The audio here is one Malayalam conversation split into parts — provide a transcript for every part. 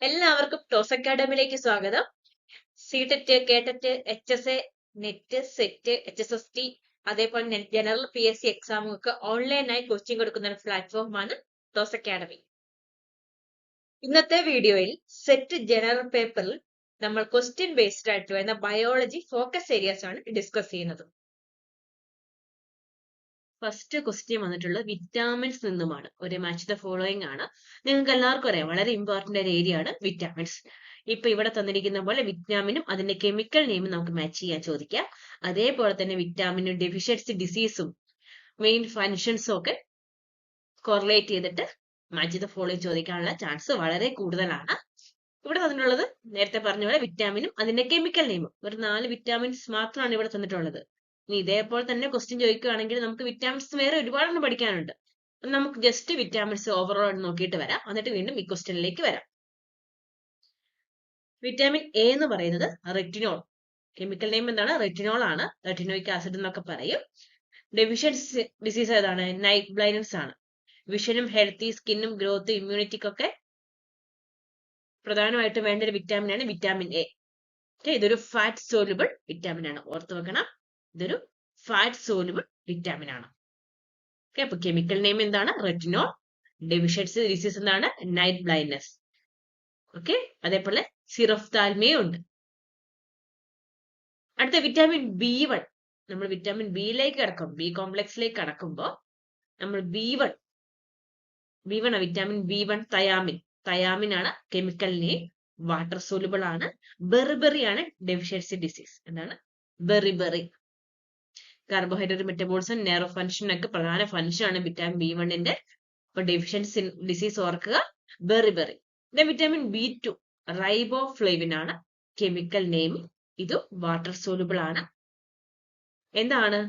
എല്ലാവർക്കും ടോസ് അക്കാഡമിയിലേക്ക് സ്വാഗതം. CTET, KTET, HSA, net, set, HSST, അതേപോലെ ജനറൽ PSC എക്സാമുകൾക്ക് ഓൺലൈനായി കോച്ചിങ് കൊടുക്കുന്ന ഒരു പ്ലാറ്റ്ഫോമാണ് ടോസ് അക്കാഡമി. ഇന്നത്തെ വീഡിയോയിൽ സെറ്റ് ജനറൽ പേപ്പറിൽ നമ്മൾ ക്വസ്റ്റ്യൻ ബേസ്ഡ് ആയിട്ട് വരുന്ന ബയോളജി ഫോക്കസ് ഏരിയാസ് ആണ് ഡിസ്കസ് ചെയ്യുന്നത്. ഫസ്റ്റ് ക്വസ്റ്റ്യൻ വന്നിട്ടുള്ളത് വിറ്റാമിൻസ് നിന്നുമാണ്. ഒരു മാച്ച് ദ ഫോളോയിങ് ആണ്. നിങ്ങൾക്ക് എല്ലാവർക്കും അറിയാം, വളരെ ഇമ്പോർട്ടന്റ് ഒരു ഏരിയ ആണ് വിറ്റാമിൻസ്. ഇപ്പൊ ഇവിടെ തന്നിരിക്കുന്ന പോലെ വിറ്റാമിനും അതിന്റെ കെമിക്കൽ നെയിമും നമുക്ക് മാച്ച് ചെയ്യാൻ ചോദിക്കാം. അതേപോലെ തന്നെ വിറ്റാമിനും ഡെഫിഷ്യൻസി ഡിസീസും മെയിൻ ഫങ്ഷൻസും ഒക്കെ കോറിലേറ്റ് ചെയ്തിട്ട് മാച്ച് ദ ഫോളോയിങ് ചോദിക്കാനുള്ള ചാൻസ് വളരെ കൂടുതലാണ്. ഇവിടെ തന്നിട്ടുള്ളത് നേരത്തെ പറഞ്ഞ പോലെ വിറ്റാമിനും അതിന്റെ കെമിക്കൽ നെയിമും. ഒരു 4 വിറ്റാമിൻസ് മാത്രമാണ് ഇവിടെ തന്നിട്ടുള്ളത്. ഇനി ഇതേപോലെ തന്നെ ക്വസ്റ്റ്യൻ ചോദിക്കുകയാണെങ്കിൽ നമുക്ക് വിറ്റാമിൻസ് വേറെ ഒരുപാടെണ്ണം പഠിക്കാനുണ്ട്. നമുക്ക് ജസ്റ്റ് വിറ്റാമിൻസ് ഓവറോൾ നോക്കിയിട്ട് വരാം, എന്നിട്ട് വീണ്ടും ഈ ക്വസ്റ്റ്യനിലേക്ക് വരാം. വിറ്റാമിൻ എ എന്ന് പറയുന്നത് റെറ്റിനോൾ. കെമിക്കൽ നെയിം എന്താണ്? റെറ്റിനോൾ ആണ്. റെറ്റിനോയിക് ആസിഡ് എന്നൊക്കെ പറയും. ഡെഫിഷ്യൻസി ഡിസീസ് ഏതാണ്? നൈറ്റ് ബ്ലൈൻഡ്നസ് ആണ്. വിഷനും ഹെൽത്തി സ്കിന്നും ഗ്രോത്ത് ഇമ്മ്യൂണിറ്റിക്കൊക്കെ പ്രധാനമായിട്ടും വേണ്ട ഒരു വിറ്റാമിൻ ആണ് വിറ്റാമിൻ എ. ഇതൊരു ഫാറ്റ് സോലുബിൾ വിറ്റാമിൻ ആണ്, ഓർത്ത് വെക്കണം. ഇതൊരു ഫാറ്റ് സോലുബിൾ വിറ്റാമിൻ ആണ്. അപ്പൊ കെമിക്കൽ നെയിം എന്താണ്? റെറ്റിനോൾ. ഡെഫിഷ്യൻസി ഡിസീസ് എന്താണ്? Night blindness. അതേപോലെ സിറോഫ്താൽമിയ ഉണ്ട്. അടുത്ത വിറ്റാമിൻ B1. നമ്മൾ വിറ്റാമിൻ ബിയിലേക്ക് കടക്കും, ബി കോംപ്ലക്സിലേക്ക് കടക്കുമ്പോൾ നമ്മൾ B1 vitamin B1 thiamine. Thiamine ആണ് കെമിക്കൽ നെയിം. വാട്ടർ സോലുബിൾ ആണ്. ബെറിബെറി ആണ് ഡെഫിഷ്യൻസി ഡിസീസ്. എന്താണ്? ബെറിബെറി. കാർബോഹൈഡ്രേറ്റ് മെറ്റബോളിസം, നെയറോ ഫംഗ്ഷൻ ഒക്കെ പ്രധാന ഫംഗ്ഷൻ ആണ് വിറ്റാമിൻ B1ന്റെ. അപ്പൊ ഡെഫിഷ്യൻസി ഡിസീസ് ഓർക്കുക, ബെറിബെറി. വിറ്റാമിൻ B2 റൈബോഫ്ലേവിൻ ആണ് കെമിക്കൽ നെയിം. ഇത് വാട്ടർ സോലുബിൾ ആണ്. എന്താണ്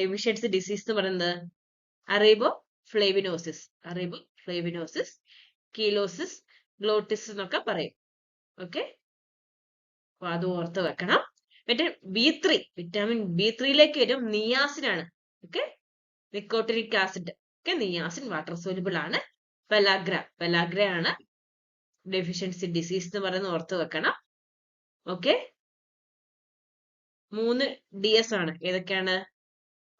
ഡെഫിഷ്യൻസി ഡിസീസ് എന്ന് പറയുന്നത്? അറൈബോഫ്ലേവിനോസിസ്, കീലോസിസ്, ഗ്ലോട്ടിസ് എന്നൊക്കെ പറയും. അപ്പൊ അത് ഓർത്ത് വെക്കണം. മറ്റേ B3, വിറ്റാമിൻ B3യിലേക്ക് വരും, നിയാസിൻ ആണ്. Nicotinic acid. Niacin water soluble ആണ്. പെലാഗ്ര ആണ് ഡെഫിഷ്യൻസി ഡിസീസ് എന്ന് പറയുന്നത്, ഓർത്ത് വെക്കണം. 3 DS ആണ്. ഏതൊക്കെയാണ്?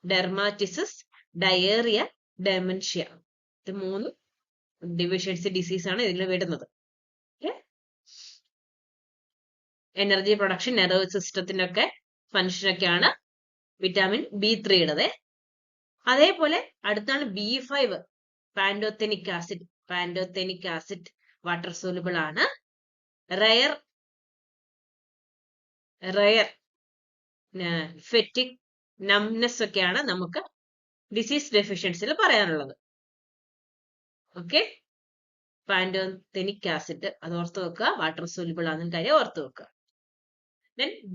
ഡെർമാറ്റിസിസ്, ഡയേറിയ, ഡെമൻഷ്യ. ഇത് 3 ഡെഫിഷ്യൻസി ഡിസീസ് ആണ് ഇതിൽ വരുന്നത്. എനർജി പ്രൊഡക്ഷൻ, നെർവസ് സിസ്റ്റത്തിന്റെ ഒക്കെ ഫംഗ്ഷൻ ഒക്കെയാണ് വിറ്റാമിൻ B3യുടേത്. അതേപോലെ അടുത്താണ് B5, pantothenic acid. Water soluble ആണ്. റയർ ഫെറ്റിക്, നംനെസ് ഒക്കെയാണ് നമുക്ക് ഡിസീസ് ഡെഫിഷ്യൻസിയിൽ പറയാനുള്ളത്. പാൻറ്റോതെനിക് ആസിഡ് അത് ഓർത്ത് വെക്കുക, വാട്ടർ സോലുബിൾ ആണെന്ന കാര്യം ഓർത്ത് വെക്കുക.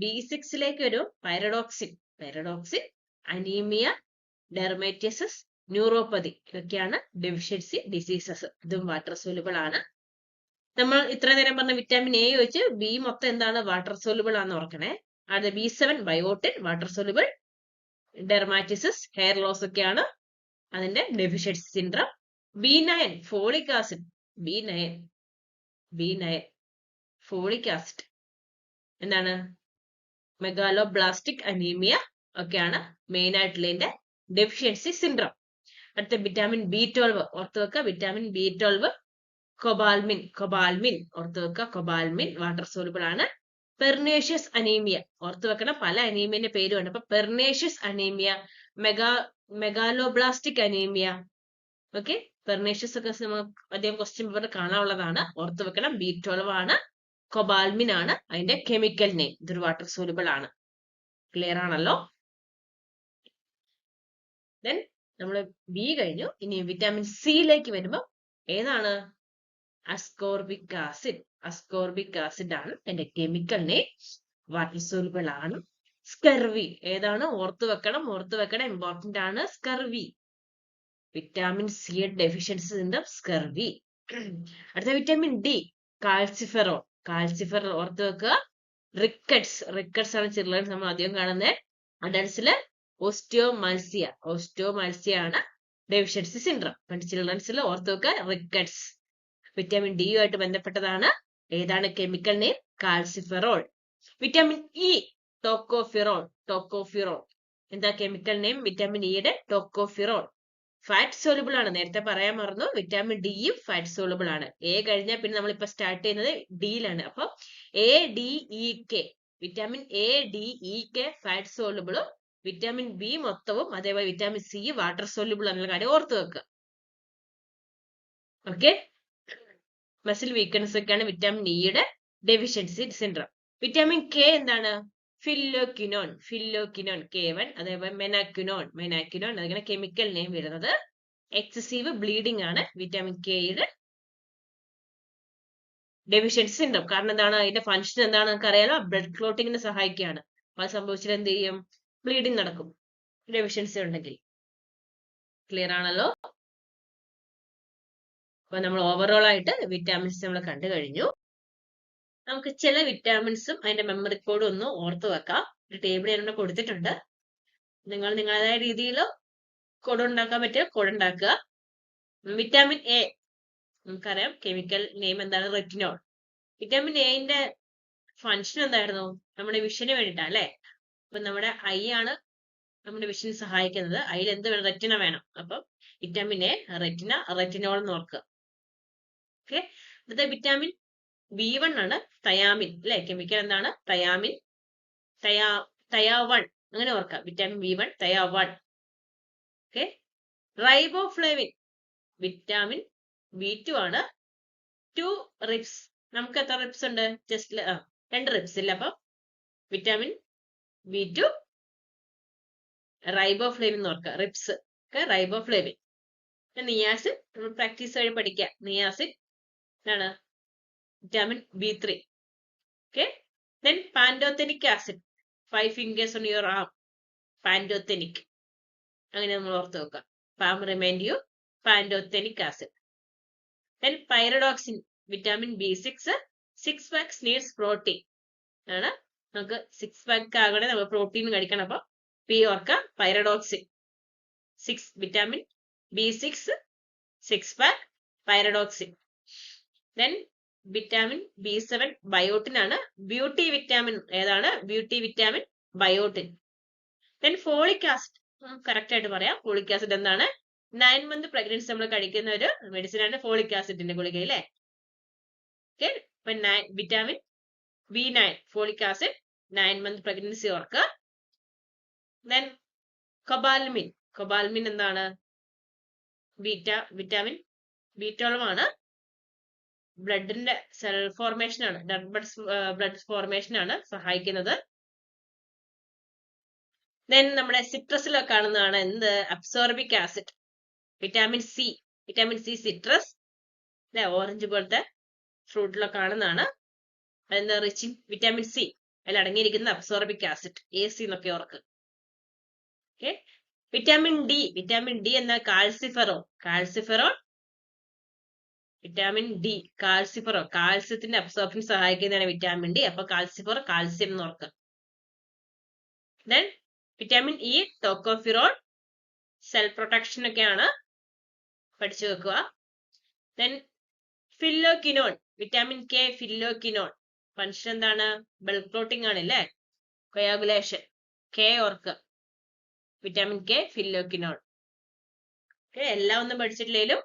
B6ലേക്ക് ഒരു പൈറഡോക്സിൻ, അനീമിയ, ഡെർമേറ്റിയസിസ്, ന്യൂറോപ്പതി. ഇതൊക്കെയാണ് ഡെഫിഷ്യൻസി ഡിസീസസ്. ഇതും വാട്ടർ സോലുബിൾ ആണ്. നമ്മൾ ഇത്ര നേരം പറഞ്ഞ വിറ്റാമിൻ എ വെച്ച് ബി മൊത്തം എന്താണ്? വാട്ടർ സോലുബിൾ ആണെന്ന് ഓർക്കണേ. അത് B7 biotin, water soluble. Dermatitis, hair loss ഒക്കെയാണ് അതിന്റെ deficiency syndrome. B9 folic acid. B9 folic acid എന്താണ്? മെഗാലോബ്ലാസ്റ്റിക് അനീമിയ ഒക്കെയാണ് മെയിൻ ആയിട്ടുള്ള ഡെഫിഷ്യൻസി സിൻഡ്രം. അടുത്ത വിറ്റാമിൻ B12 ഓർത്ത് വെക്കുക. വിറ്റാമിൻ B12 കൊബാൽമിൻ ഓർത്ത് വെക്കുക. കൊബാൽമിൻ വാട്ടർ സോലുബിൾ ആണ്. പെർനേഷ്യസ് അനീമിയ ഓർത്ത് വെക്കണം. പല അനീമിയന്റെ പേരുണ്ട്. അപ്പൊ പെർനേഷ്യസ് അനീമിയ, മെഗാലോബ്ലാസ്റ്റിക് അനീമിയ. പെർനേഷ്യസ് ഒക്കെ അധികം ക്വസ്റ്റ്യൻ പേപ്പറിൽ കാണാനുള്ളതാണ്, ഓർത്ത് വെക്കണം. B12 ആണ്. കൊബാൽമിൻ ആണ് അതിന്റെ കെമിക്കൽ നെയിം. ഇതൊരു വാട്ടർ സോലുബിൾ ആണ്. ക്ലിയർ ആണല്ലോ? നമ്മൾ ബി കഴിഞ്ഞു. ഇനി വിറ്റാമിൻ സിയിലേക്ക് വരുമ്പോൾ ഏതാണ്? അസ്കോർബിക് ആസിഡ് ആണ് അതിന്റെ കെമിക്കൽ നെയിം. വാട്ടർ സോലുബിൾ ആണ്. സ്കർവി ഏതാണ്? ഓർത്ത് വെക്കണം. ഇമ്പോർട്ടന്റ് ആണ്. Scurvy vitamin C deficiency syndrome, scurvy. അടുത്ത വിറ്റാമിൻ ഡി, കാൽസിഫെറോൾ ഓർത്ത് വെക്കുക. റിക്കറ്റ്സ് ആണ് ചിൽഡ്രൻസ് നമ്മൾ അധികം കാണുന്നത്. അഡൽട്സില് ഓസ്റ്റിയോമൽസിയ ആണ് ഡെഫിഷ്യൻസി സിൻഡ്രം. ചിൽഡ്രൻസിൽ ഓർത്ത് വെക്കുക റിക്കറ്റ്സ്. വിറ്റാമിൻ ഡിയുമായിട്ട് ബന്ധപ്പെട്ടതാണ്. ഏതാണ് chemical name? Calciferol. Vitamin E, tocopherol. Tocopherol എന്താ കെമിക്കൽ നെയിം? വിറ്റാമിൻ ഇയുടെ ടോക്കോഫിറോൾ. ഫാറ്റ് സോലുബിൾ ആണ്. നേരത്തെ പറയാൻ മറന്നു, വിറ്റാമിൻ ഡിയും ഫാറ്റ് സോലുബിൾ ആണ്. എ കഴിഞ്ഞാൽ പിന്നെ നമ്മളിപ്പോ സ്റ്റാർട്ട് ചെയ്യുന്നത് ഡിയിലാണ്. അപ്പൊ A D E K, vitamin A D E K fat സോലുബിളും വിറ്റാമിൻ ബി മൊത്തവും അതേപോലെ വിറ്റാമിൻ സി വാട്ടർ സോലുബിൾ എന്നുള്ള കാര്യം ഓർത്ത് വെക്കുക. ഓക്കെ, മസിൽ വീക്ക്നെസ് ഒക്കെയാണ് വിറ്റാമിൻ ഇയുടെ ഡെഫിഷ്യൻസി സിൻഡ്രം. വിറ്റാമിൻ കെ എന്താണ്? ഫില്ലോക്വിനോൺ. ഫില്ലോക്വിനോൺ K1, അതേപോലെ മെനാക്വിനോൺ. മെനാക്വിനോൺ അതിങ്ങനെ കെമിക്കൽ നെയിം വരുന്നത്. എക്സസീവ് ബ്ലീഡിംഗ് ആണ് വിറ്റാമിൻ കെയുടെ ഡെഫിഷ്യൻസി സിൻഡ്രം. കാരണം എന്താണ്? അതിന്റെ ഫംഗ്ഷൻ എന്താണ് നമുക്ക് അറിയാലോ, ബ്ലഡ് ക്ലോട്ടിങ്ങിന് സഹായിക്കുകയാണ്. അപ്പൊ അത് സംഭവിച്ചാൽ എന്ത് ചെയ്യും? ബ്ലീഡിംഗ് നടക്കും ഡെഫിഷ്യൻസി ഉണ്ടെങ്കിൽ. ക്ലിയർ ആണല്ലോ? അപ്പൊ നമ്മൾ ഓവറോൾ ആയിട്ട് വിറ്റാമിൻസ് നമ്മൾ കണ്ടു കഴിഞ്ഞു. നമുക്ക് ചില വിറ്റാമിൻസും അതിന്റെ മെമ്മറി കോഡും ഒന്ന് ഓർത്ത് വെക്കാം. ഒരു ടേബിൾ ഞാനിവിടെ കൊടുത്തിട്ടുണ്ട്. നിങ്ങൾ നിങ്ങളുടേതായ രീതിയിൽ കോഡ് ഉണ്ടാക്കാൻ പറ്റിയ കോഡ് ഉണ്ടാക്കുക. വിറ്റാമിൻ എ നമുക്കറിയാം, കെമിക്കൽ നെയിം എന്താണ്? റെറ്റിനോൾ. വിറ്റാമിൻ എന്റെ ഫംഗ്ഷൻ എന്തായിരുന്നു? നമ്മുടെ വിഷന് വേണ്ടിയിട്ടാണ് അല്ലെ? അപ്പൊ നമ്മുടെ ഐ ആണ് നമ്മുടെ വിഷന് സഹായിക്കുന്നത്. അതിൽ എന്ത് വേണം? റെറ്റിന വേണം. അപ്പൊ വിറ്റാമിൻ എ, റെറ്റിന, റെറ്റിനോൾ എന്ന് ഓർക്കുക. ഓക്കെ, അടുത്ത വിറ്റാമിൻ B1 ആണ് തയാമിൻ അല്ലെ? കെമിക്കൽ എന്താണ്? തയാമിൻ. തയാവൺ അങ്ങനെ ഓർക്കാം. Vitamin B1 thia one. Okay, riboflavin vitamin B2 ആണ്. 2 റിബ്സ്. നമുക്ക് എത്ര റിബ്സ് ഉണ്ട്? ജസ്റ്റ് 2 റിബ്സ് ഇല്ല. അപ്പൊ വിറ്റാമിൻ B2 റൈബോഫ്ലേവിൻ എന്ന് ഓർക്കുക. റിബ്സ് ഒക്കെ റൈബോഫ്ലേവിൻ. നിയാസിൻ നമ്മൾ പ്രാക്ടീസ് വഴി പഠിക്കുക. നിയാസിൻ എന്താണ്? Vitamin B3. Okay, then pantothenic acid. 5 fingers on your arm. Pantothenic. അങ്ങനെ നമ്മൾ ഓർത്ത് വെക്കുക. Palm remind you pantothenic acid. Then pyridoxine. Vitamin B6. 6 packs needs protein. ആണ്. നമുക്ക് 6 pack ആകണേ നമ്മൾ പ്രോട്ടീൻ കഴിക്കണം. അപ്പൊ പി ഓർക്കുക. pyridoxine. 6 vitamin B6 6 pack pyridoxine. Then vitamin B7 biotin ആണ്. ബ്യൂട്ടി വിറ്റാമിൻ ഏതാണ്? Beauty vitamin biotin. Then folic acid. Correct ആയിട്ട് പറയാം. ഫോളിക് ആസിഡ് എന്താണ്? 9 month പ്രഗ്നൻസി നമ്മൾ കഴിക്കുന്ന ഒരു മെഡിസിൻ ആണ് ഫോളിക് ആസിഡിന്റെ ഗുളിക അല്ലേ? ഓക്കെ, അപ്പൊ vitamin B9 folic acid 9 month pregnancy ഓർക്കുക. Then cobalamin. കൊബാൽമിൻ എന്താണ്? വിറ്റാമിൻ B12 ആണ്. ബ്ലഡിന്റെ സെൽ ഫോർമേഷൻ ആണ്. ബ്ലഡ് ഫോർമേഷൻ ആണ് സഹായിക്കുന്നത്. ദെൻ നമ്മുടെ സിട്രസിലൊക്കെ കാണുന്നതാണ് എന്ത്? Ascorbic acid. Vitamin C. Vitamin C citrus അല്ലെ? ഓറഞ്ച് പോലത്തെ ഫ്രൂട്ടിലൊക്കെ കാണുന്നതാണ്. അതെന്താ? Rich in vitamin C. അതിൽ അടങ്ങിയിരിക്കുന്ന അബ്സോർബിക് ആസിഡ് AC എന്നൊക്കെ ഓർക്ക്. Okay, vitamin D. Vitamin D എന്ന calciferol. Calciferol vitamin D calcifero കാൽസ്യത്തിന്റെ അബ്സോർപ്ഷൻ സഹായിക്കുന്നതാണ് വിറ്റാമിൻ ഡി. അപ്പൊ കാൽസിഫെറോ കാൽസ്യം എന്ന് ഓർക്കുക. Then vitamin E tocopherol cell protection ഒക്കെയാണ്, പഠിച്ചു വെക്കുക. Then phylloquinone vitamin K phylloquinone function എന്താണ്? ബ്ലഡ് ക്ലോട്ടിംഗ് ആണ് അല്ലേ? കൊയാഗുലേഷൻ. കെ ഓർക്കുക. Vitamin K phylloquinone. എല്ലാം ഒന്നും പഠിച്ചിട്ടില്ലെങ്കിലും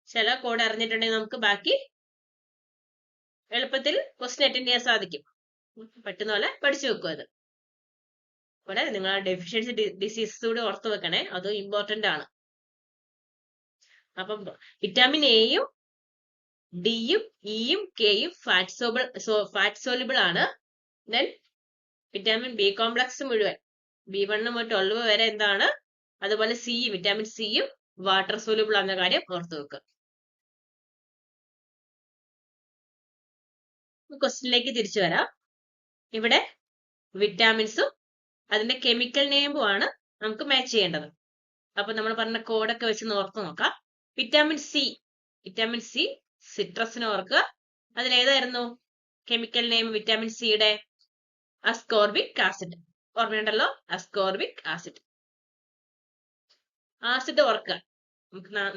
ചില കോഡ് അറിഞ്ഞിട്ടുണ്ടെങ്കിൽ നമുക്ക് ബാക്കി എളുപ്പത്തിൽ ക്വസ്റ്റ്യൻ അറ്റൻഡ് ചെയ്യാൻ സാധിക്കും. പറ്റുന്ന പോലെ പഠിച്ചു വെക്കും. അത് അതുപോലെ നിങ്ങൾ ഡെഫിഷ്യൻസി ഡിസീസസ് കൂടി ഓർത്ത് വെക്കണേ, അതും ഇമ്പോർട്ടന്റ് ആണ്. അപ്പം വിറ്റാമിൻ എയും ഡിയും ഇയും കെയും ഫാറ്റ് സോലുബിൾ ആണ്. ദെൻ വിറ്റാമിൻ ബി കോംപ്ലക്സ് മുഴുവൻ B1 മുതൽ 12 വരെ എന്താണ്? അതുപോലെ വിറ്റാമിൻ സിയും വാട്ടർ സോലുബിൾ ആണെന്ന കാര്യം ഓർത്ത് വെക്കുക. ക്വസ്റ്റ്യനിലേക്ക് തിരിച്ചു വരാം. ഇവിടെ വിറ്റാമിൻസും അതിന്റെ കെമിക്കൽ നെയിമും ആണ് നമുക്ക് മാച്ച് ചെയ്യേണ്ടത്. അപ്പൊ നമ്മൾ പറഞ്ഞ കോഡൊക്കെ വെച്ച് ഓർത്ത് നോക്കാം. വിറ്റാമിൻ സി സിട്രസിന് ഓർക്കുക. അതിലേതായിരുന്നു കെമിക്കൽ നെയിം? വിറ്റാമിൻ സിയുടെ അസ്കോർബിക് ആസിഡ്. ഓർമ്മയുണ്ടല്ലോ? Ascorbic acid. ആസിഡ് ഓർക്കുക.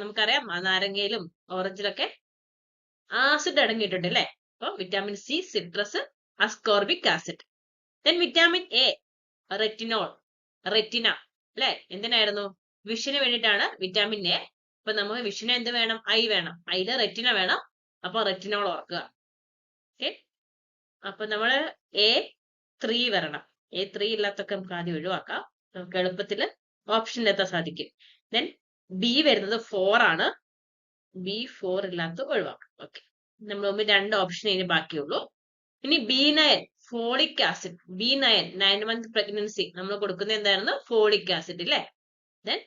നമുക്കറിയാം നാരങ്ങയിലും ഓറഞ്ചിലൊക്കെ ആസിഡ് അടങ്ങിയിട്ടുണ്ട് അല്ലെ. അപ്പൊ vitamin C citrus, ascorbic acid. Then vitamin A retinol, retina അല്ലെ. എന്തിനായിരുന്നു? വിഷന് വേണ്ടിയിട്ടാണ് വിറ്റാമിൻ എ. അപ്പൊ നമുക്ക് വിഷന് എന്ത് വേണം? ഐ വേണം. ഐയില് റെറ്റിന വേണം. അപ്പൊ റെറ്റിനോൾ ഓർക്കുക. ഓക്കെ. അപ്പൊ നമ്മള് A3 വരണം. A3 ഇല്ലാത്തൊക്കെ നമുക്ക് ആദ്യം ഒഴിവാക്കാം. നമുക്ക് എളുപ്പത്തിൽ ഓപ്ഷനിൽ എത്താൻ സാധിക്കും. ദെൻ ബി വരുന്നത് 4 ആണ്. B4 ഇല്ലാത്ത ഒഴിവാക്കാം. ഓക്കെ. നമ്മൾ മുമ്പ് 2 ഓപ്ഷൻ ഇനി ബാക്കിയുള്ളൂ. ഇനി B9 folic acid. B9 9 month pregnancy നമ്മൾ കൊടുക്കുന്നത് എന്തായിരുന്നു? ഫോളിക് ആസിഡ് അല്ലേ. Then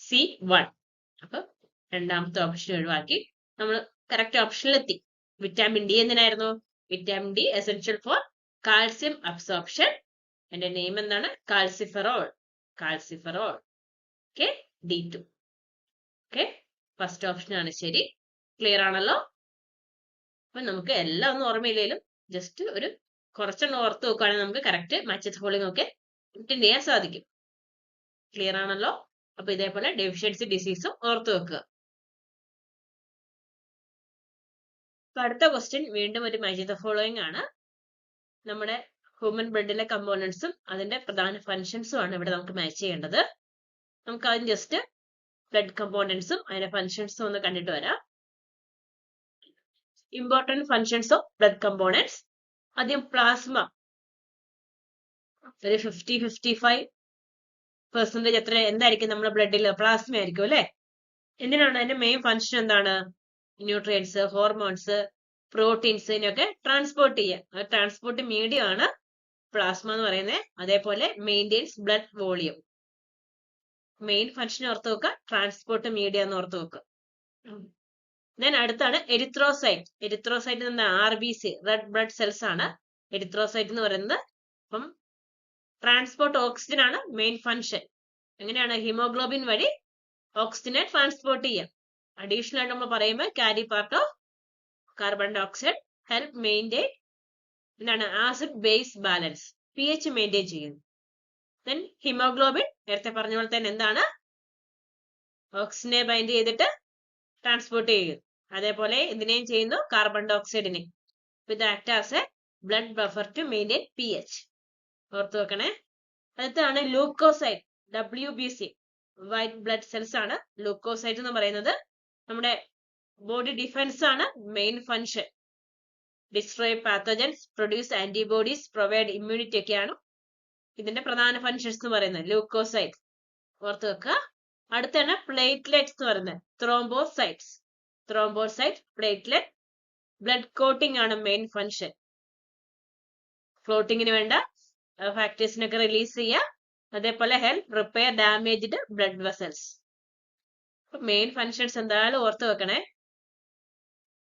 C1. അപ്പൊ രണ്ടാമത്തെ ഓപ്ഷൻ ഒഴിവാക്കി നമ്മൾ കറക്റ്റ് ഓപ്ഷനിലെത്തി. വിറ്റാമിൻ ഡി എന്തിനായിരുന്നു? Vitamin D essential for calcium absorption. എന്റെ നെയിം എന്താണ്? Calciferol. Calciferol. Okay. D2. Okay. First option ആണ് ശരി. ക്ലിയർ ആണല്ലോ. അപ്പൊ നമുക്ക് എല്ലാം ഒന്നും ഓർമ്മയില്ലേലും ജസ്റ്റ് ഒരു കുറച്ചെണ്ണം ഓർത്ത് നോക്കുകയാണെങ്കിൽ നമുക്ക് കറക്റ്റ് മാച്ച് ഫോളോയിങ് ഒക്കെ അറ്റൻഡ് ചെയ്യാൻ സാധിക്കും. ക്ലിയർ ആണല്ലോ. അപ്പൊ ഇതേപോലെ ഡെഫിഷ്യൻസി ഡിസീസും ഓർത്ത് വെക്കുക. അടുത്ത ക്വസ്റ്റ്യൻ വീണ്ടും ഒരു മാച്ച് ദ ഫോളോയിങ് ആണ്. നമ്മുടെ ഹ്യൂമൻ ബ്ലഡിലെ കമ്പോണൻസും അതിന്റെ പ്രധാന ഫങ്ഷൻസും ആണ് ഇവിടെ നമുക്ക് മാച്ച് ചെയ്യേണ്ടത്. നമുക്ക് ആദ്യം ജസ്റ്റ് ബ്ലഡ് കമ്പോണൻസും അതിന്റെ ഫങ്ഷൻസും ഒന്ന് കണ്ടിട്ട് വരാം. Important functions of blood components. ആദ്യം പ്ലാസ്മ. ഒരു 50-55% എത്ര എന്തായിരിക്കും നമ്മുടെ ബ്ലഡിൽ? പ്ലാസ്മ ആയിരിക്കും അല്ലെ. എന്തിനാണ്? അതിന്റെ മെയിൻ ഫങ്ഷൻ എന്താണ്? ന്യൂട്രിയൻസ്, ഹോർമോൺസ്, പ്രോട്ടീൻസ് ഇതിനൊക്കെ ട്രാൻസ്പോർട്ട് ചെയ്യുക. ട്രാൻസ്പോർട്ട് മീഡിയം ആണ് പ്ലാസ്മ എന്ന് പറയുന്നത്. അതേപോലെ maintains blood volume. Main function ഓർത്ത് വെക്കുക, ട്രാൻസ്പോർട്ട് മീഡിയ എന്ന് ഓർത്ത് വെക്കുക. ദെൻ അടുത്താണ് എരിത്രോസൈറ്റ്. എരിത്രോസൈറ്റ് എന്താ? RBC റെഡ് ബ്ലഡ് സെൽസ് ആണ് എരിത്രോസൈറ്റ് എന്ന് പറയുന്നത്. അപ്പം ട്രാൻസ്പോർട്ട് ഓക്സിജൻ ആണ് മെയിൻ ഫങ്ഷൻ. എങ്ങനെയാണ്? ഹീമോഗ്ലോബിൻ വഴി ഓക്സിജനെ ട്രാൻസ്പോർട്ട് ചെയ്യാം. അഡീഷണൽ ആയിട്ട് നമ്മൾ പറയുമ്പോൾ carry part of carbon dioxide help maintain എന്താണ്? Acid base balance. pH maintain ചെയ്യുന്നു. ദെൻ ഹീമോഗ്ലോബിൻ നേരത്തെ പറഞ്ഞ പോലെ തന്നെ എന്താണ്? ഓക്സിജനെ ബൈൻഡ് ചെയ്തിട്ട് ട്രാൻസ്പോർട്ട് ചെയ്യും. അതേപോലെ ഇതിനെയും ചെയ്യുന്നു, കാർബൺ ഡൈ ഓക്സൈഡിനെ. ഇത് act as a blood buffer to maintain pH. ഓർത്ത് വെക്കണേ. അടുത്താണ് leukocyte. WBC white blood cells ആണ് ലൂക്കോസൈറ്റ് എന്ന് പറയുന്നത്. നമ്മുടെ ബോഡി ഡിഫൻസ് ആണ് main function. Destroy pathogens, produce antibodies, provide immunity ഒക്കെയാണ് ഇതിന്റെ പ്രധാന ഫങ്ഷൻസ് എന്ന് പറയുന്നത്. ലൂക്കോസൈറ്റ് ഓർത്ത് വെക്കുക. അടുത്താണ് പ്ലേറ്റ്ലെറ്റ്സ് എന്ന് പറയുന്നത്. Thrombocytes. Thrombocyte, platelet, blood clotting ആണ് മെയിൻ ഫങ്ഷൻ. ക്ലോട്ടിങ്ങിന് വേണ്ട ഫാക്ടേഴ്സിനൊക്കെ റിലീസ് ചെയ്യുക. അതേപോലെ help repair damaged blood vessels. Main functions എന്തായാലും ഓർത്ത് വെക്കണേ.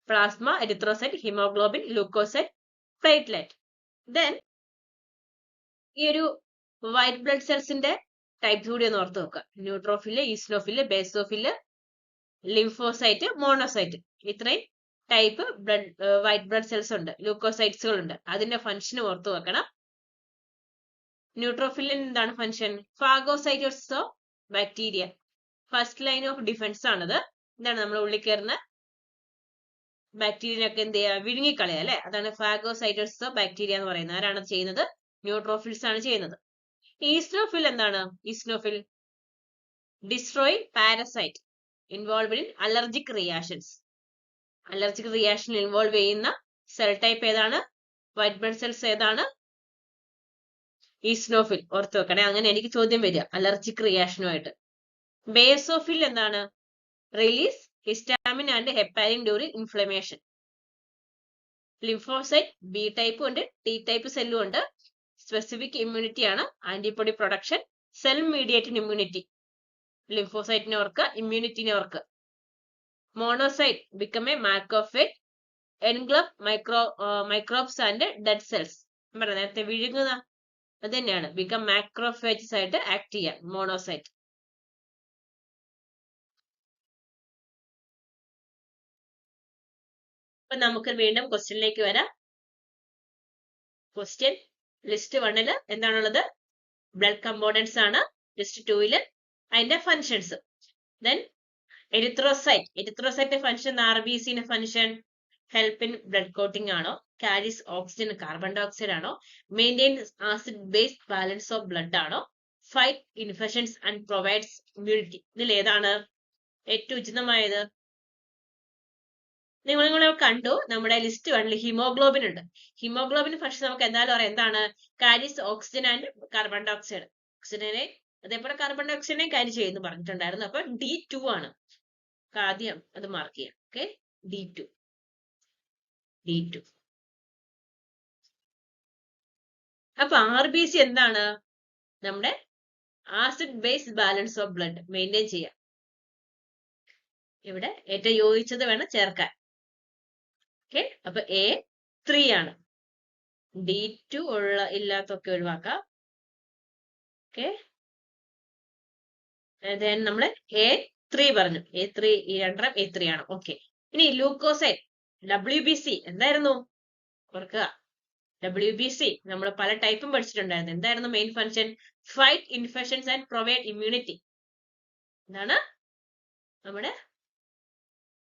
Plasma, erythrocyte, haemoglobin, leukocyte, platelet. Then ഈ ഒരു വൈറ്റ് ബ്ലഡ് സെൽസിന്റെ ടൈപ്സ് കൂടി ഒന്ന് ഓർത്ത് വെക്കുക. Neutrophil, ഈസ്നോഫില്, basophil, lymphocyte, monocyte. ഇത്രയും ടൈപ്പ് വൈറ്റ് ബ്ലഡ് സെൽസ് ഉണ്ട്, ലൂക്കോസൈറ്റ്സുകൾ ഉണ്ട്. അതിന്റെ ഫങ്ഷൻ ഓർത്ത് വെക്കണം. ന്യൂട്രോഫിലിന് എന്താണ് function? Phagocytosis of bacteria. First line of defence ആണത്. എന്താണ്? നമ്മൾ ഉള്ളിൽ കയറുന്ന ബാക്ടീരിയനൊക്കെ എന്ത് ചെയ്യുക? വിഴുങ്ങിക്കളയുക അല്ലെ. അതാണ് ഫാഗോസൈറ്റോസിസ് ഓഫ് ബാക്ടീരിയ എന്ന് പറയുന്നത്. ആരാണ് ചെയ്യുന്നത്? ന്യൂട്രോഫിൽസ് ആണ് ചെയ്യുന്നത്. ഈസ്നോഫിൽ എന്താണ്? Eosinophil destroy parasite involve in allergic reactions. Allergic reaction involve ചെയ്യുന്ന സെൽ ടൈപ്പ് ഏതാണ്? വൈറ്റ് ബ്ലഡ് സെൽസ് ഏതാണ്? ഈസ്നോഫിൽ. ഓർത്ത് വെക്കണേ. അങ്ങനെ എനിക്ക് ചോദ്യം വരിക അലർജിക് റിയാക്ഷനുമായിട്ട്. ബേസോഫിൽ എന്താണ്? Release histamine and heparin during inflammation. Lymphocyte B ടൈപ്പും ഉണ്ട്, ടി ടൈപ്പ് സെല്ലും ഉണ്ട്. സ്പെസിഫിക് ഇമ്മ്യൂണിറ്റി ആണ്, antibody production, cell mediated immunity. ലിംഫോസൈറ്റിനെ ഓർക്കുക, ഇമ്മ്യൂണിറ്റിനെ ഓർക്കുക. Monocyte become a macrophage, engulf microbes and dead cells. നേരത്തെ വിഴുങ്ങുന്ന അത് തന്നെയാണ്. ബിക്കം മാക്രോഫേജസ് ആയിട്ട് ആക്ട് ചെയ്യാം മോണോസൈറ്റ്. അപ്പൊ നമുക്ക് വീണ്ടും ക്വസ്റ്റ്യനിലേക്ക് വരാം. ക്വസ്റ്റ്യൻ ലിസ്റ്റ് 1 എന്താണുള്ളത്? ബ്ലഡ് കമ്പോണൻസ് ആണ്. ലിസ്റ്റ് 2 അതിന്റെ functions. Then erythrocyte function RBC function help in blood clotting ആണോ, carries oxygen carbon dioxide ആണോ, maintain acid base balance of blood ആണോ, fight infections and provides immunity? ഇതിൽ ഏതാണ് ഏറ്റവും ഉചിതമായത്? നിങ്ങൾ കണ്ടു നമ്മുടെ ലിസ്റ്റ് കണ്ടില്ല, ഹിമോഗ്ലോബിൻ ഉണ്ട്. ഹിമോഗ്ലോബിൻ ഫംഗ്ഷൻ നമുക്ക് എന്തായാലും പറയാം, എന്താണ്? Carries oxygen and carbon dioxide. ഓക്സിജനെ അതേപോലെ കാർബൺ ഡൈ ഓക്സൈഡിനെ കാരി ചെയ്യുന്നു പറഞ്ഞിട്ടുണ്ടായിരുന്നു. അപ്പൊ D2 ആണ്. ആദ്യം അത് മാർക്ക് ചെയ്യാം. Okay, D2. അപ്പൊ RBC എന്താണ്? നമ്മുടെ acid base balance of blood maintain ചെയ്യാം. ഇവിടെ ഏറ്റവും യോജിച്ചത് വേണം ചേർക്കാൻ. ഓക്കെ, അപ്പൊ A3 ആണ്. D2 ഇല്ലാത്തൊക്കെ ഒഴിവാക്കാം. ഓക്കെ, നമ്മള് A3 പറഞ്ഞു. A3 ഈ രണ്ടെണ്ണം A3 ആണ്. ഓക്കെ, ഇനി ലൂക്കോസൈഡ് WBC എന്തായിരുന്നു? ഓർക്കുക, WBC നമ്മൾ പല ടൈപ്പും പഠിച്ചിട്ടുണ്ടായിരുന്നു. എന്തായിരുന്നു main function? Fight infections and provide immunity. എന്താണ്? നമ്മുടെ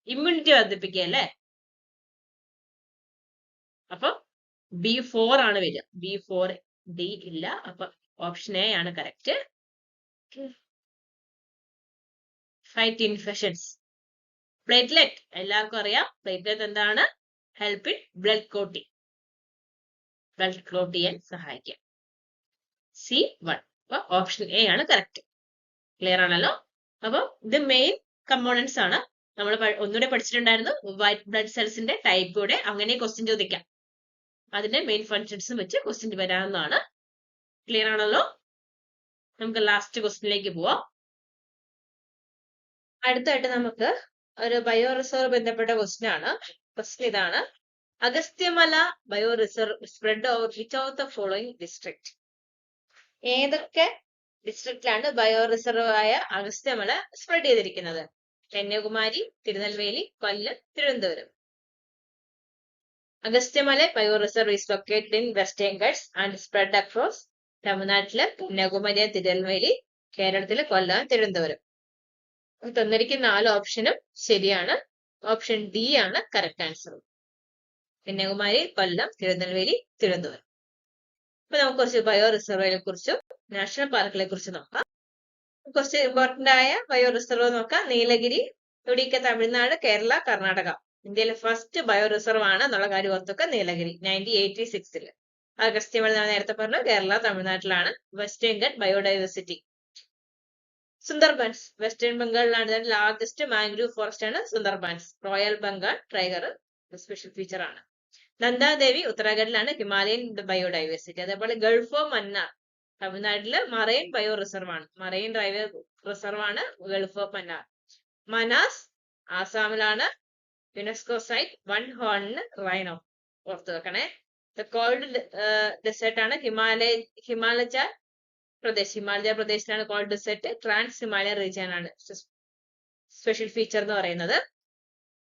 ഇമ്മ്യൂണിറ്റി വർദ്ധിപ്പിക്കുക അല്ലേ? അപ്പൊ B4 ആണ് വരിക. B4, D ഇല്ല. അപ്പൊ ഓപ്ഷൻ A ആണ് കറക്റ്റ്. Fight infections. പ്ലേറ്റ്ലെറ്റ് എല്ലാവർക്കും അറിയാം. പ്ലേറ്റ്ലെറ്റ് എന്താണ്? Help in blood coating. Blood clot ചെയ്യാൻ സഹായിക്കാം. C1. അപ്പൊ ഓപ്ഷൻ A ആണ് കറക്റ്റ്. ക്ലിയർ ആണല്ലോ? അപ്പൊ ഇത് മെയിൻ കമ്പോണൻസ് ആണ്. നമ്മൾ ഒന്നുകൂടെ പഠിച്ചിട്ടുണ്ടായിരുന്നു, വൈറ്റ് ബ്ലഡ് സെൽസിന്റെ ടൈപ്പ് കൂടെ അങ്ങനെ ക്വസ്റ്റ്യൻ ചോദിക്കാം. അതിന്റെ മെയിൻ ഫങ്ഷൻസും വെച്ച് ക്വസ്റ്റ്യൻ വരാവുന്നതാണ്. ക്ലിയർ ആണല്ലോ? നമുക്ക് ലാസ്റ്റ് ക്വസ്റ്റ്യനിലേക്ക് പോവാം. അടുത്തായിട്ട് നമുക്ക് ഒരു ബയോ റിസർവ് ബന്ധപ്പെട്ട ക്വസ്റ്റ്യൻ ആണ്. ക്വസ്റ്റ്യൻ ഇതാണ്: Agasthyamala bio reserve spread over which of the following district? ഏതൊക്കെ ഡിസ്ട്രിക്റ്റിലാണ് ബയോ റിസർവ് ആയ അഗസ്ത്യമല സ്പ്രെഡ് ചെയ്തിരിക്കുന്നത്? Kanyakumari, Tirunelveli, Kollam, Thiruvananthapuram. Agasthyamala bio reserve is located in Western Ghats and spread across തമിഴ്നാട്ടില് കന്യാകുമാരി, തിരുനെൽവേലി, കേരളത്തില് കൊല്ലം, തിരുവനന്തപുരം. തന്നിരിക്കുന്ന 4 ഓപ്ഷനും ശരിയാണ്. ഓപ്ഷൻ D ആണ് കറക്റ്റ് ആൻസർ. കന്യാകുമാരി, കൊല്ലം, തിരുനെൽവേലി, തിരുവനന്തപുരം. അപ്പൊ നമുക്ക് കുറച്ച് ബയോ റിസർവിനെ കുറിച്ചും നാഷണൽ പാർക്കുകളെ കുറിച്ചും നോക്കാം. കുറച്ച് ഇമ്പോർട്ടന്റ് ആയ ബയോ റിസർവ് നോക്കാം. നീലഗിരി, ഇവിടെയൊക്കെ തമിഴ്നാട്, കേരള, കർണാടക. ഇന്ത്യയിലെ ഫസ്റ്റ് ബയോ റിസർവ് ആണ് എന്നുള്ള കാര്യം ഓർത്തൊക്കെ. നീലഗിരി 1986. അഗസ്ത്യമല നേരത്തെ പറഞ്ഞു, കേരള, തമിഴ്നാട്ടിലാണ്. Western Ghat biodiversity. Sundarbans Western ബംഗാളിലാണ്. ലാർജസ്റ്റ് മാംഗ്രൂവ് ഫോറസ്റ്റ് ആണ് Sundarbans. Royal Bengal tiger special feature ആണ്. നന്ദാദേവി ഉത്തരാഖണ്ഡിലാണ്, ഹിമാലയൻ ബയോഡൈവേഴ്സിറ്റി. അതേപോലെ ഗൾഫ് ഓഫ് മന്നാർ തമിഴ്നാട്ടില് മറൈൻ ബയോ റിസർവ് ആണ്. മറൈൻ റിസർവ് ആണ് ഗൾഫ് ഓഫ് മന്നാർ. മനാസ് ആസാമിലാണ്. UNESCO site one horn rhino. ഓർത്ത് വെക്കണേ. കോൾഡ് ഡെസേർട്ട് ആണ് ഹിമാലയ പ്രദേശിലാണ് cold desert. Trans Himalayan region ആണ് സ്പെഷ്യൽ ഫീച്ചർ എന്ന് പറയുന്നത്.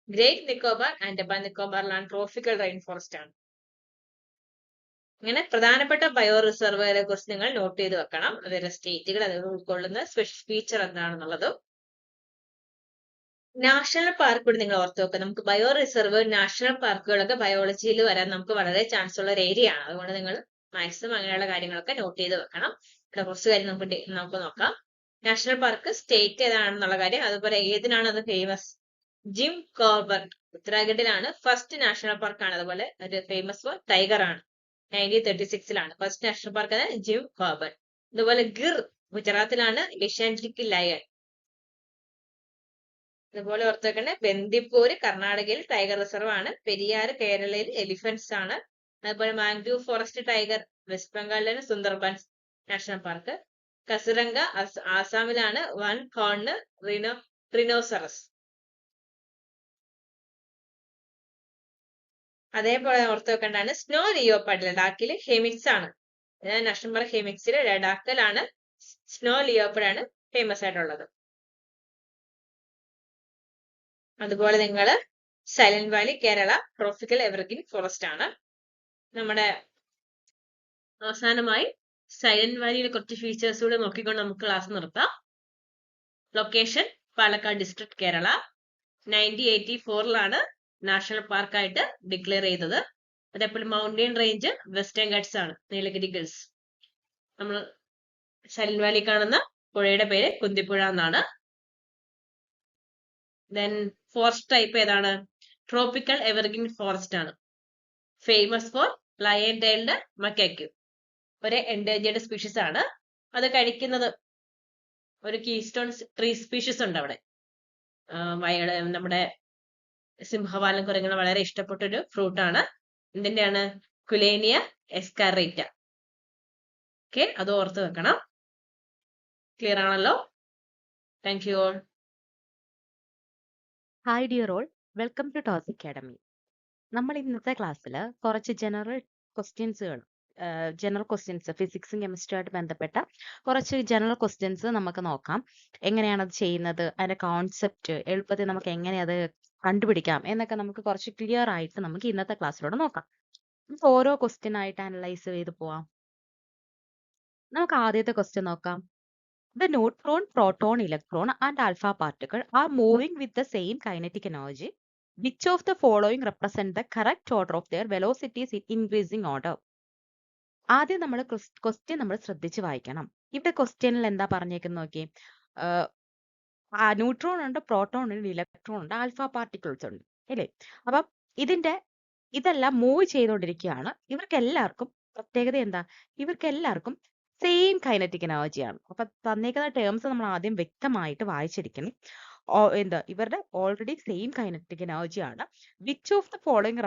Great Nicobar, Andaman നിക്കോബാറിലാണ് tropical rain forest ആണ്. ഇങ്ങനെ പ്രധാനപ്പെട്ട ബയോ റിസർവുകളെ കുറിച്ച് നിങ്ങൾ നോട്ട് ചെയ്ത് വെക്കണം. അവരുടെ സ്റ്റേറ്റുകൾ, അത് ഉൾക്കൊള്ളുന്ന സ്പെഷ്യൽ ഫീച്ചർ എന്താണെന്നുള്ളതും. നാഷണൽ പാർക്ക് കൂടി നിങ്ങൾ ഓർത്ത് വെക്കുക. നമുക്ക് ബയോ റിസർവ്, നാഷണൽ പാർക്കുകളൊക്കെ ബയോളജിയിൽ വരാൻ നമുക്ക് വളരെ ചാൻസ് ഉള്ള ഒരു ഏരിയ ആണ്. അതുകൊണ്ട് നിങ്ങൾ മാക്സിമം അങ്ങനെയുള്ള കാര്യങ്ങളൊക്കെ നോട്ട് ചെയ്ത് വെക്കണം. ഇവിടെ കുറച്ച് കാര്യം നമുക്ക് നോക്കാം. നാഷണൽ പാർക്ക് സ്റ്റേറ്റ് ഏതാണെന്നുള്ള കാര്യം, അതുപോലെ ഏതിനാണ് അത് ഫേമസ്? ജിം കോർബറ്റ് ഉത്തരാഖണ്ഡിലാണ്. ഫസ്റ്റ് നാഷണൽ പാർക്ക് ആണ്. അതുപോലെ ഒരു ഫേമസ് ഫോർ ടൈഗർ ആണ്. 1936 first national park Jim Corbett. അതുപോലെ ഗിർ ഗുജറാത്തിലാണ്. ലിഷാൻജിക് ലയൺ. അതുപോലെ ഓർത്ത് വെക്കണേ, ബന്ദിപ്പൂര് കർണാടകയിൽ ടൈഗർ റിസർവ് ആണ്. പെരിയാർ കേരളയിൽ എലിഫന്റ്സ് ആണ്. അതുപോലെ മാംഗ്രൂവ് ഫോറസ്റ്റ് ടൈഗർ വെസ്റ്റ് ബംഗാളിലാണ്. Sundarbans national park. കസിറംഗ ആസാമിലാണ്. One horn rhinoceros. അതേപോലെ ഓർത്ത് വെക്കേണ്ടതാണ് സ്നോ ലിയോപാർഡ് ലഡാക്കില് ഹെമിക്സ് ആണ്. നാഷണൽ പാർക്ക് ഹെമിക്സില് ലഡാക്കിലാണ് സ്നോ ലിയോപാർഡ് ആണ് ഫേമസ് ആയിട്ടുള്ളത്. അതുപോലെ നിങ്ങൾ Silent Valley Kerala tropical evergreen forest ആണ്. നമ്മുടെ അവസാനമായി സൈലന്റ് വാലിയിലെ കുറച്ച് ഫീച്ചേഴ്സ് കൂടെ നോക്കിക്കൊണ്ട് നമുക്ക് ക്ലാസ് നിർത്താം. Location Palakkad district, Kerala. 1984 national പാർക്കായിട്ട് ഡിക്ലെയർ ചെയ്തത്. അതേപോലെ മൗണ്ടൻ റേഞ്ച് വെസ്റ്റേൺ ഗട്ട്സ് ആണ്, നീലഗിരി ഹിൽസ്. നമ്മൾ സൈലന്റ് വാലി കാണുന്ന പുഴയുടെ പേര് കുന്തിപ്പുഴ എന്നാണ്. ദെൻ ഫോറസ്റ്റ് ടൈപ്പ് ഏതാണ്? ട്രോപ്പിക്കൽ എവർഗ്രീൻ ഫോറസ്റ്റ് ആണ്. Famous for lion tailed macaque, ഒരു എൻഡേഞ്ചേർഡ് സ്പീഷീസ് ആണ്. അത് കഴിക്കുന്നത് ഒരു കീസ്റ്റോൺ ട്രീ സ്പീഷീസ് ഉണ്ട് അവിടെ. നമ്മുടെ സിംഹവാലൻ കുരങ്ങനെ വളരെ ഇഷ്ടപ്പെട്ടൊരു ഫ്രൂട്ടാണ്. എന്തിന്റെയാണ്? കുലേനിയ എസ്കാറേറ്റ. ഓക്കെ, അത് ഓർത്ത് വെക്കണം. ക്ലിയർ ആണല്ലോ? Thank you all. Hi dear all, welcome to Toss academy. നമ്മൾ ഇന്നത്തെ ക്ലാസ്സിൽ കുറച്ച് ജനറൽ ക്വസ്റ്റ്യൻസ് ഫിസിക്സും കെമിസ്ട്രിയുമായിട്ട് ബന്ധപ്പെട്ട കുറച്ച് ജനറൽ ക്വസ്റ്റ്യൻസ് നമുക്ക് നോക്കാം. എങ്ങനെയാണ് അത് ചെയ്യുന്നത്, അതിന്റെ കോൺസെപ്റ്റ് എളുപ്പത്തിൽ നമുക്ക് എങ്ങനെ അത് കണ്ടുപിടിക്കാം എന്നൊക്കെ നമുക്ക് കുറച്ച് ക്ലിയർ ആയിട്ട് നമുക്ക് ഇന്നത്തെ ക്ലാസ്സിലൂടെ നോക്കാം. നമുക്ക് ഓരോ ക്വസ്റ്റ്യൻ ആയിട്ട് അനലൈസ് ചെയ്ത് പോവാം. നമുക്ക് ആദ്യത്തെ ക്വസ്റ്റ്യൻ നോക്കാം. The neutron, proton, electron and alpha particle are moving with the same kinetic energy. Which of the following represent the correct order of their velocities in increasing order? ആദ്യം നമ്മൾ ക്വസ്റ്റ്യൻ നമ്മൾ ശ്രദ്ധിച്ച് വായിക്കണം. ഇവിടെ ക്വസ്റ്റ്യനിൽ എന്താ പറഞ്ഞേക്കുന്നത് നോക്കി. ന്യൂട്രോൺ ഉണ്ട്, പ്രോട്ടോൺ ഉണ്ട്, ഇലക്ട്രോൺ ഉണ്ട്, ആൽഫ പാർട്ടിക്കിൾസ് ഉണ്ട് അല്ലേ. അപ്പം ഇതെല്ലാം മൂവ് ചെയ്തുകൊണ്ടിരിക്കുകയാണ്. ഇവർക്ക് എല്ലാവർക്കും പ്രത്യേകത എന്താ? ഇവർക്ക് എല്ലാവർക്കും സെയിം കൈനറ്റിക് എനർജിയാണ്. അപ്പൊ തന്നേക്കുന്ന ടേംസ് നമ്മൾ ആദ്യം വ്യക്തമായിട്ട് വായിച്ചിരിക്കണം. ഇവരുടെ ഓൾറെഡി സെയിം കൈനറ്റിക് എനർജിയാണ്. Which of the following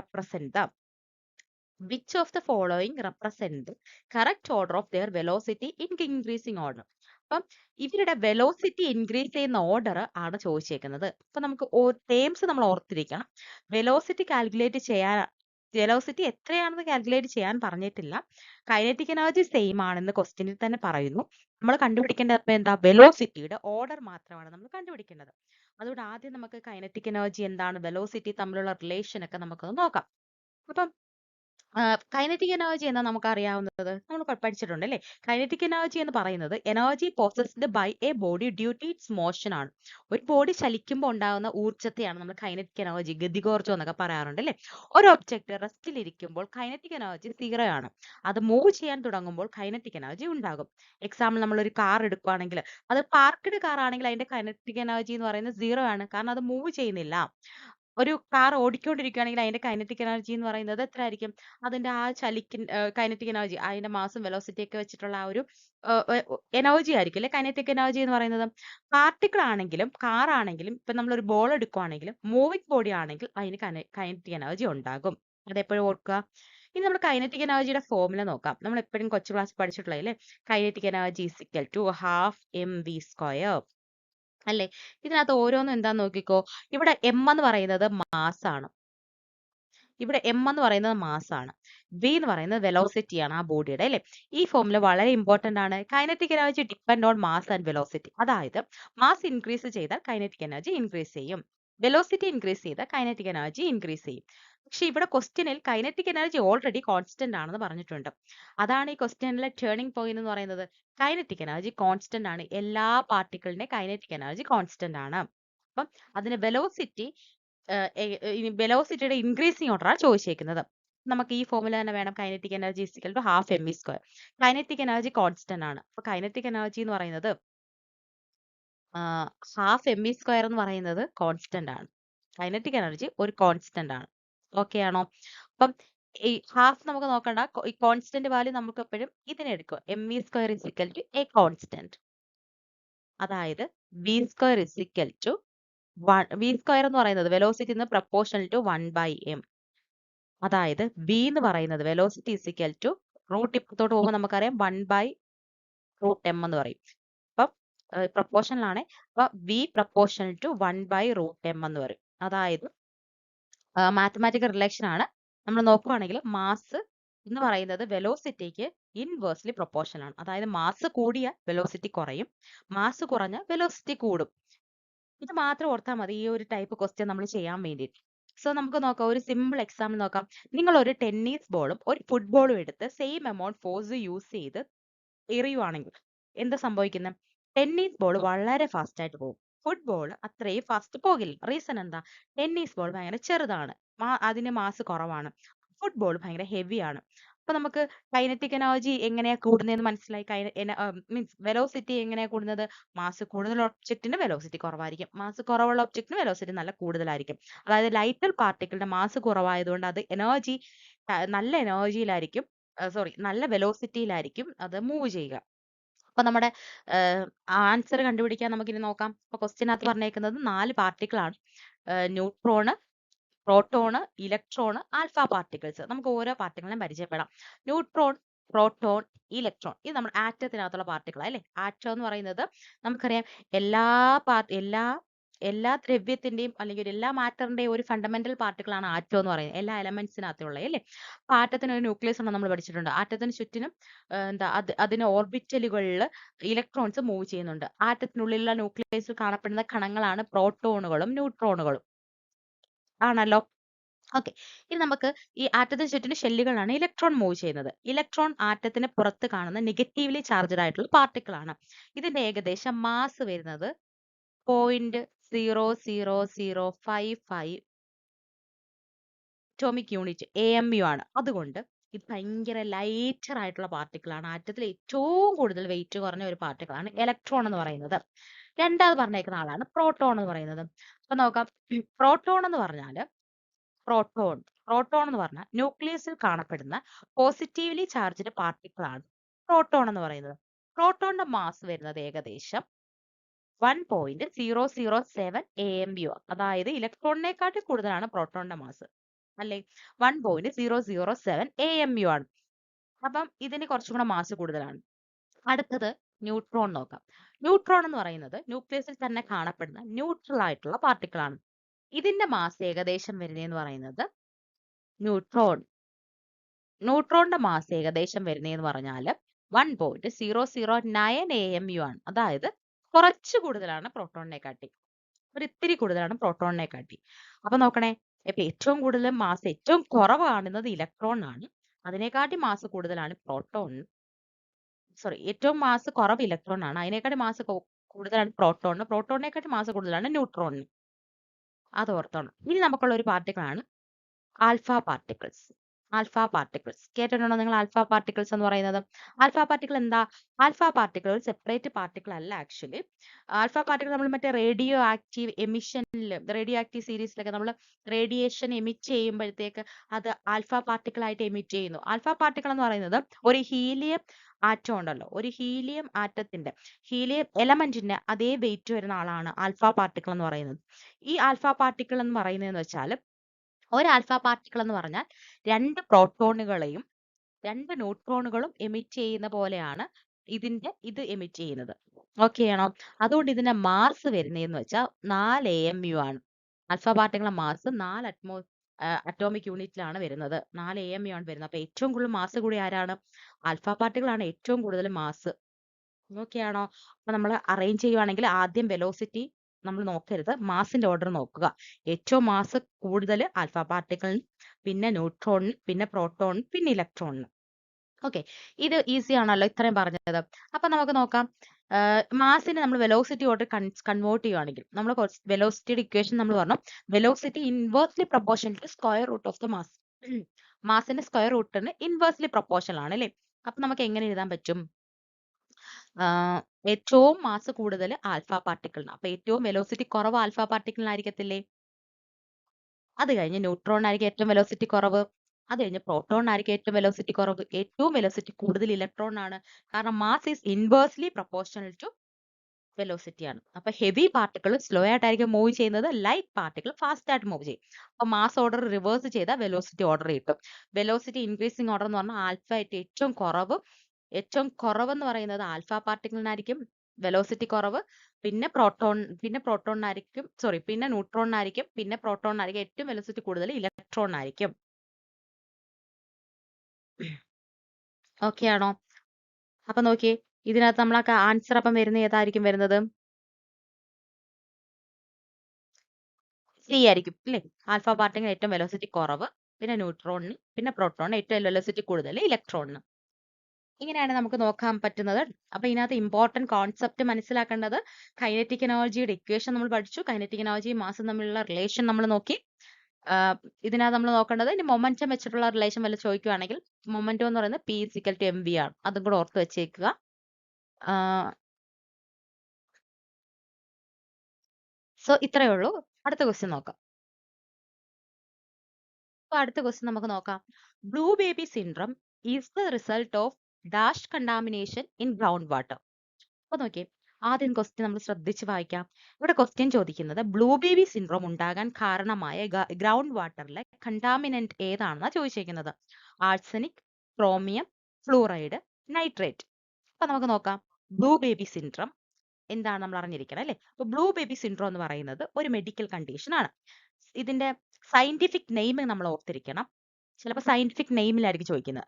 represent correct order of their velocity in increasing order. അപ്പം ഇവരുടെ വെലോസിറ്റി ഇൻക്രീസ് ചെയ്യുന്ന ഓർഡർ ആണ് ചോദിച്ചേക്കുന്നത്. അപ്പൊ നമുക്ക് ടേംസ് നമ്മൾ ഓർത്തിരിക്കണം. വെലോസിറ്റി എത്രയാണെന്ന് കാൽക്കുലേറ്റ് ചെയ്യാൻ പറഞ്ഞിട്ടില്ല. കൈനറ്റിക് എനർജി സെയിം ആണെന്ന് ക്വസ്റ്റ്യനിൽ തന്നെ പറയുന്നു. നമ്മൾ കണ്ടുപിടിക്കേണ്ടത് എന്താ? വെലോസിറ്റിയുടെ ഓർഡർ മാത്രമാണ് നമ്മൾ കണ്ടുപിടിക്കേണ്ടത്. അതുകൊണ്ട് ആദ്യം നമുക്ക് കൈനറ്റിക് എനർജി എന്താണ്, വെലോസിറ്റി തമ്മിലുള്ള റിലേഷൻ ഒക്കെ നമുക്കൊന്ന് നോക്കാം. അപ്പം കൈനറ്റിക് എനർജി എന്നാ നമുക്ക് അറിയാവുന്നത്, നമ്മൾ പഠിച്ചിട്ടുണ്ട് അല്ലേ. കൈനറ്റിക് എനർജി എന്ന് പറയുന്നത് energy possessed by a body due to its motion ആണ്. ഒരു ബോഡി ചലിക്കുമ്പോൾ ഉണ്ടാകുന്ന ഊർജ്ജത്തെയാണ് നമ്മൾ കൈനറ്റിക് എനർജി, ഗതികോർജ്ജം എന്നൊക്കെ പറയാറുണ്ട് അല്ലേ. ഒരു ഒബ്ജക്റ്റ് റെസ്റ്റിലിരിക്കുമ്പോൾ കൈനറ്റിക് എനർജി 0 ആണ്. അത് മൂവ് ചെയ്യാൻ തുടങ്ങുമ്പോൾ കൈനറ്റിക് എനർജി ഉണ്ടാകും. എക്സാമ്പിൾ നമ്മൾ ഒരു കാർ എടുക്കുകയാണെങ്കിൽ, അത് പാർക്ക്ഡ് കാർ ആണെങ്കിൽ അതിന്റെ കൈനറ്റിക് എനർജി എന്ന് പറയുന്നത് 0 ആണ്, കാരണം അത് മൂവ് ചെയ്യുന്നില്ല. ഒരു കാർ ഓടിക്കൊണ്ടിരിക്കുകയാണെങ്കിൽ അതിന്റെ കൈനറ്റിക് എനർജി എന്ന് പറയുന്നത് എത്ര ആയിരിക്കും? അതിന്റെ ആ കൈനറ്റിക് എനർജി, അതിന്റെ മാസും വെലോസിറ്റി ഒക്കെ വെച്ചിട്ടുള്ള ആ ഒരു എനർജി ആയിരിക്കും അല്ലെ കൈനറ്റിക് എനർജി എന്ന് പറയുന്നത്. പാർട്ടിക്കിൾ ആണെങ്കിലും കാർ ആണെങ്കിലും ഇപ്പൊ നമ്മൾ ഒരു ബോൾ എടുക്കുകയാണെങ്കിലും മൂവിങ് ബോഡി ആണെങ്കിൽ അതിന് കൈനറ്റിക് എനർജി ഉണ്ടാകും. അതെപ്പോഴും ഓർക്കുക. ഇനി നമ്മൾ കൈനറ്റിക് എനർജിയുടെ ഫോർമുല നോക്കാം. നമ്മൾ എപ്പോഴും കൊച്ചു ക്ലാസ് പഠിച്ചിട്ടുള്ള അല്ലേ, kinetic energy is equal to ½ mv². അല്ലേ. ഇതിനകത്ത് ഓരോന്നും എന്താന്ന് നോക്കിക്കോ. ഇവിടെ എം എന്ന് പറയുന്നത് മാസ് ആണ്. ഇവിടെ എം എന്ന് പറയുന്നത് മാസ് ആണ്. വി എന്ന് പറയുന്നത് വെലോസിറ്റി ആണ് ആ ബോഡിയുടെ അല്ലേ. ഈ ഫോർമുല വളരെ ഇമ്പോർട്ടന്റ് ആണ്. Kinetic energy depend on mass and velocity. അതായത് മാസ് ഇൻക്രീസ് ചെയ്താൽ കൈനറ്റിക് എനർജി ഇൻക്രീസ് ചെയ്യും, വെലോസിറ്റി ഇൻക്രീസ് ചെയ്താൽ കൈനറ്റിക് എനർജി ഇൻക്രീസ് ചെയ്യും. പക്ഷെ ഇവിടെ ക്വസ്റ്റ്യനിൽ കൈനറ്റിക് എനർജി ഓൾറെഡി കോൺസ്റ്റന്റ് ആണെന്ന് പറഞ്ഞിട്ടുണ്ട്. അതാണ് ഈ ക്വസ്റ്റ്യനിലെ ടേണിംഗ് പോയിന്റ് എന്ന് പറയുന്നത്. കൈനറ്റിക് എനർജി കോൺസ്റ്റന്റ് ആണ്. എല്ലാ പാർട്ടിക്കിളിന്റെ കൈനറ്റിക് എനർജി കോൺസ്റ്റന്റ് ആണ്. അപ്പം അതിന് വെലോസിറ്റിയുടെ ഇൻക്രീസിങ് ഓർഡറാണ് ചോദിച്ചേക്കുന്നത്. നമുക്ക് ഈ ഫോർമുല തന്നെ വേണം. Kinetic energy is equal to ½ mv². Kinetic energy constant ആണ്. അപ്പൊ കൈനറ്റിക് എനർജി എന്ന് പറയുന്നത് ½ mv² എന്ന് പറയുന്നത് കോൺസ്റ്റന്റ് ആണ്. കൈനറ്റിക് എനർജി ഒരു കോൺസ്റ്റന്റ് ആണ്. ഓക്കെ ആണോ? അപ്പം ഈ ഹാഫ് നമുക്ക് നോക്കണ്ട. ഈ കോൺസ്റ്റന്റ് വാല്യൂ നമുക്ക് എപ്പോഴും ഇതിനെ എടുക്കുക. mv² is equal to a constant. അതായത് v² is equal to v² എന്ന് പറയുന്നത് വെലോസിറ്റി പ്രപ്പോർഷണൽ ടു 1/m. അതായത് v എന്ന് പറയുന്നത് velocity is equal to root ഇപ്പുറത്തോട്ട് പോകുമ്പോൾ നമുക്കറിയാം 1/√m എന്ന് പറയും. അപ്പം പ്രപ്പോർഷണൽ ആണ്. അപ്പൊ v പ്രപ്പോർഷണൽ ടു 1/√m എന്ന് പറയും. അതായത് മാത്തമാറ്റിക്കൽ റിലേഷൻ ആണ്. നമ്മൾ നോക്കുകയാണെങ്കിൽ മാസ് എന്ന് പറയുന്നത് വെലോസിറ്റിക്ക് ഇൻവേഴ്സ്ലി പ്രൊപ്പോർഷണൽ ആണ്. അതായത് മാസ് കൂടിയ വെലോസിറ്റി കുറയും, മാസ് കുറഞ്ഞ വെലോസിറ്റി കൂടും. ഇത് മാത്രം ഓർത്താൽ മതി ഈ ഒരു ടൈപ്പ് ക്വസ്റ്റ്യൻ നമ്മൾ ചെയ്യാൻ വേണ്ടിയിട്ട്. സോ നമുക്ക് നോക്കാം, ഒരു സിമ്പിൾ എക്സാമ്പിൾ നോക്കാം. നിങ്ങൾ ഒരു ടെന്നീസ് ബോളും ഒരു ഫുട്ബോളും എടുത്ത് സെയിം എമൗണ്ട് ഫോഴ്സ് യൂസ് ചെയ്ത് എറിയുവാണെങ്കിൽ എന്താ സംഭവിക്കുന്നത്? ടെന്നീസ് ബോൾ വളരെ ഫാസ്റ്റ് ആയിട്ട് പോകും. ഫുട്ബോൾ അത്രയും ഫാസ്റ്റ് പോകില്ല. റീസൺ എന്താ? ടെന്നീസ് ബോൾ ഭയങ്കര ചെറുതാണ്. അതിന് മാസ് കുറവാണ്. ഫുട്ബോൾ ഭയങ്കര ഹെവിയാണ്. അപ്പൊ നമുക്ക് കൈനറ്റിക് എനർജി എങ്ങനെയാ കൂടുന്നതെന്ന് മനസ്സിലായി. മീൻസ് വെലോസിറ്റി എങ്ങനെയാ കൂടുന്നത്? മാസ് കൂടുതലുള്ള ഒബ്ജക്റ്റിന് വെലോസിറ്റി കുറവായിരിക്കും. മാസ് കുറവുള്ള ഒബ്ജക്റ്റിന് വെലോസിറ്റി നല്ല കൂടുതലായിരിക്കും. അതായത് ലൈറ്റർ പാർട്ടിക്കിളിന്റെ മാസ് കുറവായതുകൊണ്ട് അത് നല്ല എനർജിയിലായിരിക്കും, നല്ല വെലോസിറ്റിയിലായിരിക്കും അത് മൂവ് ചെയ്യുക. അപ്പൊ നമ്മുടെ ആൻസർ കണ്ടുപിടിക്കാൻ നമുക്കിനി നോക്കാം. അപ്പൊ ക്വസ്റ്റ്യനകത്ത് പറഞ്ഞേക്കുന്നത് 4 പാർട്ടിക്കിൾ ആണ്. Neutron, proton, electron, alpha particles. നമുക്ക് ഓരോ പാർട്ടിക്കിളിനെ പരിചയപ്പെടാം. Neutron, proton, electron. ഇത് നമ്മുടെ ആറ്റത്തിനകത്തുള്ള പാർട്ടിക്കിൾ അല്ലേ? ആറ്റം എന്ന് പറയുന്നത് നമുക്കറിയാം എല്ലാ ദ്രവ്യത്തിന്റെയും അല്ലെങ്കിൽ എല്ലാ മാറ്ററിന്റെയും ഒരു ഫണ്ടമെന്റൽ പാർട്ടിക്കിൾ ആണ് ആറ്റം എന്ന് പറയുന്നത്. എല്ലാ എലമെന്റ്സിനകത്തുള്ള അല്ലേ? അപ്പൊ ആറ്റത്തിന് ഒരു ന്യൂക്ലിയസ് ഉണ്ടെന്ന് നമ്മൾ പഠിച്ചിട്ടുണ്ട്. ആറ്റത്തിന് ചുറ്റിനും അതിന് ഓർബിറ്റലുകളിൽ ഇലക്ട്രോൺസ് മൂവ് ചെയ്യുന്നുണ്ട്. ആറ്റത്തിനുള്ളിലുള്ള ന്യൂക്ലിയസിൽ കാണപ്പെടുന്ന കണങ്ങളാണ് പ്രോട്ടോണുകളും ന്യൂട്രോണുകളും ആണല്ലോ. ഓക്കെ, ഇനി നമുക്ക് ഈ ആറ്റത്തിന് ചുറ്റിനും ഷെല്ലുകളാണ് ഇലക്ട്രോൺ മൂവ് ചെയ്യുന്നത്. ഇലക്ട്രോൺ ആറ്റത്തിന് പുറത്ത് കാണുന്ന നെഗറ്റീവ്ലി ചാർജ്ഡ് ആയിട്ടുള്ള പാർട്ടിക്കിൾ ആണ്. ഇതിന്റെ ഏകദേശം മാസ് വരുന്നത് 0.00055 അറ്റോമിക് യൂണിറ്റ് AMU ആണ്. അതുകൊണ്ട് ഇത് ഭയങ്കര ലൈറ്റർ ആയിട്ടുള്ള പാർട്ടിക്കിൾ ആണ്. ആറ്റത്തിൽ ഏറ്റവും കൂടുതൽ വെയിറ്റ് കുറഞ്ഞ ഒരു പാർട്ടിക്കിൾ ആണ് ഇലക്ട്രോൺ എന്ന് പറയുന്നത്. രണ്ടാമത് പറഞ്ഞേക്കുന്ന ആളാണ് പ്രോട്ടോൺ എന്ന് പറയുന്നത്. അപ്പൊ നോക്കാം, പ്രോട്ടോൺ എന്ന് പറഞ്ഞാൽ പ്രോട്ടോൺ എന്ന് പറഞ്ഞാൽ ന്യൂക്ലിയസിൽ കാണപ്പെടുന്ന പോസിറ്റീവ്ലി ചാർജ്ഡ് പാർട്ടിക്കിൾ ആണ് പ്രോട്ടോൺ എന്ന് പറയുന്നത്. പ്രോട്ടോണിന്റെ മാസ് വരുന്നത് ഏകദേശം 1.007 AMU. അതായത് ഇലക്ട്രോണിനെക്കാട്ടി കൂടുതലാണ് പ്രോട്ടോണിന്റെ മാസ് അല്ലെ? 1.007 AMU ആണ്. അപ്പം ഇതിന് കുറച്ചും കൂടെ മാസ് കൂടുതലാണ്. അടുത്തത് ന്യൂട്രോൺ നോക്കാം. ന്യൂട്രോൺ എന്ന് പറയുന്നത് ന്യൂക്ലിയസിൽ തന്നെ കാണപ്പെടുന്ന ന്യൂട്രൽ ആയിട്ടുള്ള പാർട്ടിക്കിൾ ആണ്. ഇതിന്റെ മാസ് ഏകദേശം വരുന്നതെന്ന് പറയുന്നത് ന്യൂട്രോണിന്റെ മാസ് ഏകദേശം വരുന്നതെന്ന് പറഞ്ഞാൽ 1.009 AMU ആണ്. അതായത് കുറച്ച് കൂടുതലാണ് പ്രോട്ടോണിനെ കാട്ടി, ഇത്തിരി കൂടുതലാണ് പ്രോട്ടോണിനെ കാട്ടി. അപ്പൊ നോക്കണേ, ഇപ്പൊ ഏറ്റവും കൂടുതൽ മാസ്, ഏറ്റവും കുറവ് കാണുന്നത് ഇലക്ട്രോൺ ആണ്. അതിനെക്കാട്ടി മാസ് കൂടുതലാണ് ഏറ്റവും മാസ് കുറവ് ഇലക്ട്രോൺ ആണ്. അതിനെക്കാട്ടി മാസ് കൂടുതലാണ് പ്രോട്ടോണിനെക്കാട്ടി മാസ് കൂടുതലാണ് ന്യൂട്രോണിന്. അത് ഓർത്തോണം. ഇനി നമുക്കുള്ള ഒരു പാർട്ടിക്കിൾ ആണ് ആൽഫ പാർട്ടിക്കിൾസ്. കേട്ടിട്ടുണ്ടോ നിങ്ങൾ ആൽഫ പാർട്ടിക്കിൾസ് എന്ന് പറയുന്നത്? ആൽഫ പാർട്ടിക്കിൾ എന്താ? ആൽഫ പാർട്ടിക്കിൾ ഒരു സെപ്പറേറ്റ് പാർട്ടിക്കിൾ അല്ല ആക്ച്വലി. ആൽഫ പാർട്ടിക്കിൾ നമ്മൾ മറ്റേ റേഡിയോ ആക്റ്റീവ് സീരീസിലൊക്കെ നമ്മൾ റേഡിയേഷൻ എമിറ്റ് ചെയ്യുമ്പോഴത്തേക്ക് അത് ആൽഫ പാർട്ടിക്കിൾ ആയിട്ട് എമിറ്റ് ചെയ്യുന്നു. ആൽഫ പാർട്ടിക്കിൾ എന്ന് പറയുന്നത് ഒരു ഹീലിയം ആറ്റം ഉണ്ടല്ലോ, ഒരു ഹീലിയം എലമെന്റിന്റെ അതേ വെയിറ്റ് വരുന്ന ആളാണ് ആൽഫ പാർട്ടിക്കിൾ എന്ന് പറയുന്നത്. ഈ ആൽഫ പാർട്ടിക്കിൾ എന്ന് പറയുന്നതെന്ന് വെച്ചാൽ, ഒരു ആൽഫ പാർട്ടിക്കിൾ എന്ന് പറഞ്ഞാൽ 2 പ്രോട്ടോണുകളെയും 2 ന്യൂട്രോണുകളും എമിറ്റ് ചെയ്യുന്ന പോലെയാണ് ഇത് എമിറ്റ് ചെയ്യുന്നത്. ഓക്കെ ആണോ? അതുകൊണ്ട് ഇതിന്റെ മാസ് വരുന്നതെന്ന് വെച്ചാൽ 4 AMU ആണ്. ആൽഫ പാർട്ടിക്കിളിന്റെ മാസ് 4 അറ്റോമിക് യൂണിറ്റിലാണ് വരുന്നത്. 4 AMU ആണ് വരുന്നത്. അപ്പൊ ഏറ്റവും കൂടുതൽ മാസ് കൂടി ആരാണ്? ആൽഫ പാർട്ടിക്കിൾ ആണ് ഏറ്റവും കൂടുതൽ മാസ്. ഓക്കെ ആണോ? അപ്പൊ നമ്മൾ അറേഞ്ച് ചെയ്യുവാണെങ്കിൽ ആദ്യം വെലോസിറ്റി നമ്മൾ നോക്കരുത്, മാസിന്റെ ഓർഡർ നോക്കുക. ഏറ്റവും മാസ് കൂടുതൽ ആൽഫ പാർട്ടിക്കിളിന്, പിന്നെ ന്യൂട്രോണിന്, പിന്നെ പ്രോട്ടോണിന്, പിന്നെ ഇലക്ട്രോണിന്. ഓക്കെ, ഇത് ഈസി ആണല്ലോ ഇത്രയും പറഞ്ഞത്. അപ്പൊ നമുക്ക് നോക്കാം, മാസിനെ നമ്മൾ വെലോസിറ്റി ഓർഡർ കൺവേർട്ട് ചെയ്യുവാണെങ്കിൽ നമ്മൾ വെലോസിറ്റിയുടെ ഇക്വേഷൻ നമ്മൾ പറഞ്ഞു, velocity inversely proportional to square root of the mass. മാസിന്റെ സ്ക്വയർ റൂട്ടിന് ഇൻവേഴ്സ്ലി പ്രൊപ്പോർഷണൽ ആണ് അല്ലേ? അപ്പൊ നമുക്ക് എങ്ങനെ എഴുതാൻ പറ്റും? ഏറ്റവും മാസ് കൂടുതൽ ആൽഫ പാർട്ടിക്കിളിന്, അപ്പൊ ഏറ്റവും വെലോസിറ്റി കുറവ് ആൽഫ പാർട്ടിക്കിളിനായിരിക്കത്തില്ലേ? അത് കഴിഞ്ഞ് ന്യൂട്രോണിനായിരിക്കും ഏറ്റവും വെലോസിറ്റി കുറവ്. അത് കഴിഞ്ഞ് പ്രോട്ടോണിനായിരിക്കും ഏറ്റവും വെലോസിറ്റി കുറവ്. ഏറ്റവും വെലോസിറ്റി കൂടുതൽ ഇലക്ട്രോൺ ആണ്. കാരണം mass is inversely proportional to velocity ആണ്. അപ്പൊ ഹെവി പാർട്ടിക്കിൾ സ്ലോ ആയിട്ടായിരിക്കും മൂവ് ചെയ്യുന്നത്, ലൈറ്റ് പാർട്ടിക്കിൾ ഫാസ്റ്റ് ആയിട്ട് മൂവ് ചെയ്യും. അപ്പൊ മാസ് ഓർഡർ റിവേഴ്സ് ചെയ്താൽ വെലോസിറ്റി ഓർഡർ കിട്ടും. വെലോസിറ്റി ഇൻക്രീസിങ് ഓർഡർ എന്ന് പറഞ്ഞാൽ ആൽഫ ആയിട്ട് ഏറ്റവും കുറവ് എന്ന് പറയുന്നത് ആൽഫ പാർട്ടിക്കിളിനായിരിക്കും വെലോസിറ്റി കുറവ്, പിന്നെ ന്യൂട്രോണിനായിരിക്കും, പിന്നെ പ്രോട്ടോണിനായിരിക്കും ഏറ്റവും വെലോസിറ്റി കൂടുതൽ ഇലക്ട്രോണിനായിരിക്കും. ഓക്കെ ആണോ? അപ്പൊ നോക്കിയേ, ഇതിനകത്ത് നമ്മളൊക്കെ ആൻസർ അപ്പം ഏതായിരിക്കും വരുന്നത്? സി ആയിരിക്കും അല്ലേ? ആൽഫ പാർട്ടിക്കിൾ ഏറ്റവും വെലോസിറ്റി കുറവ്, പിന്നെ ന്യൂട്രോണിന്, പിന്നെ പ്രോട്ടോണിന് ഏറ്റവും വെലോസിറ്റി കൂടുതൽ ഇലക്ട്രോണിന്. ഇങ്ങനെയാണ് നമുക്ക് നോക്കാൻ പറ്റുന്നത്. അപ്പൊ ഇതിനകത്ത് ഇമ്പോർട്ടന്റ് കോൺസെപ്റ്റ് മനസ്സിലാക്കേണ്ടത് കൈനറ്റിക് എനർജിയുടെ ഇക്വേഷൻ നമ്മൾ പഠിച്ചു. കൈനറ്റിക് എനർജിയും മാസും തമ്മിലുള്ള റിലേഷൻ നമ്മൾ നോക്കി. ഇതിനകത്ത് നമ്മൾ നോക്കേണ്ടത് ഇനി മൊമെന്റം വെച്ചിട്ടുള്ള റിലേഷൻ വല്ല ചോദിക്കുകയാണെങ്കിൽ മൊമെന്റം എന്ന് പറയുന്നത് P = mv ആണ്. അതും കൂടെ ഓർത്ത് വെച്ചേക്കുക. സോ ഇത്രയേ ഉള്ളൂ. അടുത്ത ക്വസ്റ്റ്യൻ നോക്കാം. അപ്പൊ അടുത്ത ക്വസ്റ്റ്യൻ നമുക്ക് നോക്കാം. Blue baby syndrome is the result of dash contamination in ground water. അപ്പൊ നോക്കിയേ, ആദ്യം ക്വസ്റ്റ്യൻ നമ്മൾ ശ്രദ്ധിച്ച് വായിക്കാം. ഇവിടെ ക്വസ്റ്റ്യൻ ചോദിക്കുന്നത് ബ്ലൂ ബേബി സിൻഡ്രോം ഉണ്ടാകാൻ കാരണമായ ഗ്രൗണ്ട് വാട്ടറിലെ കണ്ടാമിനന്റ് ഏതാണെന്നാ ചോദിച്ചിരിക്കുന്നത്. Arsenic, chromium, fluoride, nitrate. അപ്പൊ നമുക്ക് നോക്കാം. ബ്ലൂ ബേബി സിൻഡ്രോം എന്താണ് നമ്മൾ അറിഞ്ഞിരിക്കണം അല്ലേ? അപ്പൊ ബ്ലൂ ബേബി സിൻഡ്രോം എന്ന് പറയുന്നത് ഒരു മെഡിക്കൽ കണ്ടീഷൻ ആണ്. ഇതിന്റെ സയന്റിഫിക് നെയിം നമ്മൾ ഓർത്തിരിക്കണം. ചിലപ്പോൾ സയന്റിഫിക് നെയിമിലായിരിക്കും ചോദിക്കുന്നത്.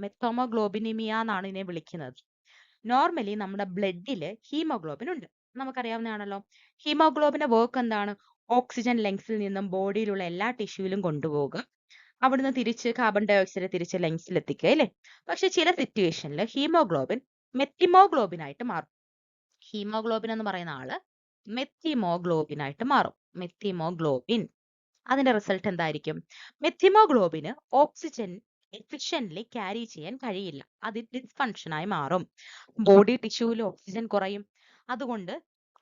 മെത്തോമോഗ്ലോബിനീമിയ എന്നാണ് ഇതിനെ വിളിക്കുന്നത്. നോർമലി നമ്മുടെ ബ്ലഡിൽ ഹീമോഗ്ലോബിൻ ഉണ്ട്, നമുക്കറിയാവുന്നതാണല്ലോ. ഹീമോഗ്ലോബിന്റെ വർക്ക് എന്താണ്? ഓക്സിജൻ ലങ്സിൽ നിന്നും ബോഡിയിലുള്ള എല്ലാ ടിഷ്യൂവിലും കൊണ്ടുപോവുക, അവിടുന്ന് തിരിച്ച് കാർബൺ ഡൈ ഓക്സൈഡ് തിരിച്ച് ലങ്സിൽ എത്തിക്കുക അല്ലേ? പക്ഷെ ചില സിറ്റുവേഷനിൽ ഹീമോഗ്ലോബിൻ മെത്തിമോഗ്ലോബിൻ ആയിട്ട് മാറും. ഹീമോഗ്ലോബിൻ എന്ന് പറയുന്ന ആള് മെത്തിമോഗ്ലോബിൻ ആയിട്ട് മാറും. മെത്തിമോഗ്ലോബിൻ. അതിന്റെ റിസൾട്ട് എന്തായിരിക്കും? മെത്തിമോഗ്ലോബിന് ഓക്സിജൻ എഫിഷ്യന്റ്ലി ക്യാരി ചെയ്യാൻ കഴിയില്ല, അത് ഡിസ്ഫങ്ഷനായി മാറും. ബോഡി ടിഷ്യൂവിൽ ഓക്സിജൻ കുറയും. അതുകൊണ്ട്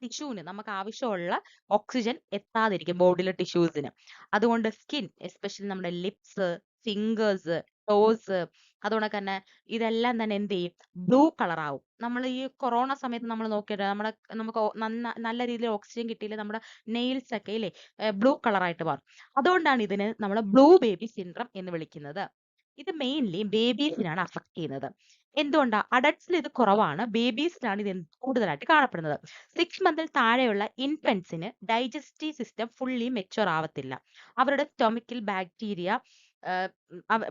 ടിഷ്യൂവിന് നമുക്ക് ആവശ്യമുള്ള ഓക്സിജൻ എത്താതിരിക്കും ബോഡിയിലെ ടിഷ്യൂസിന്. അതുകൊണ്ട് സ്കിൻ, എസ്പെഷ്യലി നമ്മുടെ ലിപ്സ്, ഫിംഗേഴ്സ്, ടോസ്, അതുകൊണ്ട് തന്നെ ഇതെല്ലാം തന്നെ എന്ത് ചെയ്യും? ബ്ലൂ കളർ ആവും. നമ്മൾ ഈ കൊറോണ സമയത്ത് നമ്മൾ നോക്കിയിട്ട് നമുക്ക് നല്ല രീതിയിൽ ഓക്സിജൻ കിട്ടിയില്ല, നമ്മുടെ നെയിൽസ് ഒക്കെ ഇല്ലേ ബ്ലൂ കളർ ആയിട്ട് മാറും. അതുകൊണ്ടാണ് ഇതിന് നമ്മൾ ബ്ലൂ ബേബി സിൻഡ്രം എന്ന് വിളിക്കുന്നത്. ഇത് മെയിൻലി ബേബീസിനാണ് അഫക്ട് ചെയ്യുന്നത്. എന്തുകൊണ്ടാ? അഡൾട്ട്സിൽ ഇത് കുറവാണ്, ബേബീസിലാണ് ഇത് കൂടുതലായിട്ട് കാണപ്പെടുന്നത്. 6 മന്തിൽ താഴെയുള്ള ഇൻഫന്റ്സിന് ഡൈജസ്റ്റീവ് സിസ്റ്റം ഫുള്ളി മെച്ചുവർ ആവത്തില്ല. അവരുടെ സ്റ്റൊമക്കിൽ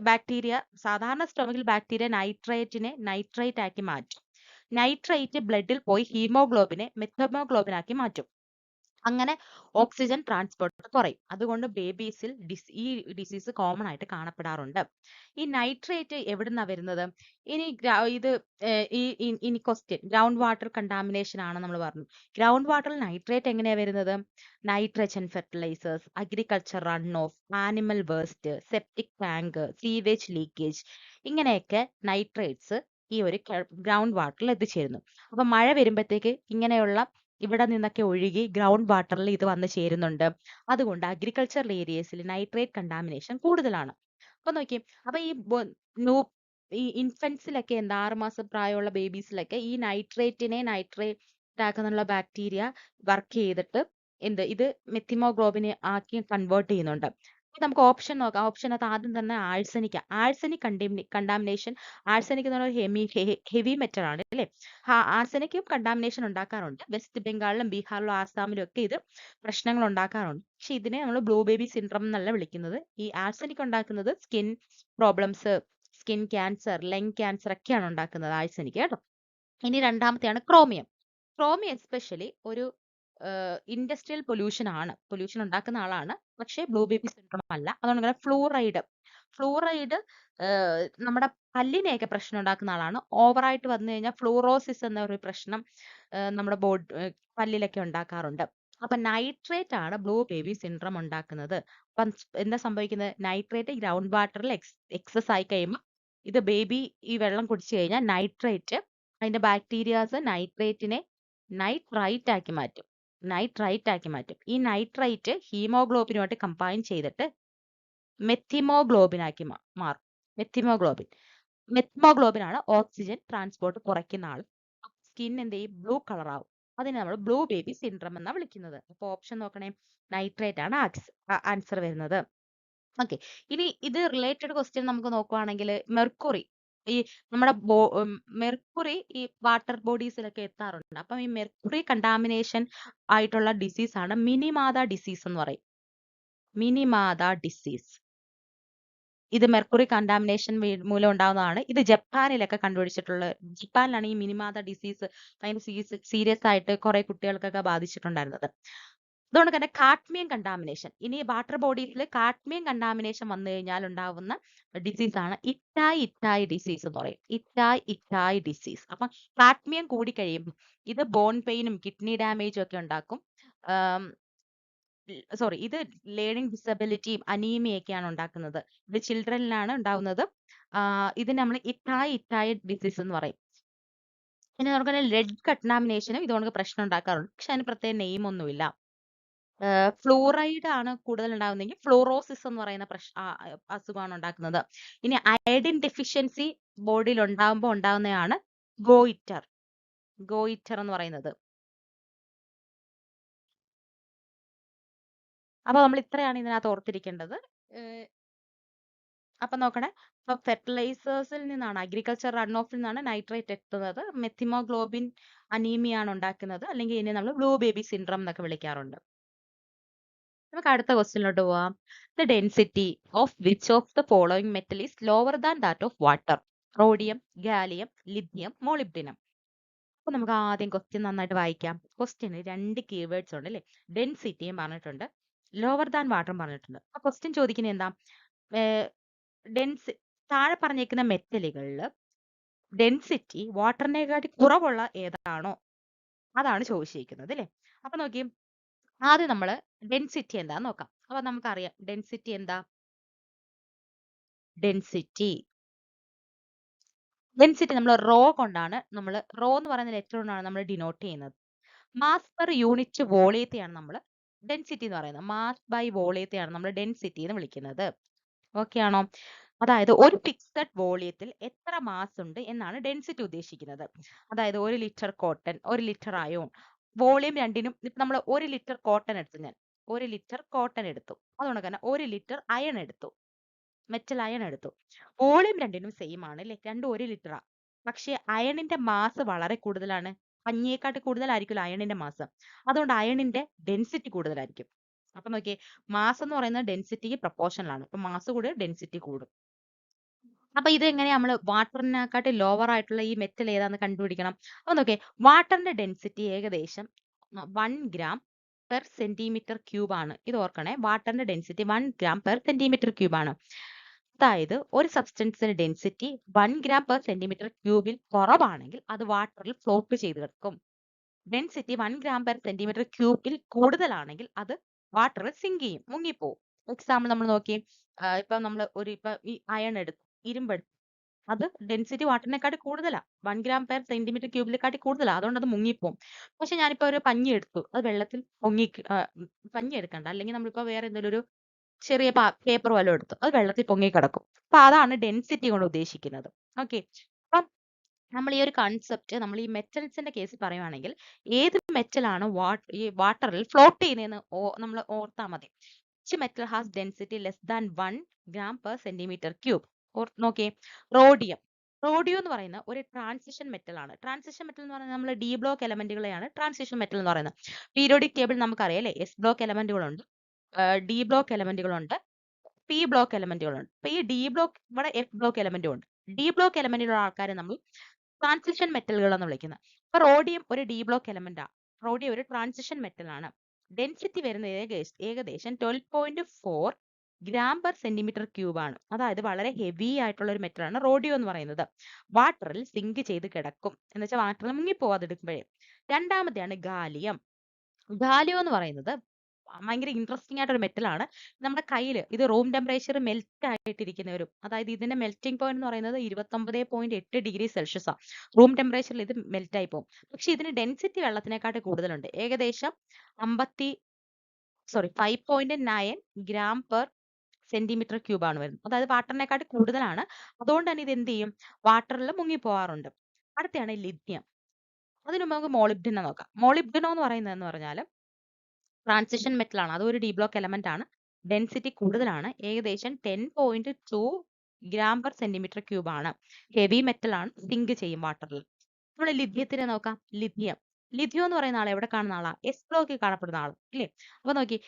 ബാക്ടീരിയ സാധാരണ സ്റ്റൊമക്കിൽ ബാക്ടീരിയ നൈട്രേറ്റിനെ നൈട്രേറ്റ് ആക്കി മാറ്റും. നൈട്രേറ്റ് ബ്ലഡിൽ പോയി ഹീമോഗ്ലോബിനെ മെത്തമോഗ്ലോബിൻ ആക്കി മാറ്റും. അങ്ങനെ ഓക്സിജൻ ട്രാൻസ്പോർട്ട് കുറയും. അതുകൊണ്ട് ബേബീസിൽ ഈ ഡിസീസ് കോമൺ ആയിട്ട് കാണപ്പെടാറുണ്ട്. ഈ നൈട്രേറ്റ് എവിടുന്നാ വരുന്നത്? ഇനി ക്വസ്റ്റ്യൻ ഗ്രൗണ്ട് വാട്ടർ കണ്ടാമിനേഷൻ ആണ് നമ്മൾ പറഞ്ഞു. ഗ്രൗണ്ട് വാട്ടറിൽ നൈട്രേറ്റ് എങ്ങനെയാ വരുന്നത്? Nitrogen fertilisers, agriculture run off, animal waste, septic tank, sewage leakage, ഇങ്ങനെയൊക്കെ നൈട്രേറ്റ്സ് ഈ ഒരു ഗ്രൗണ്ട് വാട്ടറിൽ എത്തിച്ചേരുന്നു. അപ്പൊ മഴ വരുമ്പോഴത്തേക്ക് ഇങ്ങനെയുള്ള ഇവിടെ നിന്നൊക്കെ ഒഴുകി ഗ്രൗണ്ട് വാട്ടറിൽ ഇത് വന്ന് ചേരുന്നുണ്ട്. അതുകൊണ്ട് അഗ്രികൾച്ചറൽ ഏരിയസിൽ നൈട്രേറ്റ് കണ്ടാമിനേഷൻ കൂടുതലാണ്. അപ്പൊ നോക്കിയേ, അപ്പൊ ഈ ഇൻഫന്റ്സിലൊക്കെ 6 മാസം പ്രായമുള്ള ബേബീസിലൊക്കെ ഈ നൈട്രേറ്റ് ആക്കുന്നുള്ള ബാക്ടീരിയ വർക്ക് ചെയ്തിട്ട് ഇത് മെത്തിമോഗ്ലോബിനെ ആക്കി കൺവേർട്ട് ചെയ്യുന്നുണ്ട്. നമുക്ക് ഓപ്ഷൻ നോക്കാം. ഓപ്ഷനകത്ത് ആദ്യം തന്നെ ആഴ്സനിക് കണ്ടാമിനേഷൻ. ആഴ്സനിക് എന്ന് പറയുന്നത് ഹെവി മെറ്റൽ ആണ് അല്ലേ? ആഴ്സനിക്കും കണ്ടാമിനേഷൻ ഉണ്ടാക്കാറുണ്ട്. വെസ്റ്റ് ബംഗാളിലും ബീഹാറിലും ആസാമിലും ഒക്കെ ഇത് പ്രശ്നങ്ങൾ ഉണ്ടാക്കാറുണ്ട്. പക്ഷെ ഇതിനെ നമ്മൾ ബ്ലൂ ബേബി സിൻഡ്രം എന്നല്ല വിളിക്കുന്നത്. ഈ ആഴ്സനിക് ഉണ്ടാക്കുന്നത് skin problems, skin cancer, lung cancer ഒക്കെയാണ് ഉണ്ടാക്കുന്നത് ആഴ്സനിക് കേട്ടോ. ഇനി രണ്ടാമത്തെയാണ് ക്രോമിയം. ക്രോമിയം എസ്പെഷ്യലി ഒരു ഇൻഡസ്ട്രിയൽ പൊല്യൂഷൻ ഉണ്ടാക്കുന്ന ആളാണ്, പക്ഷേ ബ്ലൂ ബേബി സിൻഡ്രോം അല്ല. അതുകൊണ്ട് ഫ്ലൂറൈഡ് നമ്മുടെ പല്ലിനെയൊക്കെ പ്രശ്നം ഉണ്ടാക്കുന്ന ആളാണ്. ഓവറായിട്ട് വന്നു കഴിഞ്ഞാൽ ഫ്ലൂറോസിസ് എന്ന ഒരു പ്രശ്നം നമ്മുടെ പല്ലിലൊക്കെ ഉണ്ടാക്കാറുണ്ട്. അപ്പൊ നൈട്രേറ്റ് ആണ് ബ്ലൂ ബേബി സിൻഡ്രോം ഉണ്ടാക്കുന്നത്. അപ്പം എന്താ സംഭവിക്കുന്നത്? നൈട്രേറ്റ് ഗ്രൗണ്ട് വാട്ടറിൽ എക്സസ് ആയി കഴിയുമ്പോൾ ഇത് ബേബി ഈ വെള്ളം കുടിച്ചു കഴിഞ്ഞാൽ നൈട്രേറ്റ് അതിന്റെ ബാക്ടീരിയാസ് നൈട്രേറ്റിനെ നൈട്രൈറ്റ് ആക്കി മാറ്റും. ഈ നൈട്രൈറ്റ് ഹീമോഗ്ലോബിനുമായിട്ട് കമ്പൈൻ ചെയ്തിട്ട് മെത്തിമോഗ്ലോബിൻ ആക്കി മാറും. മെത്തിമോഗ്ലോബിൻ ആണ് ഓക്സിജൻ ട്രാൻസ്പോർട്ട് കുറയ്ക്കുന്ന ആൾ. സ്കിൻ എന്ത് ചെയ്യും? ബ്ലൂ കളർ ആവും. അതിനെ നമ്മൾ ബ്ലൂ ബേബി സിൻഡ്രോം എന്നാണ് വിളിക്കുന്നത്. അപ്പൊ ഓപ്ഷൻ നോക്കണേ, നൈട്രേറ്റ് ആണ് ആൻസർ വരുന്നത്. ഓക്കെ, ഇനി ഇത് റിലേറ്റഡ് ക്വസ്റ്റ്യൻ നമുക്ക് നോക്കുവാണെങ്കിൽ മെർക്കുറി, ഈ നമ്മുടെ മെർക്കുറി ഈ വാട്ടർ ബോഡീസിലൊക്കെ എത്താറുണ്ട്. അപ്പം ഈ മെർക്കുറി കണ്ടാമിനേഷൻ ആയിട്ടുള്ള ഡിസീസ് ആണ് മിനിമാത ഡിസീസ് എന്ന് പറയും. മിനിമാത ഡിസീസ് ഇത് മെർക്കുറി കണ്ടാമിനേഷൻ മൂലം ഉണ്ടാകുന്നതാണ്. ഇത് ജപ്പാനിലൊക്കെ ജപ്പാനിലാണ് ഈ മിനിമാത ഡിസീസ് ഭയങ്കര സീരിയസ് ആയിട്ട് കുറെ കുട്ടികൾക്കൊക്കെ ബാധിച്ചിട്ടുണ്ടായിരുന്നത്. അതുകൊണ്ട് തന്നെ കാഡ്മിയം കണ്ടാമിനേഷൻ, ഇനി വാട്ടർ ബോഡീസിൽ കാഡ്മിയം കണ്ടാമിനേഷൻ വന്നു കഴിഞ്ഞാൽ ഉണ്ടാവുന്ന ഡിസീസ് ആണ് ഇറ്റായി ഡിസീസ് എന്ന് പറയും. ഇറ്റായി ഡിസീസ്. അപ്പം കാഡ്മിയം കൂടി കഴിയുമ്പോൾ ഇത് ബോൺ പെയിനും കിഡ്നി ഡാമേജും ഒക്കെ ഉണ്ടാക്കും. സോറി, ഇത് ലേണിംഗ് ഡിസബിലിറ്റിയും അനീമിയൊക്കെയാണ് ഉണ്ടാക്കുന്നത്. ഇത് ചിൽഡ്രനിലാണ് ഉണ്ടാവുന്നത്. ഇത് നമ്മൾ ഇറ്റായി ഡിസീസ് എന്ന് പറയും. പിന്നെ നമുക്ക് ലെഡ് കണ്ടാമിനേഷനും ഇതുകൊണ്ട് പ്രശ്നം ഉണ്ടാക്കാറുണ്ട്. പക്ഷെ അതിന് പ്രത്യേക നെയിം ഒന്നുമില്ല. ഫ്ലൂറൈഡ് ആണ് കൂടുതൽ ഉണ്ടാകുന്നതെങ്കിൽ ഫ്ലൂറോസിസ് എന്ന് പറയുന്ന അസുഖമാണ് ഉണ്ടാക്കുന്നത്. ഇനി അയഡിൻ ഡെഫിഷ്യൻസി ബോഡിയിൽ ഉണ്ടാകുമ്പോൾ ഉണ്ടാകുന്നതാണ് ഗോയിറ്റർ എന്ന് പറയുന്നത്. അപ്പൊ നമ്മൾ ഇത്രയാണ് ഇതിനകത്ത് ഓർത്തിരിക്കേണ്ടത്. അപ്പൊ നോക്കണേ, ഇപ്പൊ ഫെർട്ടിലൈസേഴ്സിൽ നിന്നാണ്, അഗ്രികൾച്ചർ റൺ ഓഫിൽ നിന്നാണ് നൈട്രേറ്റ് എത്തുന്നത്. മെത്തിമോഗ്ലോബിൻ അനീമിയാണ് ഉണ്ടാക്കുന്നത്, അല്ലെങ്കിൽ ഇതിനെ നമ്മൾ ബ്ലൂ ബേബി സിൻഡ്രം എന്നൊക്കെ വിളിക്കാറുണ്ട്. നമുക്ക് അടുത്ത ക്വസ്റ്റ്യനിലോട്ട് പോവാം. The density of which of the following metal is lower than that of water? Rhodium, gallium, lithium, molybdenum. അപ്പൊ നമുക്ക് ആദ്യം ക്വസ്റ്റ്യൻ നന്നായിട്ട് വായിക്കാം. ക്വസ്റ്റ്യന് 2 കീവേഡ്സ് ഉണ്ട് അല്ലേ? ഡെൻസിറ്റിയും പറഞ്ഞിട്ടുണ്ട്, ലോവർ ദാൻ വാട്ടറും പറഞ്ഞിട്ടുണ്ട്. അപ്പൊ ക്വസ്റ്റ്യൻ ചോദിക്കുന്നത് എന്താ? താഴെ പറഞ്ഞേക്കുന്ന മെറ്റലുകളിൽ ഡെൻസിറ്റി വാട്ടറിനെക്കാട്ടി കുറവുള്ള ഏതാണോ അതാണ് ചോദിച്ചിരിക്കുന്നത് അല്ലേ? അപ്പൊ നോക്കി, ആദ്യം നമ്മൾ ഡെൻസിറ്റി എന്താന്ന് നോക്കാം. അപ്പൊ നമുക്കറിയാം ഡെൻസിറ്റി എന്താ. ഡെൻസിറ്റി നമ്മൾ റോ കൊണ്ടാണ്, നമ്മൾ റോ എന്ന് പറയുന്ന ലെറ്റർ കൊണ്ടാണ് നമ്മൾ ഡിനോട്ട് ചെയ്യുന്നത്. മാസ് പെർ യൂണിറ്റ് വോളിയത്തെയാണ് നമ്മൾ ഡെൻസിറ്റി എന്ന് പറയുന്നത്. മാസ് ബൈ വോളിയത്തെയാണ് നമ്മൾ ഡെൻസിറ്റി എന്ന് വിളിക്കുന്നത്. ഓക്കെ ആണോ? അതായത് ഒരു ഫിക്സഡ് വോളിയത്തിൽ എത്ര മാസ് ഉണ്ട് എന്നാണ് ഡെൻസിറ്റി ഉദ്ദേശിക്കുന്നത്. അതായത് 1 litre cotton, 1 litre ion, volume രണ്ടിനും. ഇപ്പൊ നമ്മൾ 1 ലിറ്റർ കോട്ടൺ എടുത്തു, ഞാൻ 1 ലിറ്റർ കോട്ടൺ എടുത്തു. അതുകൊണ്ട് തന്നെ 1 ലിറ്റർ അയൺ എടുത്തു, മെറ്റൽ അയൺ എടുത്തു. വോളിയം രണ്ടിനും സെയിം ആണ് അല്ലേ? രണ്ടും 1 ലിറ്ററാ. പക്ഷേ അയണിന്റെ മാസ് വളരെ കൂടുതലാണ്. പഞ്ഞിയെക്കാട്ട് കൂടുതലായിരിക്കുമല്ലോ അയണിന്റെ മാസ്. അതുകൊണ്ട് അയണിന്റെ ഡെൻസിറ്റി കൂടുതലായിരിക്കും. അപ്പൊ നോക്കിയേ, മാസ് എന്ന് പറയുന്നത് ഡെൻസിറ്റിക്ക് പ്രൊപ്പോർഷണൽ ആണ്. അപ്പൊ മാസ് കൂടും, ഡെൻസിറ്റി കൂടും. അപ്പൊ ഇത് എങ്ങനെയാ നമ്മൾ വാട്ടറിനെക്കാട്ടി ലോവർ ആയിട്ടുള്ള ഈ മെറ്റൽ ഏതാന്ന് കണ്ടുപിടിക്കണം. അപ്പൊ നോക്കിയേ, വാട്ടറിന്റെ ഡെൻസിറ്റി ഏകദേശം 1 ഗ്രാം പെർ സെന്റിമീറ്റർ ക്യൂബ് ആണ്. ഇത് ഓർക്കണേ, വാട്ടറിന്റെ density 1 gram per centimetre cube ആണ്. അതായത് ഒരു സബ്സ്റ്റൻസിന്റെ ഡെൻസിറ്റി 1 ഗ്രാം പെർ സെന്റിമീറ്റർ ക്യൂബിൽ കുറവാണെങ്കിൽ അത് വാട്ടറിൽ ഫ്ലോട്ട് ചെയ്ത് കിടക്കും. ഡെൻസിറ്റി 1 ഗ്രാം പെർ സെന്റിമീറ്റർ ക്യൂബിൽ കൂടുതലാണെങ്കിൽ അത് വാട്ടറിൽ സിങ്ക് ചെയ്യും, മുങ്ങിപ്പോവും. എക്സാമ്പിൾ നമ്മൾ നോക്കി, ഇപ്പൊ നമ്മൾ ഈ അയൺ എടുത്തു, ഇരുമ്പെടുത്തു, അത് ഡെൻസിറ്റി വാട്ടറിനെക്കാട്ടി കൂടുതലാണ്, 1 ഗ്രാം പെർ സെന്റിമീറ്റർ ക്യൂബിലെക്കാട്ടി കൂടുതലാണ്. അതുകൊണ്ട് അത് മുങ്ങിപ്പോവും. പക്ഷെ ഞാനിപ്പോ ഒരു പഞ്ഞി എടുത്തു, അത് വെള്ളത്തിൽ പഞ്ഞി എടുക്കണ്ട, അല്ലെങ്കിൽ നമ്മളിപ്പോ വേറെ എന്തെങ്കിലും ഒരു ചെറിയ പേപ്പർ വല്ലതും എടുത്തു, അത് വെള്ളത്തിൽ പൊങ്ങി കിടക്കും. അപ്പൊ അതാണ് ഡെൻസിറ്റി കൊണ്ട് ഉദ്ദേശിക്കുന്നത്. ഓക്കെ, അപ്പം നമ്മൾ ഈ ഒരു കൺസെപ്റ്റ് നമ്മൾ ഈ മെറ്റൽസിന്റെ കേസിൽ പറയുവാണെങ്കിൽ, ഏത് മെറ്റലാണ് ഈ വാട്ടറിൽ ഫ്ലോട്ട് ചെയ്യുന്നതെന്ന് നമ്മൾ ഓർത്താൽ മതി. Which metal has density less than 1 gram per centimetre cube? നോക്കിയേ, റോഡിയം എന്ന് പറയുന്ന ഒരു ട്രാൻസിഷൻ മെറ്റൽ ആണ്. ട്രാൻസിഷൻ മെറ്റൽ എന്ന് പറയുന്നത് നമ്മൾ ഡി ബ്ലോക്ക് എലമെന്റുകളെയാണ് ട്രാൻസിഷൻ മെറ്റൽ എന്ന് പറയുന്നത്. പീരിയോഡിക് ടേബിൾ നമുക്കറിയാം അല്ലേ? എസ് ബ്ലോക്ക് എലമെന്റുകളുണ്ട്, ഡി ബ്ലോക്ക് എലമെന്റുകളുണ്ട്, പി ബ്ലോക്ക് എലമെന്റുകളുണ്ട്. അപ്പൊ ഈ ഡി ബ്ലോക്ക്, ഇവിടെ എഫ് ബ്ലോക്ക് എലമെന്റും ഉണ്ട്. ഡി ബ്ലോക്ക് എലമെന്റിലുള്ള ആൾക്കാരെ നമ്മൾ ട്രാൻസിഷൻ മെറ്റലുകൾ എന്ന് വിളിക്കുന്നത്. അപ്പൊ റോഡിയം ഒരു ഡി ബ്ലോക്ക് എലമെന്റ് ആണ്. റോഡിയം ഒരു ട്രാൻസിഷൻ മെറ്റൽ ആണ്. ഡെൻസിറ്റി വരുന്നത് ഏകദേശം 12.4 ഗ്രാം പെർ സെന്റിമീറ്റർ ക്യൂബ് ആണ്. അതായത് വളരെ ഹെവി ആയിട്ടുള്ള ഒരു മെറ്റൽ ആണ് റോഡിയം എന്ന് പറയുന്നത്. വാട്ടറിൽ സിങ്ക് ചെയ്ത് കിടക്കും, എന്ന് വെച്ചാൽ വാട്ടറിൽ മുങ്ങിപ്പോവാതെടുക്കുമ്പോഴേ. രണ്ടാമത്തെയാണ് ഗാലിയം. ഗാലിയം എന്ന് പറയുന്നത് ഭയങ്കര ഇൻട്രസ്റ്റിംഗ് ആയിട്ടൊരു മെറ്റൽ ആണ്. നമ്മുടെ കയ്യിൽ ഇത് റൂം ടെമ്പറേച്ചർ മെൽറ്റ് ആയിട്ടിരിക്കുന്ന ഒരു, അതായത് ഇതിന്റെ മെൽറ്റിംഗ് പോയിന്റ് എന്ന് പറയുന്നത് 29.8 ഡിഗ്രി സെൽഷ്യസ് ആണ്. റൂം ടെമ്പറേച്ചറിൽ ഇത് മെൽറ്റ് ആയി പോകും. പക്ഷെ ഇതിന് ഡെൻസിറ്റി വെള്ളത്തിനെക്കാട്ട് കൂടുതലുണ്ട്. ഏകദേശം 5.9 ഗ്രാം പെർ സെന്റിമീറ്റർ ക്യൂബ് ആണ് വരുന്നത്. അതായത് വാട്ടറിനെക്കാട്ട് കൂടുതലാണ്. അതുകൊണ്ട് തന്നെ ഇത് എന്ത് ചെയ്യും? വാട്ടറിൽ മുങ്ങിപ്പോവാറുണ്ട്. അടുത്തെയാണ് ലിഥിയം. അതിന് നമുക്ക് മോളിബ്ഡിനം നോക്കാം. മോളിബ്ഡിനം എന്ന് പറയുന്നതെന്ന് പറഞ്ഞാൽ ട്രാൻസിഷൻ മെറ്റൽ ആണ്. അത് ഒരു ഡി ബ്ലോക്ക് എലമെന്റ് ആണ്. ഡെൻസിറ്റി കൂടുതലാണ്, ഏകദേശം 10.2 ഗ്രാം പെർ സെന്റിമീറ്റർ ക്യൂബ് ആണ്. ഹെവി മെറ്റൽ ആണ്, സിങ്ക് ചെയ്യും വാട്ടറിൽ. നമ്മൾ ലിഥിയത്തിനെ നോക്കാം. ലിഥിയം എന്ന് പറയുന്ന ആൾ എവിടെ കാണുന്ന ആളാ? എസ് ബ്ലോക്കിൽ കാണപ്പെടുന്ന ആൾ ഇല്ലേ? അപ്പൊ നോക്കി,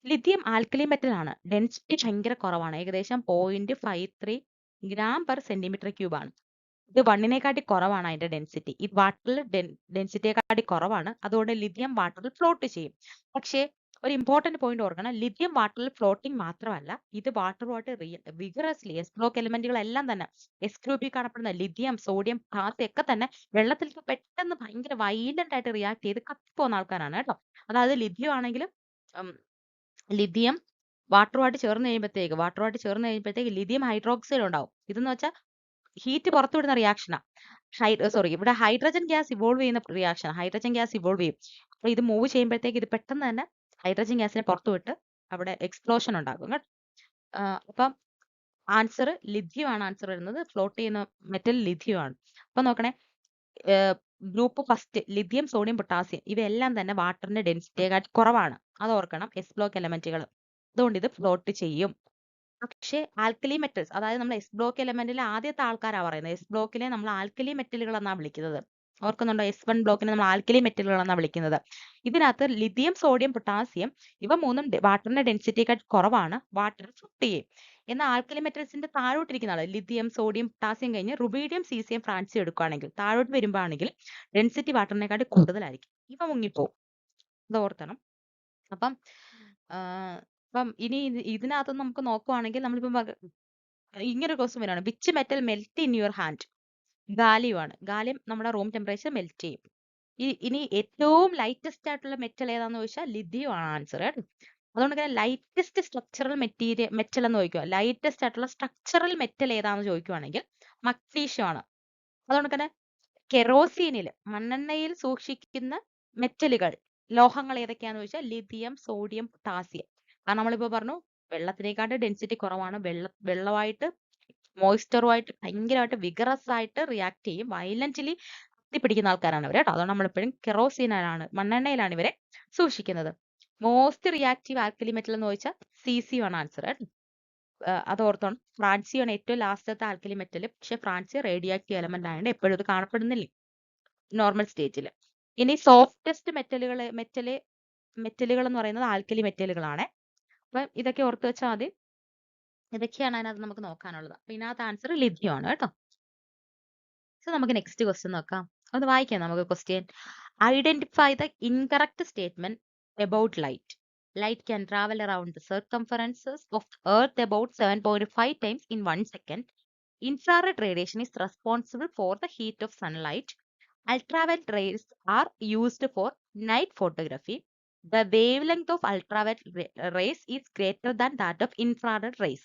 ലിഥിയം ആൽക്കലി മെറ്റൽ ആണ്. ഡെൻസിറ്റി ഭയങ്കര കുറവാണ്, ഏകദേശം 0.53 ഗ്രാം പെർ സെന്റിമീറ്റർ ക്യൂബ് ആണ്. ഇത് 1നെക്കാട്ടി കുറവാണ് അതിന്റെ ഡെൻസിറ്റി. ഈ വാട്ടറിൽ ഡെൻസിറ്റിയെക്കാട്ടി കുറവാണ്. അതുകൊണ്ട് ലിഥിയം വാട്ടറിൽ ഫ്ലോട്ട് ചെയ്യും. പക്ഷേ ഒരു ഇമ്പോർട്ടന്റ് പോയിന്റ് ഓർക്കണം, ലിഥിയം വാട്ടറിൽ ഫ്ലോട്ടിംഗ് മാത്രമല്ല, ഇത് വാട്ടറുമായിട്ട് വിഗറസ്ലി എസ് ബ്ലോക്ക് എലിമെന്റുകളെല്ലാം തന്നെ എസ് ഗ്രൂപ്പിൽ കാണപ്പെടുന്ന ലിഥിയം, സോഡിയം, പൊട്ടാസ്യം ഒക്കെ തന്നെ വെള്ളത്തിലേക്ക് പെട്ടെന്ന് ഭയങ്കര വൈലന്റ് ആയിട്ട് റിയാക്ട് ചെയ്ത് കത്തിപ്പോകുന്ന ആൾക്കാരാണ് കേട്ടോ. അതായത് ലിഥിയം ആണെങ്കിലും ലിഥിയം വാട്ടറുമായിട്ട് ചേർന്ന് കഴിയുമ്പോഴത്തേക്ക് ലിഥിയം ഹൈഡ്രോക്സൈഡ് ഉണ്ടാവും. ഇതെന്ന് വെച്ചാൽ ഹീറ്റ് പുറത്തുവിടുന്ന റിയാക്ഷനാ. ഇവിടെ ഹൈഡ്രജൻ ഗ്യാസ് ഇവോൾവ് ചെയ്യുന്ന റിയാക്ഷൻ. ഹൈഡ്രജൻ ഗ്യാസ് ഇവോൾവ് ചെയ്യും. അപ്പൊ ഇത് മൂവ് ചെയ്യുമ്പോഴത്തേക്ക് ഇത് പെട്ടെന്ന് തന്നെ ഹൈഡ്രജൻ ഗ്യാസിനെ പുറത്തുവിട്ട് അവിടെ എക്സ്പ്ലോഷൻ ഉണ്ടാകും കേട്ടോ. അപ്പം ആൻസർ ലിഥിയം ആണ് ആൻസർ വരുന്നത്. ഫ്ലോട്ട് ചെയ്യുന്ന മെറ്റൽ ലിഥിയം ആണ്. അപ്പൊ നോക്കണേ, group first lithium, sodium, potassium ഇവയെല്ലാം തന്നെ വാട്ടറിന്റെ ഡെൻസിറ്റിയെക്കാൾ കുറവാണ്. അത് ഓർക്കണം, എസ് ബ്ലോക്ക് എലമെന്റുകൾ. അതുകൊണ്ട് ഇത് ഫ്ലോട്ട് ചെയ്യും. പക്ഷേ ആൽക്കലി മെറ്റൽസ്, അതായത് നമ്മൾ എസ് ബ്ലോക്ക് എലമെന്റിലെ ആദ്യത്തെ ആൾക്കാരാ പറയുന്നത്. എസ് ബ്ലോക്കിലെ നമ്മൾ ആൽക്കലി മെറ്റലുകൾ എന്നാണ് വിളിക്കുന്നത്. ഓർക്കുന്നുണ്ടോ? S1 ബ്ലോക്കിനെ നമ്മൾ ആൽക്കലി മെറ്റലുകൾ എന്നാണ് വിളിക്കുന്നത്. ഇതിനകത്ത് ലിഥിയം, സോഡിയം, പൊട്ടാസ്യം ഇവ മൂന്നും വാട്ടറിന്റെ ഡെൻസിറ്റിയേക്കാൾ കുറവാണ്. വാട്ടർ ഫ്ലോട്ട് ചെയ്യും. എന്നാൽ ആൽക്കലി മെറ്റൽസിന്റെ താഴോട്ടിരിക്കുന്ന ആള് ലിഥിയം, സോഡിയം, പൊട്ടാസ്യം കഴിഞ്ഞ് റുബീഡിയം, സീസിയം, ഫ്രാൻസിയം എടുക്കുകയാണെങ്കിൽ താഴോട്ട് വരുമ്പോഴാണെങ്കിൽ ഡെൻസിറ്റി വാട്ടറിനെക്കാട്ടി കൂടുതലായിരിക്കും. ഇവ മുങ്ങിപ്പോവും. അത് ഓർത്തണം. അപ്പം ഇനി ഇതിനകത്ത് നമുക്ക് നോക്കുവാണെങ്കിൽ നമ്മളിപ്പം ഇങ്ങനെ ഒരു ക്വസ്റ്റ്യൻ വരാണ്, which metal melt in your hand? Gallium ആണ്. ഗാലിയം നമ്മുടെ റൂം ടെമ്പറേച്ചർ മെൽറ്റ് ചെയ്യും. ഇനി ഏറ്റവും ലൈറ്റസ്റ്റ് ആയിട്ടുള്ള മെറ്റൽ ഏതാന്ന് ചോദിച്ചാൽ ലിഥിയം ആണ് ആൻസർ. അതുകൊണ്ട് തന്നെ ലൈറ്റസ്റ്റ് സ്ട്രക്ചറൽ മെറ്റൽ എന്ന് ചോദിക്കുക, ലൈറ്റസ്റ്റ് ആയിട്ടുള്ള സ്ട്രക്ചറൽ മെറ്റൽ ഏതാന്ന് ചോദിക്കുവാണെങ്കിൽ മഗ്നീഷ്യം ആണ്. അതുകൊണ്ട് തന്നെ കെറോസീനിൽ, മണ്ണെണ്ണയിൽ സൂക്ഷിക്കുന്ന മെറ്റലുകൾ, ലോഹങ്ങൾ ഏതൊക്കെയാന്ന് ചോദിച്ചാൽ ലിഥിയം, സോഡിയം, പൊട്ടാസ്യം. കാരണം നമ്മളിപ്പോ പറഞ്ഞു വെള്ളത്തിനേക്കാട്ട് ഡെൻസിറ്റി കുറവാണ്. വെള്ളമായിട്ട് മോയ്സ്ചറുമായിട്ട് ഭയങ്കരമായിട്ട് വിഗറസ് ആയിട്ട് റിയാക്ട് ചെയ്യും. വയലന്റ്ലി കത്തിപ്പിടിക്കുന്ന ആൾക്കാരാണ് ഇവർ കേട്ടോ. അതുകൊണ്ട് നമ്മളെപ്പോഴും കെറോസീനാണ്, മണ്ണെണ്ണയിലാണ് ഇവരെ സൂക്ഷിക്കുന്നത്. മോസ്റ്റ് റിയാക്റ്റീവ് ആൽക്കലി മെറ്റൽ എന്ന് ചോദിച്ചാൽ സീസിയം ആണ് ആൻസർ. അത് ഓർത്തോണം. ഫ്രാൻസിയം ആണ് ഏറ്റവും ലാസ്റ്റത്തെ ആൽക്കലി മെറ്റൽ. പക്ഷെ ഫ്രാൻസിയം റേഡിയോ എലമെന്റ് ആയതുകൊണ്ട് എപ്പോഴും ഇത് കാണപ്പെടുന്നില്ല നോർമൽ സ്റ്റേജിൽ. ഇനി സോഫ്റ്റസ്റ്റ് മെറ്റലുകൾ എന്ന് പറയുന്നത് ആൽക്കലി മെറ്റലുകളാണ്. അപ്പൊ ഇതൊക്കെ ഓർത്ത് വെച്ചാൽ മതി. ഇതൊക്കെയാണ് അതിനകത്ത് നമുക്ക് നോക്കാനുള്ളത്. അപ്പൊ ഇതിനകത്ത് ആൻസർ ലിഥിയം ആണ് കേട്ടോ. സോ നമുക്ക് നെക്സ്റ്റ് ക്വസ്റ്റ്യൻ നോക്കാം. ഒന്ന് വായിക്കാം നമുക്ക് question. Identify the incorrect statement about light. Light can travel around the circumferences of the Earth about 7.5 times in 1 second. Infrared radiation is responsible for the heat of sunlight. Ultraviolet rays are used for night photography. The wavelength of ultraviolet rays is greater than that of infrared rays.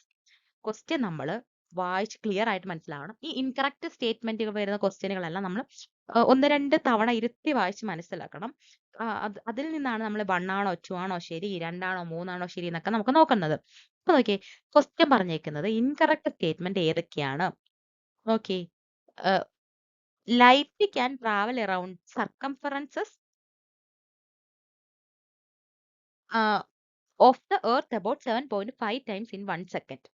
Question നമ്മൾ വായിച്ച് ക്ലിയർ ആയിട്ട് മനസ്സിലാവണം. ഈ ഇൻകറക്റ്റ് സ്റ്റേറ്റ്മെന്റുകൾ വരുന്ന ക്വസ്റ്റ്യനുകളെല്ലാം നമ്മൾ 1-2 തവണ ഇരുത്തി വായിച്ച് മനസ്സിലാക്കണം. അതിൽ നിന്നാണ് നമ്മൾ 1 ആണോ 2 ആണോ ശരി, 2 ആണോ 3 ആണോ ശരി എന്നൊക്കെ നമുക്ക് നോക്കുന്നത്. അപ്പൊ നോക്കിയേ, ക്വസ്റ്റ്യൻ പറഞ്ഞേക്കുന്നത് ഇൻകറക്റ്റ് സ്റ്റേറ്റ്മെന്റ് ഏതൊക്കെയാണ്. Okay, light can travel around circumferences of the earth about 7.5 times in 1 second.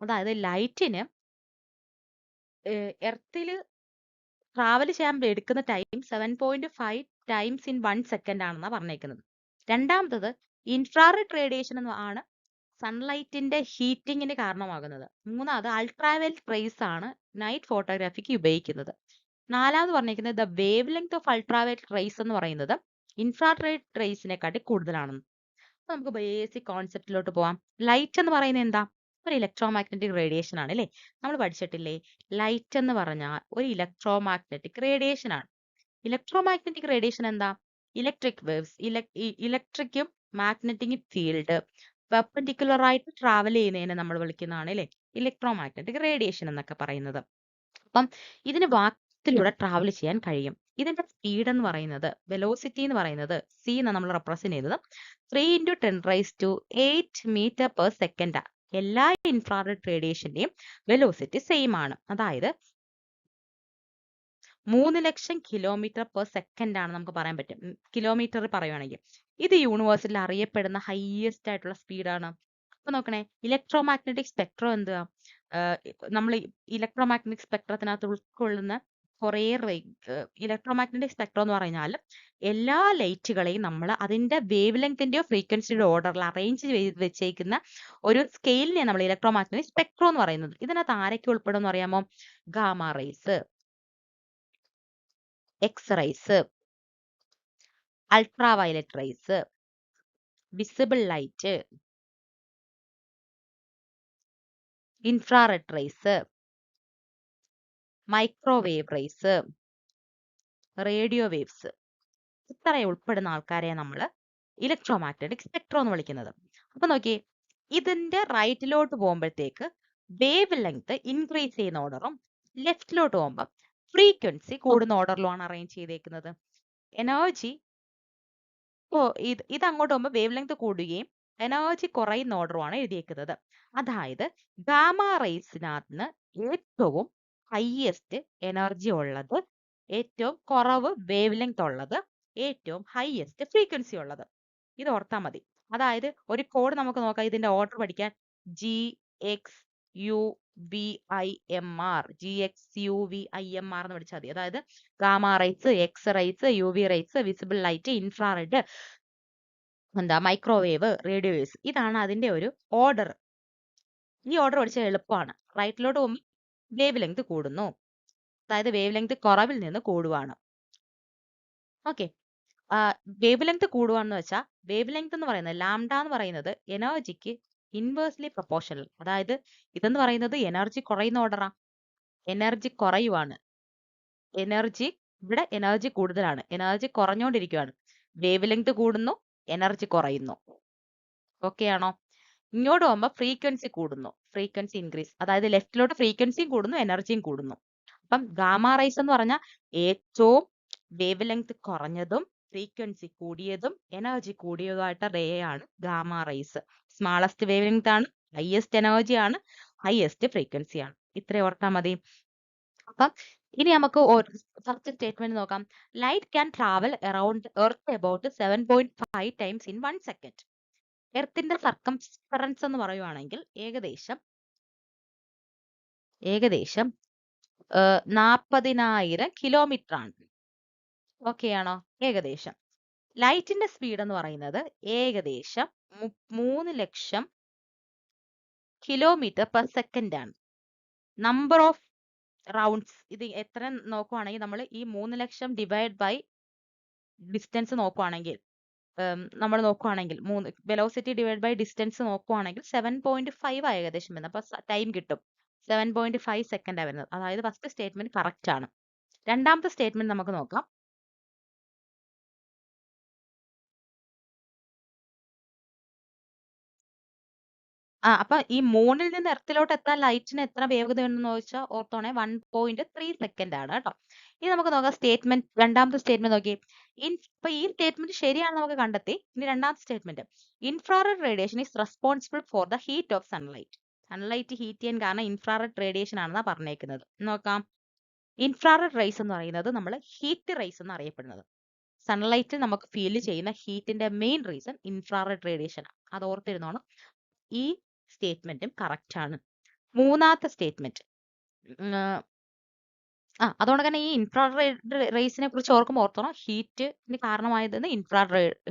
അതായത് ലൈറ്റിന് എർത്തിൽ ട്രാവൽ ചെയ്യാൻ എടുക്കുന്ന ടൈം 7.5 ടൈംസ് ഇൻ 1 സെക്കൻഡ് ആണെന്നാണ് പറഞ്ഞേക്കുന്നത്. രണ്ടാമത്തത് ഇൻഫ്രാറെഡ് റേഡിയേഷൻ ആണ് സൺലൈറ്റിന്റെ ഹീറ്റിങ്ങിന് കാരണമാകുന്നത്. മൂന്നാമത് അൾട്രാവയലറ്റ് റേസ് ആണ് നൈറ്റ് ഫോട്ടോഗ്രാഫിക്ക് ഉപയോഗിക്കുന്നത്. നാലാമത് പറഞ്ഞേക്കുന്നത് the wave length of ultraviolet raise എന്ന് പറയുന്നത് ഇൻഫ്രാറെഡ് റേസിനെക്കാട്ടി കൂടുതലാണെന്ന്. അപ്പൊ നമുക്ക് ബേസിക് കോൺസെപ്റ്റിലോട്ട് പോവാം. ലൈറ്റ് എന്ന് പറയുന്നത് എന്താ? ഒരു ഇലക്ട്രോമാഗ്നറ്റിക് റേഡിയേഷൻ ആണ് അല്ലേ? നമ്മൾ പഠിച്ചിട്ടില്ലേ, ലൈറ്റ് എന്ന് പറഞ്ഞാൽ ഒരു ഇലക്ട്രോമാഗ്നറ്റിക് റേഡിയേഷൻ ആണ്. ഇലക്ട്രോമാഗ്നറ്റിക് റേഡിയേഷൻ എന്താ? ഇലക്ട്രിക് വേവ്സ്, ഇലക്ട്രിക്കും മാഗ്നറ്റിക് ഫീൽഡ് പെർപെൻഡിക്കുലർ ആയിട്ട് ട്രാവൽ ചെയ്യുന്നതിനെ നമ്മൾ വിളിക്കുന്നതാണ് അല്ലേ ഇലക്ട്രോമാഗ്നറ്റിക് റേഡിയേഷൻ എന്നൊക്കെ പറയുന്നത്. അപ്പം ഇതിന് വാക്കിലൂടെ ട്രാവൽ ചെയ്യാൻ കഴിയും. ഇതിന്റെ സ്പീഡ് എന്ന് പറയുന്നത്, വെലോസിറ്റി എന്ന് പറയുന്നത് c എന്ന് നമ്മൾ റെപ്രസെന്റ് ചെയ്യുന്നത് 3 × 10⁸ മീറ്റർ/സെക്കൻഡ്. എല്ലാ ഇൻഫ്രാറെഡ് റേഡിയേഷന്റെയും വെലോസിറ്റി സെയിം ആണ്. അതായത് 3 ലക്ഷം km/s ആണ് നമുക്ക് പറയാൻ പറ്റും. കിലോമീറ്റർ പറയുവാണെങ്കിൽ ഇത് യൂണിവേഴ്സിൽ അറിയപ്പെടുന്ന ഹൈയസ്റ്റ് ആയിട്ടുള്ള സ്പീഡാണ്. അപ്പൊ നോക്കണേ, ഇലക്ട്രോമാഗ്നറ്റിക് സ്പെക്ട്രം എന്തുവാ? നമ്മൾ ഇലക്ട്രോമാഗ്നറ്റിക് സ്പെക്ട്രത്തിനകത്ത് ഉൾക്കൊള്ളുന്ന കുറേ ഇലക്ട്രോമാഗ്നറ്റിക് സ്പെക്ട്രം എന്ന് പറഞ്ഞാൽ എല്ലാ ലൈറ്റുകളെയും നമ്മൾ അതിന്റെ വേവ് ലെങ്തിന്റെയോ ഫ്രീക്വൻസിയുടെ ഓർഡറിൽ അറേഞ്ച് ചെയ്ത് വെച്ചേക്കുന്ന ഒരു സ്കെയിലിനെ നമ്മൾ ഇലക്ട്രോമാഗ്നറ്റിക് സ്പെക്ട്രം എന്ന് പറയുന്നത്. ഇതിനകത്ത് ആരൊക്കെ ഉൾപ്പെടും എന്ന് അറിയാമോ? Gamma rays, X rays, ultraviolet rays, visible light, infrared rays, microwave rays, radio waves, ഇത്രയും ഉൾപ്പെടുന്ന ആൾക്കാരെ നമ്മൾ ഇലക്ട്രോമാഗ്നറ്റിക് സ്പെക്ട്രം എന്ന് വിളിക്കുന്നത്. അപ്പൊ നോക്കിയേ, ഇതിന്റെ റൈറ്റിലോട്ട് പോകുമ്പോഴത്തേക്ക് വേവ് ലെങ്ത് ഇൻക്രീസ് ചെയ്യുന്ന ഓർഡറും ലെഫ്റ്റിലോട്ട് പോകുമ്പോൾ ഫ്രീക്വൻസി കൂടുന്ന ഓർഡറിലുമാണ് അറേഞ്ച് ചെയ്തേക്കുന്നത്. എനർജി ഇത് അങ്ങോട്ട് പോകുമ്പോൾ വേവ് ലെങ്ത് കൂടുകയും എനർജി കുറയുന്ന ഓർഡറുമാണ് എഴുതിയേക്കുന്നത്. അതായത് ഗാമ റേസിനകത്ത് ഏറ്റവും ഹൈയസ്റ്റ് എനർജി ഉള്ളത്, ഏറ്റവും കുറവ് വേവ് ലെങ്ത് ഉള്ളത്, ഏറ്റവും ഹൈയസ്റ്റ് ഫ്രീക്വൻസി ഉള്ളത്. ഇത് ഓർത്താൽ മതി. അതായത് ഒരു കോഡ് നമുക്ക് നോക്കാം, ഇതിന്റെ ഓർഡർ പഠിക്കാൻ. GXUVIMR, GXUVIMR എന്ന് പഠിച്ചാൽ മതി. അതായത് gamma rays, X rays, UV rays, visible light, infrared, microwave, radio waves. ഇതാണ് അതിന്റെ ഒരു ഓർഡർ. ഈ ഓർഡർ പഠിച്ചാൽ എളുപ്പമാണ്. റൈറ്റിലോട്ട് പോകുമ്പോൾ വേവ് ലെങ്ത് കൂടുന്നു, അതായത് വേവ് ലെങ്ത് കുറവിൽ നിന്ന് കൂടുവാണ്. ഓക്കെ, വേവ് ലെങ്ത് കൂടുവാന്ന് വെച്ചാൽ വേവ് ലെങ്ത് എന്ന് പറയുന്നത് ലാംഡ എന്ന് പറയുന്നത് എനർജിക്ക് ഇൻവേഴ്സ്ലി പ്രൊപ്പോർഷണൽ. അതായത് ഇതെന്ന് പറയുന്നത് എനർജി കുറയുന്ന ഓർഡറാ, എനർജി കുറയുവാണ്. ഇവിടെ എനർജി കൂടുതലാണ്, എനർജി കുറഞ്ഞുകൊണ്ടിരിക്കുകയാണ്. വേവ് ലെങ്ത് കൂടുന്നു, എനർജി കുറയുന്നു. ഓക്കെ ആണോ? ഇങ്ങോട്ട് പോകുമ്പോൾ ഫ്രീക്വൻസി കൂടുന്നു, ഫ്രീക്വൻസി ഇൻക്രീസ്. അതായത് ലെഫ്റ്റിലോട്ട് ഫ്രീക്വൻസിയും കൂടുന്നു, എനർജിയും കൂടുന്നു. അപ്പം ഗാമ റേസ് എന്ന് പറഞ്ഞാൽ ഏറ്റവും വേവ് ലെങ്ത് കുറഞ്ഞതും ഫ്രീക്വൻസി കൂടിയതും എനർജി കൂടിയതുമായിട്ട് റേ ആണ് gamma rays. Smallest wave length ആണ്, ഹൈയസ്റ്റ് എനർജി ആണ്, ഹൈയസ്റ്റ് ഫ്രീക്വൻസി ആണ്. ഇത്രയും ഓർത്താൽ മതി. അപ്പം ഇനി നമുക്ക് ഫസ്റ്റ് സ്റ്റേറ്റ്മെന്റ് നോക്കാം. Light can travel around Earth about 7.5 times in 1 second. എർത്തിന്റെ സർക്കംഫറൻസ് എന്ന് പറയുവാണെങ്കിൽ ഏകദേശം 40,000 കിലോമീറ്റർ ആണ്. ഓക്കെ ആണോ? ഏകദേശം. ലൈറ്റിന്റെ സ്പീഡ് എന്ന് പറയുന്നത് ഏകദേശം 3 ലക്ഷം കിലോമീറ്റർ പെർ സെക്കൻഡ് ആണ്. നമ്പർ ഓഫ് റൗണ്ട്സ്, ഇത് എത്ര നോക്കുവാണെങ്കിൽ നമ്മൾ ഈ 3 ലക്ഷം ഡിവൈഡ് ബൈ ഡിസ്റ്റൻസ് നോക്കുവാണെങ്കിൽ, വെലോസിറ്റി ഡിവൈഡ് ബൈ ഡിസ്റ്റൻസ് നോക്കുവാണെങ്കിൽ 7.5 ഏകദേശം വരുന്നത്. അപ്പൊ ടൈം കിട്ടും 7.5 സെക്കൻഡാണ് വരുന്നത്. അതായത് ഫസ്റ്റ് സ്റ്റേറ്റ്മെന്റ് കറക്റ്റ് ആണ്. രണ്ടാമത്തെ സ്റ്റേറ്റ്മെന്റ് നമുക്ക് നോക്കാം. അപ്പൊ ഈ മൂണിൽ നിന്ന് എർത്തിലോട്ട് എത്താൻ ലൈറ്റിന് എത്ര വേഗത ഉണ്ടെന്ന് ചോദിച്ചാൽ ഓർത്തോണേ 1.3 സെക്കൻഡ് ആണ് കേട്ടോ. ഇനി നമുക്ക് നോക്കാം രണ്ടാമത്തെ സ്റ്റേറ്റ്മെന്റ് നോക്കി. ഇപ്പൊ ഈ സ്റ്റേറ്റ്മെന്റ് ശരിയാണെന്ന് നമുക്ക് കണ്ടെത്തി. ഇനി രണ്ടാമത്തെ statement, infrared radiation is responsible for the heat of sunlight. Sunlight heat ചെയ്യാൻ കാരണം ഇൻഫ്രാറെഡ് റേഡിയേഷൻ ആണെന്നാണ് പറഞ്ഞേക്കുന്നത്. നോക്കാം, ഇൻഫ്രാറെഡ് റേസ് എന്ന് പറയുന്നത് നമ്മൾ ഹീറ്റ് റേസ് എന്ന് അറിയപ്പെടുന്നത്. സൺലൈറ്റ് നമുക്ക് ഫീൽ ചെയ്യുന്ന ഹീറ്റിന്റെ മെയിൻ റീസൺ ഇൻഫ്രാറെഡ് റേഡിയേഷൻ ആണ്. അത് ഓർത്തിരുന്നോണം. ഈ സ്റ്റേറ്റ്മെന്റും കറക്റ്റ് ആണ്. മൂന്നാമത്തെ സ്റ്റേറ്റ്മെന്റ്, അതുകൊണ്ട് തന്നെ ഈ ഇൻഫ്രാറെഡ് റേസിനെ കുറിച്ച് ഓർത്തോണം. ഹീറ്റിന് കാരണമായത്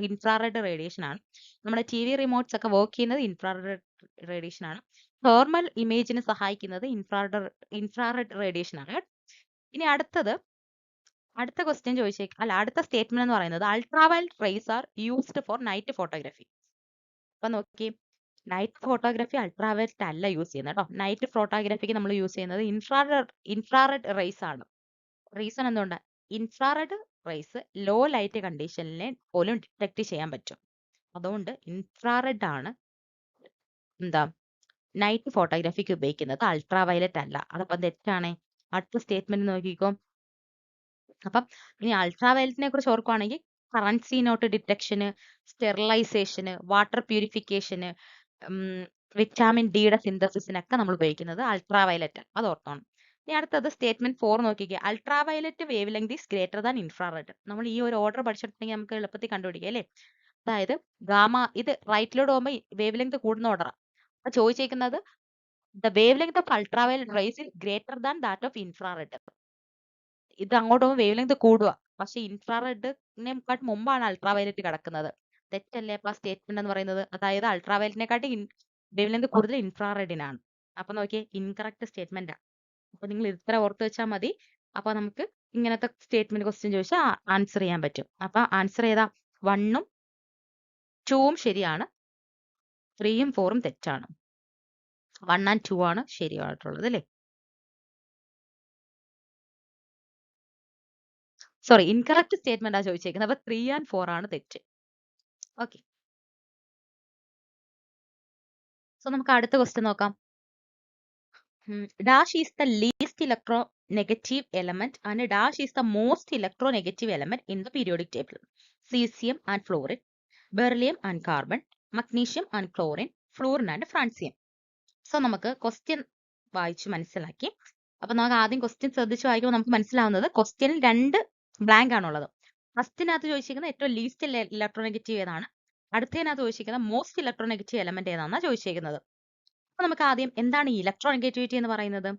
ഇൻഫ്രാറെഡ് റേഡിയേഷൻ ആണ്. നമ്മുടെ TV റിമോട്ട്സ് ഒക്കെ വർക്ക് ചെയ്യുന്നത് ഇൻഫ്രാറെഡ് റേഡിയേഷൻ ആണ്. തെർമൽ ഇമേജിന് സഹായിക്കുന്നത് ഇൻഫ്രാറെഡ് റേഡിയേഷൻ ആണ്. ഇനി അടുത്ത ക്വസ്റ്റ്യൻ അടുത്ത സ്റ്റേറ്റ്മെന്റ് എന്ന് പറയുന്നത് ultraviolet raise are used for night photography. അപ്പൊ നോക്കി, നൈറ്റ് ഫോട്ടോഗ്രാഫി അൾട്രാവയലറ്റ് അല്ല യൂസ് ചെയ്യുന്നത് കേട്ടോ. നൈറ്റ് ഫോട്ടോഗ്രാഫിക്ക് നമ്മൾ യൂസ് ചെയ്യുന്നത് ഇൻഫ്രാറെഡ് റേസ് ആണ്. റീസൺ എന്തുകൊണ്ട്? ഇൻഫ്രാറെഡ് റേസ് ലോ ലൈറ്റ് കണ്ടീഷനിലെ പോലും ഡിറ്റക്ട് ചെയ്യാൻ പറ്റും. അതുകൊണ്ട് ഇൻഫ്രാറെഡ് ആണ് നൈറ്റ് ഫോട്ടോഗ്രാഫിക്ക് ഉപയോഗിക്കുന്നത്, അൾട്രാവയലറ്റ് അല്ല. അതപ്പം തെറ്റാണ്. അടുത്ത സ്റ്റേറ്റ്മെന്റ് നോക്കിക്കോ. അപ്പം ഇനി അൾട്രാവയലറ്റിനെ കുറിച്ച് ഓർക്കുവാണെങ്കിൽ കറൻസി നോട്ട് ഡിറ്റക്ഷന്, സ്റ്റെറിലൈസേഷന്, വാട്ടർ പ്യൂരിഫിക്കേഷന്, വിറ്റാമിൻ ഡിയുടെ സിന്തസിസിനൊക്കെ നമ്മൾ ഉപയോഗിക്കുന്നത് അൾട്രാവയലറ്റ്. അത് ഓർത്തോണം. ഇനി അടുത്തത് സ്റ്റേറ്റ്മെന്റ് 4 നോക്കിക്കുക. Ultraviolet wave length is greater than infrared. നമ്മൾ ഈ ഒരു ഓർഡർ പഠിച്ചിട്ടുണ്ടെങ്കിൽ നമുക്ക് എളുപ്പത്തിൽ കണ്ടുപിടിക്കാം അല്ലേ? അതായത് ഇത് റൈറ്റിലോട്ട് പോകുമ്പോൾ വേവ് ലെങ്ത് കൂടുന്ന ഓർഡറാണ്. അപ്പൊ ചോദിച്ചേക്കുന്നത് the wave length of ultraviolet rays is greater than that of infrared. ഇത് അങ്ങോട്ട് പോകുമ്പോൾ വേവ് ലെങ്ത് കൂടുക, പക്ഷെ ഇൻഫ്രാറെഡിനെക്കാട്ട് മുമ്പാണ് അൾട്രാവയലറ്റ് കിടക്കുന്നത്. തെറ്റല്ലേ അപ്പൊ സ്റ്റേറ്റ്മെന്റ് എന്ന് പറയുന്നത്? അതായത് അൾട്രാവയലറ്റിനെക്കാട്ടി വേവ് ലെങ്ത് കൂടുതൽ ഇൻഫ്രാറെഡിനാണ്. അപ്പൊ നോക്കിയേ, ഇൻകറക്റ്റ് സ്റ്റേറ്റ്മെന്റ് ആണ്. അപ്പൊ നിങ്ങൾ ഇത്ര ഓർത്ത് വെച്ചാൽ മതി. അപ്പൊ നമുക്ക് ഇങ്ങനത്തെ സ്റ്റേറ്റ്മെന്റ് ക്വസ്റ്റ്യൻ ചോദിച്ചാൽ ആൻസർ ചെയ്യാൻ പറ്റും. അപ്പൊ ആൻസർ ഏതാ? 1ഉം 2ഉം ശരിയാണ്, 3ഉം 4ഉം തെറ്റാണ്. 1 and 2 ആണ് ശരിയായിട്ടുള്ളത് അല്ലേ? സോറി, ഇൻകറക്റ്റ് സ്റ്റേറ്റ്മെന്റ് ആ ചോദിച്ചേക്കുന്നത്. അപ്പൊ 3 and 4 ആണ് തെറ്റ്. ഓക്കെ, സോ നമുക്ക് അടുത്ത ക്വസ്റ്റ്യൻ നോക്കാം. Dash is the least electronegative element and dash is the most electronegative element in the periodic table. Cesium and fluorine, beryllium and carbon, magnesium and chlorine, fluorine and francium. So നമുക്ക് ക്വസ്റ്റ്യൻ വായിച്ചു മനസ്സിലാക്കി. അപ്പൊ നമുക്ക് ആദ്യം ക്വസ്റ്റ്യൻ ശ്രദ്ധിച്ച് വായിക്കുമ്പോൾ നമുക്ക് മനസ്സിലാവുന്നത് ക്വസ്റ്റ്യനിൽ 2 ബ്ലാങ്ക് ആണുള്ളത്. ഫസ്റ്റിനകത്ത് ചോദിച്ചിരിക്കുന്നത് ഏറ്റവും ലീസ്റ്റ് ഇലക്ട്രോനെഗറ്റീവ് ഏതാണ്, അടുത്തതിനകത്ത് ചോദിച്ചിരിക്കുന്നത് മോസ്റ്റ് ഇലക്ട്രോനെഗറ്റീവ് എലമെന്റ് ഏതാണെന്നാണ് ചോദിച്ചിരിക്കുന്നത്. അപ്പൊ നമുക്ക് ആദ്യം എന്താണ് ഈ ഇലക്ട്രോനെഗറ്റിവിറ്റി എന്ന് പറയുന്നത്?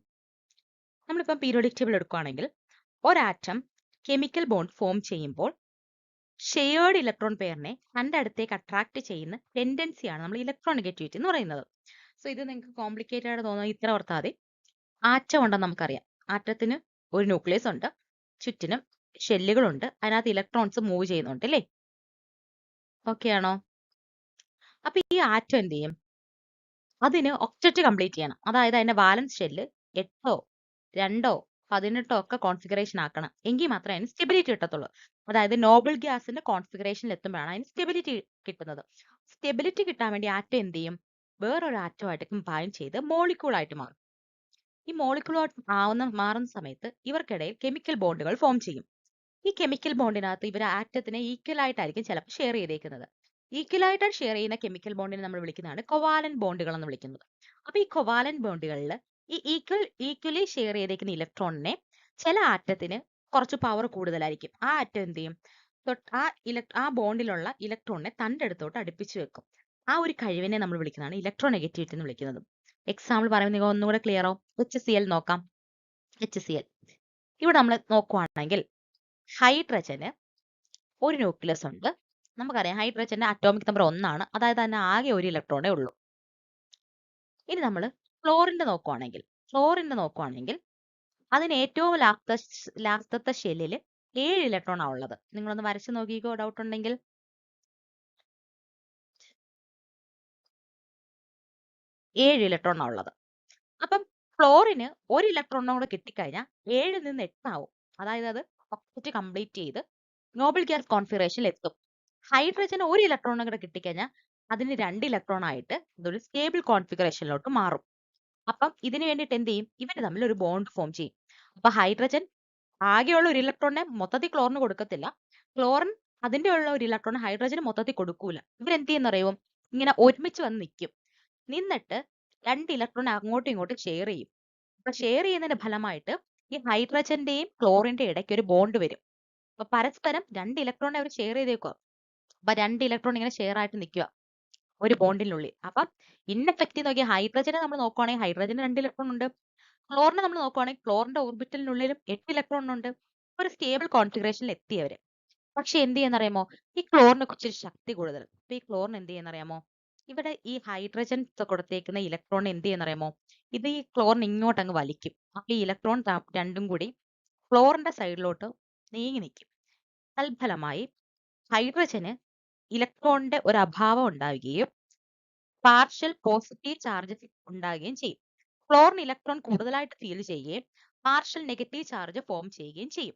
നമ്മളിപ്പം പീരിയോഡിക് ടേബിൾ എടുക്കുകയാണെങ്കിൽ ഒരാറ്റം കെമിക്കൽ ബോണ്ട് ഫോം ചെയ്യുമ്പോൾ ഷെയർഡ് ഇലക്ട്രോൺ പെയറിനെ തന്റെ അടുത്തേക്ക് അട്രാക്ട് ചെയ്യുന്ന ടെൻഡൻസിയാണ് നമ്മൾ ഇലക്ട്രോനെഗറ്റിവിറ്റി എന്ന് പറയുന്നത്. സോ ഇത് നിങ്ങൾക്ക് കോംപ്ലിക്കേറ്റഡ് ആയിട്ട് തോന്നുന്നത് ഇത്ര ഓർത്താൽ മതി. ആറ്റം ഉണ്ടെന്ന് നമുക്കറിയാം. ആറ്റത്തിന് ഒരു ന്യൂക്ലിയസ് ഉണ്ട്, ചുറ്റിനും ഷെല്ലുകളുണ്ട്, അതിനകത്ത് ഇലക്ട്രോൺസ് മൂവ് ചെയ്യുന്നുണ്ട് അല്ലേ? ഓക്കെ ആണോ? അപ്പൊ ഈ ആറ്റം എന്ത് ചെയ്യും? അതിന് ഒക്ടറ്റ് കംപ്ലീറ്റ് ചെയ്യണം. അതായത് അതിന്റെ ബാലൻസ് ഷെല്ല് 8ഓ 2ഓ 18ഓ ഒക്കെ കോൺഫിഗറേഷൻ ആക്കണം. എങ്കിൽ മാത്രമേ അതിന് സ്റ്റെബിലിറ്റി കിട്ടത്തുള്ളൂ. അതായത് നോബിൾ ഗ്യാസിന്റെ കോൺഫിഗറേഷനിൽ എത്തുമ്പോഴാണ് അതിന് സ്റ്റെബിലിറ്റി കിട്ടുന്നത്. സ്റ്റെബിലിറ്റി കിട്ടാൻ വേണ്ടി ആറ്റം എന്ത് ചെയ്യും? വേറൊരു ആറ്റമായിട്ട് കമ്പൈൻ ചെയ്ത് മോളിക്യൂൾ ആയിട്ട് മാറും. ഈ മോളിക്യൂൾ മാറുന്ന സമയത്ത് ഇവർക്കിടയിൽ കെമിക്കൽ ബോണ്ടുകൾ ഫോം ചെയ്യും. ഈ കെമിക്കൽ ബോണ്ടിനകത്ത് ഇവർ ആറ്റത്തിനെ ഈക്വൽ ആയിട്ടായിരിക്കും ചിലപ്പോൾ ഷെയർ ചെയ്തേക്കുന്നത്. ഈക്വൽ ആയിട്ട് ഷെയർ ചെയ്യുന്ന കെമിക്കൽ ബോണ്ടിനെ നമ്മൾ വിളിക്കുന്നതാണ് കൊവാലന്റ് ബോണ്ടുകൾ എന്ന് വിളിക്കുന്നത്. അപ്പൊ ഈ കൊവാലന്റ് ബോണ്ടുകളിൽ ഈ ഈക്വലി ഷെയർ ചെയ്തേക്കുന്ന ഇലക്ട്രോണിനെ ചില ആറ്റത്തിന് കുറച്ച് പവർ കൂടുതലായിരിക്കും. ആ ആറ്റം എന്ത് ചെയ്യും? ആ ബോണ്ടിലുള്ള ഇലക്ട്രോണിനെ തന്റെ അടുത്തോട്ട് അടുപ്പിച്ച് വെക്കും. ആ ഒരു കഴിവിനെ നമ്മൾ വിളിക്കുന്നതാണ് ഇലക്ട്രോനെഗറ്റിവിറ്റി എന്ന് വിളിക്കുന്നത്. എക്സാമ്പിൾ പറയുമ്പോൾ നിങ്ങൾ ഒന്നുകൂടെ ക്ലിയർ ആവും. HCl നോക്കാം. HCl ഇവിടെ നമ്മൾ നോക്കുവാണെങ്കിൽ ഹൈഡ്രജന് ഒരു ന്യൂക്ലിയസ് ഉണ്ട്. നമുക്കറിയാം ഹൈഡ്രജന്റെ അറ്റോമിക് നമ്പർ 1 ആണ്. അതായത് അതിന് ആകെ ഒരു ഇലക്ട്രോണേ ഉള്ളൂ. ഇനി നമ്മൾ ഫ്ലോറിന്റെ നോക്കുവാണെങ്കിൽ അതിന് ഏറ്റവും ലാസ്റ്റത്തെ ഷെല്ലിൽ 7 ഇലക്ട്രോൺ ആണ് ഉള്ളത്. നിങ്ങളൊന്ന് വരച്ച് നോക്കിക്കോ, ഡൗട്ട് ഉണ്ടെങ്കിൽ. 7 ഇലക്ട്രോൺ ആണ് ഉള്ളത്. അപ്പം ഫ്ലോറിന് ഒരു ഇലക്ട്രോണും കൂടെ കിട്ടിക്കഴിഞ്ഞാൽ 7ൽ നിന്ന് 8 ആവും. അതായത് അത് ഒക്ടറ്റ് കംപ്ലീറ്റ് ചെയ്ത് നോബിൾ ഗ്യാസ് കോൺഫിഗറേഷനിൽ എത്തും. ഹൈഡ്രജന് ഒരു ഇലക്ട്രോണും കൂടെ കിട്ടിക്കഴിഞ്ഞാൽ അതിന് 2 ഇലക്ട്രോൺ ആയിട്ട് ഇതൊരു സ്റ്റേബിൾ കോൺഫിഗറേഷനിലോട്ട് മാറും. അപ്പം ഇതിന് വേണ്ടിയിട്ട് എന്ത് ചെയ്യും? ഇവർ തമ്മിൽ ഒരു ബോണ്ട് ഫോം ചെയ്യും. അപ്പൊ ഹൈഡ്രജൻ ആകെയുള്ള ഒരു ഇലക്ട്രോണിനെ മൊത്തത്തിൽ ക്ലോറിന് കൊടുക്കത്തില്ല. ക്ലോറിൻ അതിന്റെ ഉള്ള ഒരു ഇലക്ട്രോൺ ഹൈഡ്രജന് മൊത്തത്തിൽ കൊടുക്കൂല. ഇവരെന്ത് ചെയ്യുന്നറിയും? ഇങ്ങനെ ഒരുമിച്ച് വന്ന് നിൽക്കും. നിന്നിട്ട് 2 ഇലക്ട്രോൺ അങ്ങോട്ടും ഇങ്ങോട്ടും ഷെയർ ചെയ്യും. അപ്പൊ ഷെയർ ചെയ്യുന്നതിന്റെ ഫലമായിട്ട് ഈ ഹൈഡ്രജന്റെയും ക്ലോറിന്റെയും ഇടയ്ക്ക് ഒരു ബോണ്ട് വരും. അപ്പൊ പരസ്പരം 2 ഇലക്ട്രോണിനെ അവർ ഷെയർ ചെയ്തേക്കുക. അപ്പൊ 2 ഇലക്ട്രോൺ ഇങ്ങനെ ഷെയർ ആയിട്ട് നിൽക്കുക ഒരു ബോണ്ടിനുള്ളിൽ. അപ്പൊ ഇൻഎഫക്റ്റീവ് നോക്കിയ ഹൈഡ്രജനെ നമ്മൾ നോക്കുവാണെങ്കിൽ ഹൈഡ്രജന് 2 ഇലക്ട്രോൺ ഉണ്ട്. ക്ലോറിനെ നമ്മൾ നോക്കുവാണെങ്കിൽ ക്ലോറിന്റെ ഓർബിറ്റലിനുള്ളിലും 8 ഇലക്ട്രോൺ ഉണ്ട്. ഒരു സ്റ്റേബിൾ കോൺഫിഗറേഷനിൽ എത്തിയവര്. പക്ഷെ എന്ത് ചെയ്യുന്നറിയാമോ? ഈ ക്ലോറിന് കുറച്ച് ശക്തി കൂടുതൽ. അപ്പൊ ഈ ക്ലോറിന് എന്ത് ചെയ്യുന്നറിയാമോ? ഇവിടെ ഈ ഹൈഡ്രജൻ കൊടുത്തേക്കുന്ന ഇലക്ട്രോൺ എന്ത് ചെയ്യുന്നറിയാമോ? ഇത് ഈ ക്ലോറിൻ ഇങ്ങോട്ട് അങ്ങ് വലിക്കും. അപ്പൊ ഈ ഇലക്ട്രോൺ രണ്ടും കൂടി ക്ലോറിന്റെ സൈഡിലോട്ട് നീങ്ങി നിൽക്കും. തൽഫലമായി ഹൈഡ്രജന് ഇലക്ട്രോണിന്റെ ഒരു അഭാവം ഉണ്ടാവുകയും പാർഷ്യൽ പോസിറ്റീവ് ചാർജ് ഉണ്ടാവുകയും ചെയ്യും. ക്ലോറിൻ ഇലക്ട്രോൺ കൂടുതലായിട്ട് ഫീൽ ചെയ്യുകയും പാർഷ്യൽ നെഗറ്റീവ് ചാർജ് ഫോം ചെയ്യുകയും ചെയ്യും.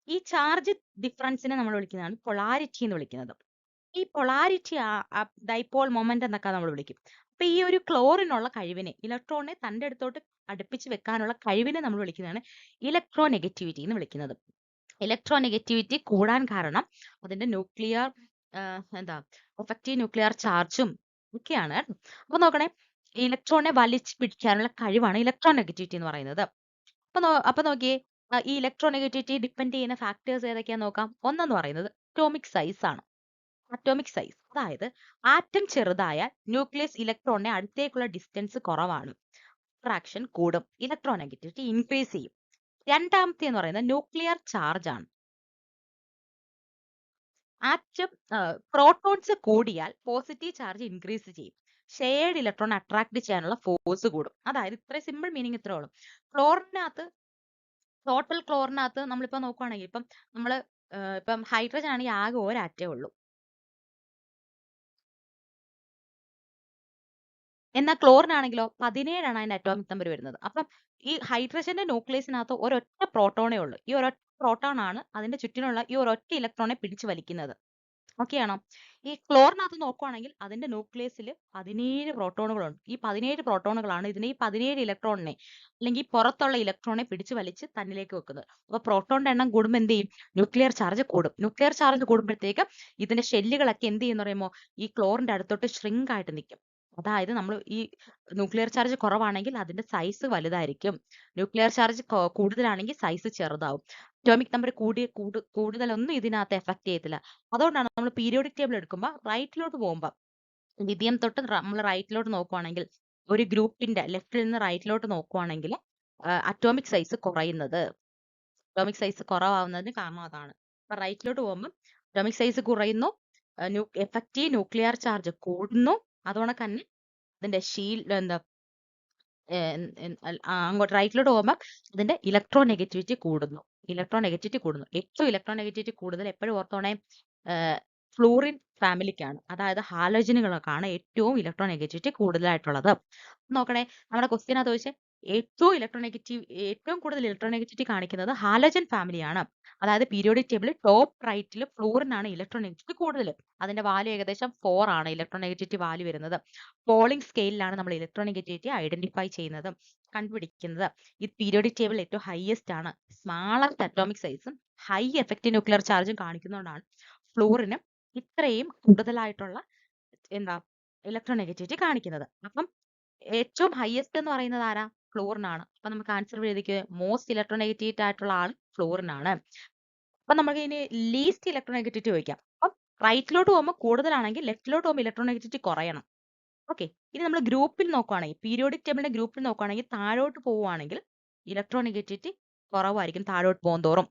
ഈ ചാർജ് ഡിഫറൻസിനെ നമ്മൾ വിളിക്കുന്നതാണ് പൊളാരിറ്റി എന്ന് വിളിക്കുന്നത്. ഈ പൊളാരിറ്റി ഡൈപോൾ മൊമെന്റ് എന്നൊക്കെ നമ്മൾ വിളിക്കും. അപ്പൊ ഈ ഒരു ക്ലോറിനുള്ള കഴിവിനെ, ഇലക്ട്രോണിനെ തന്റെ അടുത്തോട്ട് അടുപ്പിച്ച് വെക്കാനുള്ള കഴിവിനെ നമ്മൾ വിളിക്കുന്നതാണ് ഇലക്ട്രോനെഗറ്റിവിറ്റി എന്ന് വിളിക്കുന്നത്. ഇലക്ട്രോനെഗറ്റിവിറ്റി കൂടാൻ കാരണം അതിന്റെ ന്യൂക്ലിയർ എഫക്റ്റീവ് ന്യൂക്ലിയർ ചാർജും ഒക്കെയാണ്. അപ്പൊ നോക്കണേ, ഇലക്ട്രോണിനെ വലിച്ചു പിടിക്കാനുള്ള കഴിവാണ് ഇലക്ട്രോനെഗറ്റിവിറ്റി എന്ന് പറയുന്നത്. അപ്പൊ നോക്കിയേ, ഈ ഇലക്ട്രോനെഗറ്റിവിറ്റി ഡിപ്പെൻഡ് ചെയ്യുന്ന ഫാക്ടേഴ്സ് ഏതൊക്കെയാന്ന് നോക്കാം. ഒന്നെന്ന് പറയുന്നത് അറ്റോമിക് സൈസ് ആണ്. അറ്റോമിക് സൈസ് അതായത് ആറ്റം ചെറുതായാൽ ന്യൂക്ലിയസ് ഇലക്ട്രോണിനെ അടുത്തേക്കുള്ള ഡിസ്റ്റൻസ് കുറവാണ്, അട്രാക്ഷൻ കൂടും, ഇലക്ട്രോനെഗറ്റിവിറ്റി ഇൻക്രീസ് ചെയ്യും. രണ്ടാമത്തെ എന്ന് പറയുന്നത് ന്യൂക്ലിയർ ചാർജ് ആണ്. ആറ്റം പ്രോട്ടോൺസ് കൂടിയാൽ പോസിറ്റീവ് ചാർജ് ഇൻക്രീസ് ചെയ്യും, ഷെയർഡ് ഇലക്ട്രോൺ അട്രാക്ട് ചെയ്യാനുള്ള ഫോഴ്സ് കൂടും. അതായത് ഇത്ര സിമ്പിൾ മീനിങ് ഇത്രേ ഉള്ളൂ. ക്ലോറിനകത്ത് ടോട്ടൽ ക്ലോറിനകത്ത് നമ്മളിപ്പോ നോക്കുവാണെങ്കിൽ ഇപ്പം നമ്മള് ഇപ്പം ഹൈഡ്രജൻ ആണെങ്കിൽ ആകെ ഒരാറ്റേ ഉള്ളൂ. എന്നാൽ ക്ലോറിനാണെങ്കിലോ 17 അതിന്റെ അറ്റോമിക് നമ്പർ വരുന്നത്. അപ്പം ഈ ഹൈഡ്രജന്റെ ന്യൂക്ലിയസിനകത്ത് ഒരൊറ്റ പ്രോട്ടോണേ ഉള്ളൂ. ഈ ഒരൊറ്റ പ്രോട്ടോൺ ആണ് അതിന്റെ ചുറ്റിനുള്ള ഈ ഒരൊറ്റ ഇലക്ട്രോണെ പിടിച്ചു വലിക്കുന്നത്. ഓക്കെ ആണോ? ഈ ക്ലോറിനകത്ത് നോക്കുവാണെങ്കിൽ അതിന്റെ ന്യൂക്ലിയസിൽ 17 പ്രോട്ടോണുകളുണ്ട്. ഈ 17 പ്രോട്ടോണുകളാണ് ഇതിനെ ഈ 17 ഇലക്ട്രോണിനെ അല്ലെങ്കിൽ പുറത്തുള്ള ഇലക്ട്രോണെ പിടിച്ചു വലിച്ച് തന്നിലേക്ക് വെക്കുന്നത്. അപ്പൊ പ്രോട്ടോണിന്റെ എണ്ണം കൂടുമ്പോൾ എന്ത് ചെയ്യും? ന്യൂക്ലിയർ ചാർജ് കൂടും. ന്യൂക്ലിയർ ചാർജ് കൂടുമ്പോഴത്തേക്ക് ഇതിന്റെ ഷെല്ലുകളൊക്കെ എന്ത് ചെയ്യുന്ന പറയുമ്പോൾ ഈ ക്ലോറിന്റെ അടുത്തോട്ട് ഷ്രിങ്ക് ആയിട്ട് നിൽക്കും. അതായത് നമ്മൾ ഈ ന്യൂക്ലിയർ ചാർജ് കുറവാണെങ്കിൽ അതിന്റെ സൈസ് വലുതായിരിക്കും. ന്യൂക്ലിയർ ചാർജ് കൂടുതലാണെങ്കിൽ സൈസ് ചെറുതാവും. അറ്റോമിക് നമ്പർ കൂടുതലൊന്നും ഇതിനകത്ത് എഫക്ട് ചെയ്യത്തില്ല. അതുകൊണ്ടാണ് നമ്മൾ പീരിയോഡിക് ടേബിൾ എടുക്കുമ്പോൾ റൈറ്റിലോട്ട് പോകുമ്പോൾ ലിഥിയം തൊട്ട് നമ്മൾ റൈറ്റിലോട്ട് നോക്കുവാണെങ്കിൽ ഒരു ഗ്രൂപ്പിന്റെ ലെഫ്റ്റിൽ നിന്ന് റൈറ്റിലോട്ട് നോക്കുവാണെങ്കിൽ അറ്റോമിക് സൈസ് കുറയുന്നത്. അറ്റോമിക് സൈസ് കുറവാകുന്നതിന് കാരണം അതാണ്. അപ്പൊ റൈറ്റിലോട്ട് പോകുമ്പോൾ അറ്റോമിക് സൈസ് കുറയുന്നു, എഫക്റ്റീവ് ന്യൂക്ലിയർ ചാർജ് കൂടുന്നു. അതുകൊണ്ട് തന്നെ അതിന്റെ എന്താ അങ്ങോട്ട് റൈറ്റിലോട്ട് പോകുമ്പോൾ അതിന്റെ ഇലക്ട്രോ നെഗറ്റിവിറ്റി കൂടുന്നു. ഏറ്റവും ഇലക്ട്രോ നെഗറ്റിവിറ്റി കൂടുതൽ എപ്പോഴും ഓർത്തോണേ ഫ്ലൂറിൻ ഫാമിലിക്കാണ്. അതായത് ഹാലോജനുകൾക്കാണ് ഏറ്റവും ഇലക്ട്രോ നെഗറ്റിവിറ്റി കൂടുതലായിട്ടുള്ളത്. നോക്കണേ, നമ്മുടെ ക്വസ്റ്റ്യനകത്ത് ചോദിച്ചാൽ ഏറ്റവും കൂടുതൽ ഇലക്ട്രോ നെഗറ്റിവിറ്റി കാണിക്കുന്നത് ഹാലോജൻ ഫാമിലിയാണ്. അതായത് പീരിയോഡിക് ടേബിൾ ടോപ്പ് റൈറ്റിൽ ഫ്ലൂറിനാണ് ഇലക്ട്രോ നെഗറ്റിവിറ്റി കൂടുതൽ. അതിന്റെ വാല്യൂ ഏകദേശം 4 ആണ് ഇലക്ട്രോ നെഗറ്റിവിറ്റി വാല്യൂ വരുന്നത്. പോളിംഗ് സ്കെയിലാണ് നമ്മൾ ഇലക്ട്രോ നെഗറ്റിവിറ്റി ഐഡന്റിഫൈ ചെയ്യുന്നത്, കണ്ടുപിടിക്കുന്നത്. ഈ പീരിയോഡിക് ടേബിൾ ഏറ്റവും ഹൈയസ്റ്റ് ആണ്. സ്മാളസ്റ്റ് അറ്റോമിക് സൈസും ഹൈ എഫക്റ്റീവ് ന്യൂക്ലിയർ ചാർജും കാണിക്കുന്നതുകൊണ്ടാണ് ഫ്ലൂറിന് ഇത്രയും കൂടുതലായിട്ടുള്ള ഇലക്ട്രോ നെഗറ്റിവിറ്റി കാണിക്കുന്നത്. അപ്പം ഏറ്റവും ഹൈയസ്റ്റ് എന്ന് പറയുന്നത് ആരാ? ഫ്ലൂറിനാണ്. അപ്പൊ നമുക്ക് ആൻസർ എഴുതിക്കുക, മോസ്റ്റ് ഇലക്ട്രോ നെഗറ്റിവിറ്റി ആയിട്ടുള്ള ആൾ ഫ്ലൂറിനാണ്. അപ്പൊ നമുക്ക് ഇനി ലീസ്റ്റ് ഇലക്ട്രോ നെഗറ്റിവിറ്റി ചോദിക്കാം. അപ്പം റൈറ്റിലോട്ട് പോകുമ്പോൾ കൂടുതലാണെങ്കിൽ ലെഫ്റ്റിലോട്ട് പോകുമ്പോൾ ഇലക്ട്രോ നെഗറ്റിവിറ്റി കുറയണം. ഓക്കെ, ഇനി നമ്മൾ ഗ്രൂപ്പിൽ നോക്കുവാണെങ്കിൽ പീരിയോഡിക് ടേബിളിന്റെ ഗ്രൂപ്പിൽ നോക്കുവാണെങ്കിൽ താഴോട്ട് പോവുകയാണെങ്കിൽ ഇലക്ട്രോ നെഗറ്റിവിറ്റി കുറവായിരിക്കും താഴോട്ട് പോകും തോറും.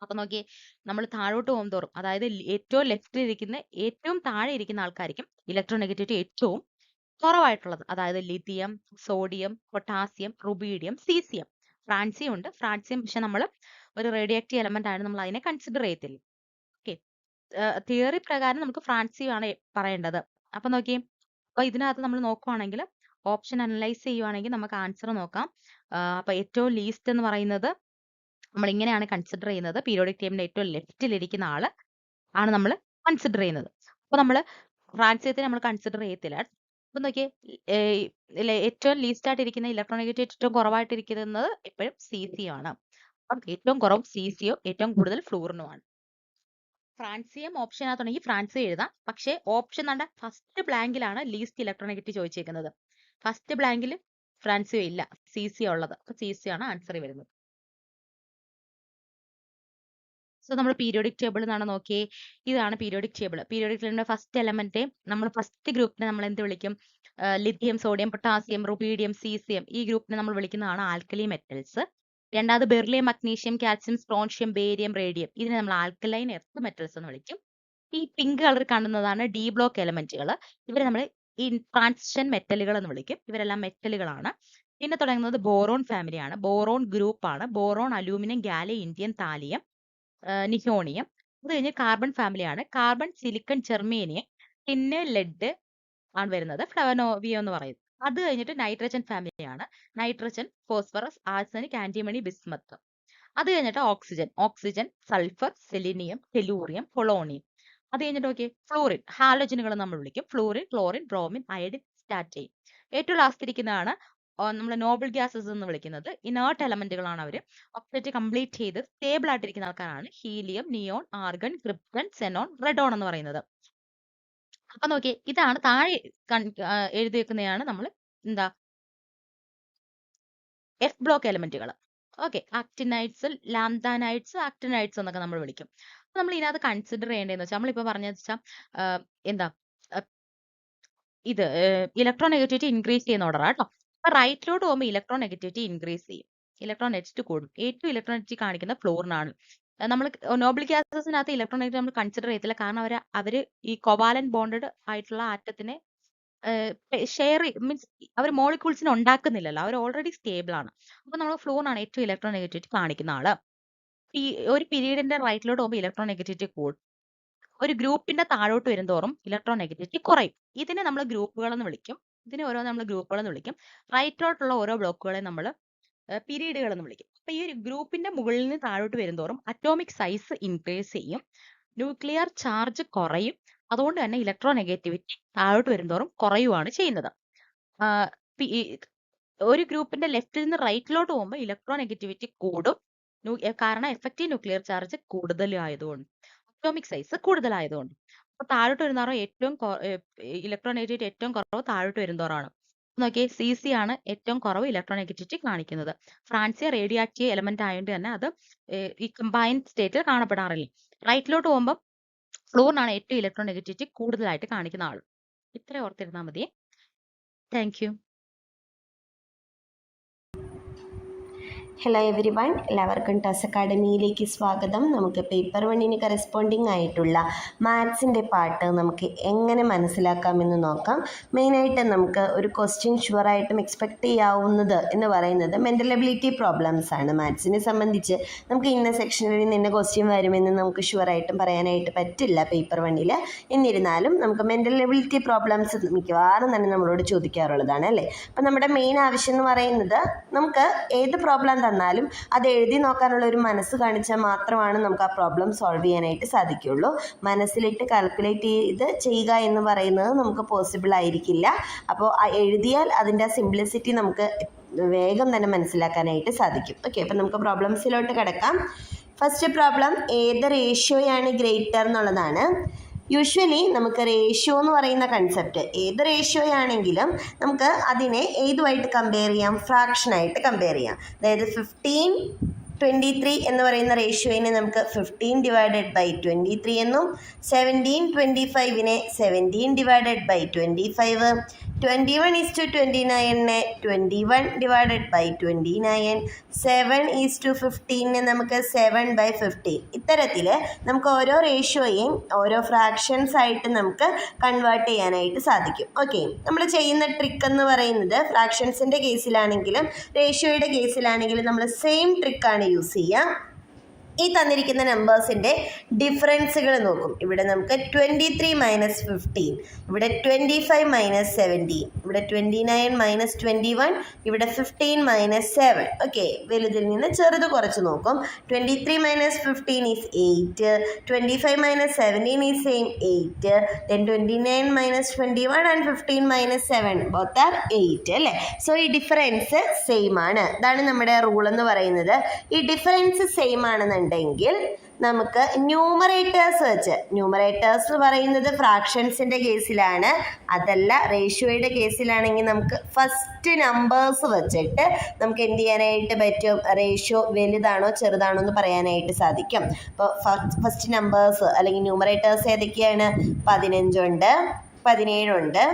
അപ്പൊ നോക്കിയേ, നമ്മൾ താഴോട്ട് പോകും തോറും, അതായത് ഏറ്റവും ലെഫ്റ്റിൽ ഇരിക്കുന്ന ഏറ്റവും താഴെ ഇരിക്കുന്ന ആൾക്കായിരിക്കും ഇലക്ട്രോ നെഗറ്റിവിറ്റി ഏറ്റവും കുറവായിട്ടുള്ളത്. അതായത് lithium, sodium, potassium, rubidium, caesium. Francium ഉണ്ട്. ഫ്രാൻസിയം പക്ഷെ നമ്മൾ ഒരു റേഡിയോ ആക്റ്റീവ് എലമെന്റ് ആണ്, നമ്മൾ അതിനെ കൺസിഡർ ചെയ്യത്തില്ല. ഓക്കെ, തിയറി പ്രകാരം നമുക്ക് ഫ്രാൻസിയം ആണ് പറയേണ്ടത്. അപ്പൊ നോക്കിയേ, അപ്പൊ ഇതിനകത്ത് നമ്മൾ നോക്കുവാണെങ്കിൽ ഓപ്ഷൻ അനലൈസ് ചെയ്യുവാണെങ്കിൽ നമുക്ക് ആൻസർ നോക്കാം. അപ്പൊ ഏറ്റവും ലീസ്റ്റ് എന്ന് പറയുന്നത് നമ്മൾ ഇങ്ങനെയാണ് കൺസിഡർ ചെയ്യുന്നത്. പീരിയോഡിക് ടേബിളിന്റെ ഏറ്റവും ലെഫ്റ്റിൽ ഇരിക്കുന്ന ആള് ആണ് നമ്മൾ കൺസിഡർ ചെയ്യുന്നത്. അപ്പൊ നമ്മൾ ഫ്രാൻസിയത്തെ നമ്മൾ കൺസിഡർ ചെയ്യത്തില്ല. അപ്പൊ നോക്കിയേ, ഏറ്റവും ലീസ്റ്റ് ആയിട്ട് ഇരിക്കുന്ന ഇലക്ട്രോ നെഗറ്റിവിറ്റി ഏറ്റവും കുറവായിട്ട് ഇരിക്കുന്നത് എപ്പോഴും സീസിയം ആണ്. അപ്പം ഏറ്റവും കുറവ് സീസിയോ, ഏറ്റവും കൂടുതൽ ഫ്ലൂറിനുമാണ്. ഫ്രാൻസിയം ഓപ്ഷനകത്തുണ്ടെങ്കിൽ ഫ്രാൻസിയം എഴുതാം. പക്ഷേ ഓപ്ഷൻ നമ്മുടെ ഫസ്റ്റ് ബ്ലാങ്കിലാണ് ലീസ്റ്റ് ഇലക്ട്രോ നെഗറ്റിവിറ്റി ചോദിച്ചേക്കുന്നത്. ഫസ്റ്റ് ബ്ലാങ്കിൽ ഫ്രാൻസിയം ഇല്ല, സീസിയം ഉള്ളത്. അപ്പൊ സീസിയം ആണ് ആൻസർ വരുന്നത്. സോ നമ്മൾ പീരിയോഡിക് ടേബിൾ എന്നാണ് നോക്കിയേ, ഇതാണ് പീരിയോഡിക് ടേബിൾ. പീരിയോഡിക് ടേബിളിന്റെ ഫസ്റ്റ് എലമെന്റ് നമ്മൾ ഫസ്റ്റ് ഗ്രൂപ്പിനെ നമ്മൾ എന്ത് വിളിക്കും? Lithium, sodium, potassium, rubidium, caesium. ഈ ഗ്രൂപ്പിനെ നമ്മൾ വിളിക്കുന്നതാണ് ആൽക്കലി മെറ്റൽസ്. രണ്ടാമത് beryllium, magnesium, calcium, strontium, barium, radium. ഇതിനെ നമ്മൾ ആൽക്കലൈൻ എർത്ത് മെറ്റൽസ് എന്ന് വിളിക്കും. ഈ പിങ്ക് കളർ കാണുന്നതാണ് ഡി ബ്ലോക്ക് എലമെന്റുകൾ. ഇവരെ നമ്മൾ ഈ ട്രാൻസിഷൻ മെറ്റലുകൾ എന്ന് വിളിക്കും. ഇവരെല്ലാം മെറ്റലുകളാണ്. പിന്നെ തുടങ്ങുന്നത് ബോറോൺ ഫാമിലിയാണ്. ബോറോൺ ഗ്രൂപ്പ് ആണ്. Boron, aluminium, gallium, indium, thallium, nihonium. അത് കഴിഞ്ഞ് കാർബൺ ഫാമിലിയാണ്. Carbon, silicon, germanium, tin, lead ആണ് വരുന്നത്. ഫ്ലവനോവിയം എന്ന് പറയുന്നത്. അത് കഴിഞ്ഞിട്ട് നൈട്രജൻ ഫാമിലിയാണ്. Nitrogen, phosphorus, arsenic, antimony, bismuth. അത് കഴിഞ്ഞിട്ട് oxygen, sulphur, selenium, tellurium, polonium. അത് കഴിഞ്ഞിട്ട് നോക്കിയേ, ഫ്ലൂറിൻ. ഹാലോജനുകൾ നമ്മൾ വിളിക്കും. Fluorine, chlorine, bromine, iodine, astatine. ഏറ്റവും ലാസ്റ്റ് ഇരിക്കുന്നതാണ് നമ്മൾ നോബിൾ ഗ്യാസസ് എന്ന് വിളിക്കുന്നത്. ഇനേർട്ട് എലമെന്റുകളാണ് അവർ. ഒക്ടറ്റ് കംപ്ലീറ്റ് ചെയ്ത് സ്റ്റേബിൾ ആയിട്ടിരിക്കുന്ന ആൾക്കാരാണ് helium, neon, argon, krypton, Zenon, റെഡോൺ എന്ന് പറയുന്നത്. അപ്പൊ നോക്കിയേ, ഇതാണ് താഴെ എഴുതി വെക്കുന്നതാണ് നമ്മൾ എന്താ F block എലമെന്റുകൾ. Okay, actinides, ലാംതാനൈറ്റ്സ്, actinides എന്നൊക്കെ നമ്മൾ വിളിക്കും. നമ്മൾ ഇതിനകത്ത് കൺസിഡർ ചെയ്യേണ്ടതെന്ന് വെച്ചാൽ നമ്മളിപ്പോ പറഞ്ഞത് വെച്ചാൽ എന്താ ഇത് ഇലക്ട്രോ നെഗറ്റിവിറ്റി ഇൻക്രീസ് ചെയ്യുന്ന ഓർഡർ കേട്ടോ. അപ്പൊ റൈറ്റിലോട്ട് പോകുമ്പോൾ ഇലക്ട്രോ നെഗറ്റിവിറ്റി ഇൻക്രീസ് ചെയ്യും, ഇലക്ട്രോ നെഗറ്റിവിറ്റി കൂടും. ഏറ്റവും ഇലക്ട്രോ നെഗറ്റിവിറ്റി കാണിക്കുന്ന ഫ്ലൂറിനാണ്. നമ്മൾ നോബിൾ ഗ്യാസസിനകത്ത് ഇലക്ട്രോ നെഗറ്റിവിറ്റി നമ്മൾ കൺസിഡർ ചെയ്യത്തില്ല, കാരണം അവര് ഈ കൊവാലന്റ് ബോണ്ടഡ് ആയിട്ടുള്ള ആറ്റത്തിനെ ഷെയർ മീൻസ് അവർ മോളിക്യൂൾസിനെ ഉണ്ടാക്കുന്നില്ലല്ലോ, അവർ ഓൾറെഡി സ്റ്റേബിൾ ആണ്. അപ്പൊ നമ്മൾ ഫ്ലൂറിനാണ് ഏറ്റവും ഇലക്ട്രോനെഗറ്റിവിറ്റി കാണിക്കുന്ന ആള്. ഒരു പീരീഡിന്റെ റൈറ്റിലോട്ട് പോകുമ്പോൾ ഇലക്ട്രോനെഗറ്റിവിറ്റി കൂടും. ഒരു ഗ്രൂപ്പിന്റെ താഴോട്ട് വരുന്തോറും ഇലക്ട്രോനെഗറ്റിവിറ്റി കുറയും. ഇതിനെ നമ്മൾ ഗ്രൂപ്പുകളെന്ന് വിളിക്കും. ഇതിനെ ഓരോ നമ്മൾ ഗ്രൂപ്പുകളെന്ന് വിളിക്കും. റൈറ്റിലോട്ടുള്ള ഓരോ ബ്ലോക്കുകളെ നമ്മൾ പീരീഡുകൾ എന്ന് വിളിക്കും. അപ്പൊ ഈ ഒരു ഗ്രൂപ്പിന്റെ മുകളിൽ നിന്ന് താഴോട്ട് വരുന്തോറും അറ്റോമിക് സൈസ് ഇൻക്രീസ് ചെയ്യും, ന്യൂക്ലിയർ ചാർജ് കുറയും. അതുകൊണ്ട് തന്നെ ഇലക്ട്രോനെഗറ്റിവിറ്റി താഴോട്ട് വരുന്തോറും കുറയുവാണ് ചെയ്യുന്നത്. ഒരു ഗ്രൂപ്പിന്റെ ലെഫ്റ്റിൽ നിന്ന് റൈറ്റിലോട്ട് പോകുമ്പോൾ ഇലക്ട്രോനെഗറ്റിവിറ്റി കൂടും, കാരണം എഫക്റ്റീവ് ന്യൂക്ലിയർ ചാർജ് കൂടുതലായതുകൊണ്ട്, അറ്റോമിക് സൈസ് കൂടുതലായതുകൊണ്ട്. അപ്പൊ താഴോട്ട് വരുന്നതോറും ഏറ്റവും ഇലക്ട്രോനെഗറ്റിവിറ്റി ഏറ്റവും കുറവ് താഴോട്ട് വരുന്നതോറാണ്. നോക്കിയേ, CC ആണ് ഏറ്റവും കുറവ് ഇലക്ട്രോനെഗറ്റിവിറ്റി കാണിക്കുന്നത്. ഫ്രാൻസിയ റേഡിയോ ആക്റ്റീവ് എലമെന്റ് ആയതുകൊണ്ട് തന്നെ അത് ഈ കമ്പൈൻഡ് സ്റ്റേറ്റിൽ കാണപ്പെടാറില്ല. റൈറ്റിലോട്ട് പോകുമ്പോൾ ഫ്ലൂറിനാണ് ഏറ്റവും ഇലക്ട്രോനെഗറ്റിവിറ്റി കൂടുതലായിട്ട് കാണിക്കുന്ന ആൾ. ഇത്ര ഓർത്തിരുന്നാൽ മതി. Thank you. Hello every one, എല്ലാവർക്കും ടസ് അക്കാഡമിയിലേക്ക് സ്വാഗതം. നമുക്ക് പേപ്പർ 1 കറസ്പോണ്ടിങ് ആയിട്ടുള്ള മാത്സിൻ്റെ പാർട്ട് നമുക്ക് എങ്ങനെ മനസ്സിലാക്കാമെന്ന് നോക്കാം. മെയിനായിട്ട് നമുക്ക് ഒരു ക്വസ്റ്റ്യൻ ഷുവറായിട്ടും എക്സ്പെക്റ്റ് ചെയ്യാവുന്നത് എന്ന് പറയുന്നത് മെൻ്റൽ എബിലിറ്റി പ്രോബ്ലംസ് ആണ്. മാത്സിനെ സംബന്ധിച്ച് നമുക്ക് ഇന്ന സെക്ഷനിൽ നിന്ന് ക്വസ്റ്റ്യൻ വരുമെന്ന് നമുക്ക് ഷുവറായിട്ടും പറയാനായിട്ട് പറ്റില്ല പേപ്പർ 1. എന്നിരുന്നാലും നമുക്ക് മെൻ്റൽ എബിലിറ്റി പ്രോബ്ലംസ് മിക്കവാറും തന്നെ നമ്മളോട് ചോദിക്കാറുള്ളതാണ് അല്ലേ. അപ്പം നമ്മുടെ മെയിൻ ആവശ്യം എന്ന് പറയുന്നത് നമുക്ക് ഏത് പ്രോബ്ലം തന്നാലും അത് എഴുതി നോക്കാനുള്ള ഒരു മനസ്സ് കാണിച്ചാൽ മാത്രമാണ് നമുക്ക് ആ പ്രോബ്ലം സോൾവ് ചെയ്യാനായിട്ട് സാധിക്കുകയുള്ളൂ. മനസ്സിലിട്ട് കാൽക്കുലേറ്റ് ചെയ്ത് ചെയ്യുക എന്ന് പറയുന്നത് നമുക്ക് പോസിബിൾ ആയിരിക്കില്ല. അപ്പോൾ എഴുതിയാൽ അതിൻ്റെ ആ സിംപ്ലിസിറ്റി നമുക്ക് വേഗം തന്നെ മനസ്സിലാക്കാനായിട്ട് സാധിക്കും. ഓക്കെ, അപ്പം നമുക്ക് പ്രോബ്ലംസിലോട്ട് കിടക്കാം. ഫസ്റ്റ് പ്രോബ്ലം ഏത് റേഷ്യോയാണ് ഗ്രേറ്റർ എന്നുള്ളതാണ്. യൂഷ്വലി നമുക്ക് റേഷ്യോ എന്ന് പറയുന്ന കൺസെപ്റ്റ് ഏത് റേഷ്യോ ആണെങ്കിലും നമുക്ക് അതിനെ ഏതുമായിട്ട് കമ്പയർ ചെയ്യാം? ഫ്രാക്ഷനായിട്ട് കമ്പയർ ചെയ്യാം. അതായത് 15:23 എന്ന് പറയുന്ന റേഷ്യോയിനെ നമുക്ക് 15/23 എന്നും 17:25 17/25, 21:29 21/29, 7:15 നമുക്ക് 7/15. ഇത്തരത്തിൽ നമുക്ക് ഓരോ റേഷ്യോയും ഓരോ ഫ്രാക്ഷൻസ് ആയിട്ട് നമുക്ക് കൺവേർട്ട് ചെയ്യാനായിട്ട് സാധിക്കും. ഓക്കെ, നമ്മൾ ചെയ്യുന്ന ട്രിക്ക് എന്ന് പറയുന്നത് ഫ്രാക്ഷൻസിൻ്റെ കേസിലാണെങ്കിലും റേഷ്യോയുടെ കേസിലാണെങ്കിലും നമ്മൾ സെയിം ട്രിക്കാണ് യൂസ് ചെയ്യുക. ഈ തന്നിരിക്കുന്ന നമ്പേഴ്സിൻ്റെ ഡിഫറൻസുകൾ നോക്കും. ഇവിടെ നമുക്ക് 23 - 15, ഇവിടെ 25 - 17, ഇവിടെ 29 - 21, ഇവിടെ 15 - 7. ഓക്കെ, വലുതിൽ നിന്ന് ചെറുത് കുറച്ച് നോക്കും. 23 - 15 is 8, 25 - 17 is same 8, then 29 - 21 and 15 - 7 both are 8 അല്ലേ. സോ ഈ ഡിഫറൻസ് സെയിം ആണ്. ഇതാണ് നമ്മുടെ റൂൾ എന്ന് പറയുന്നത്. ഈ ഡിഫറൻസ് സെയിം ആണെന്നുണ്ടെങ്കിൽ നമുക്ക് ന്യൂമറേറ്റേഴ്സ് വെച്ച്, ന്യൂമറേറ്റേഴ്സ് എന്ന് പറയുന്നത് ഫ്രാക്ഷൻസിൻ്റെ കേസിലാണ്, അതല്ല റേഷ്യോയുടെ കേസിലാണെങ്കിൽ നമുക്ക് ഫസ്റ്റ് നമ്പേഴ്സ് വെച്ചിട്ട് നമുക്ക് എന്ത് ചെയ്യാനായിട്ട് പറ്റും? റേഷ്യോ വലുതാണോ ചെറുതാണോ എന്ന് പറയാനായിട്ട് സാധിക്കും. അപ്പോൾ ഫസ്റ്റ് നമ്പേഴ്സ് അല്ലെങ്കിൽ ന്യൂമറേറ്റേഴ്സ് ഏതൊക്കെയാണ്? 15 ഉണ്ട്, 17 ഉണ്ട്,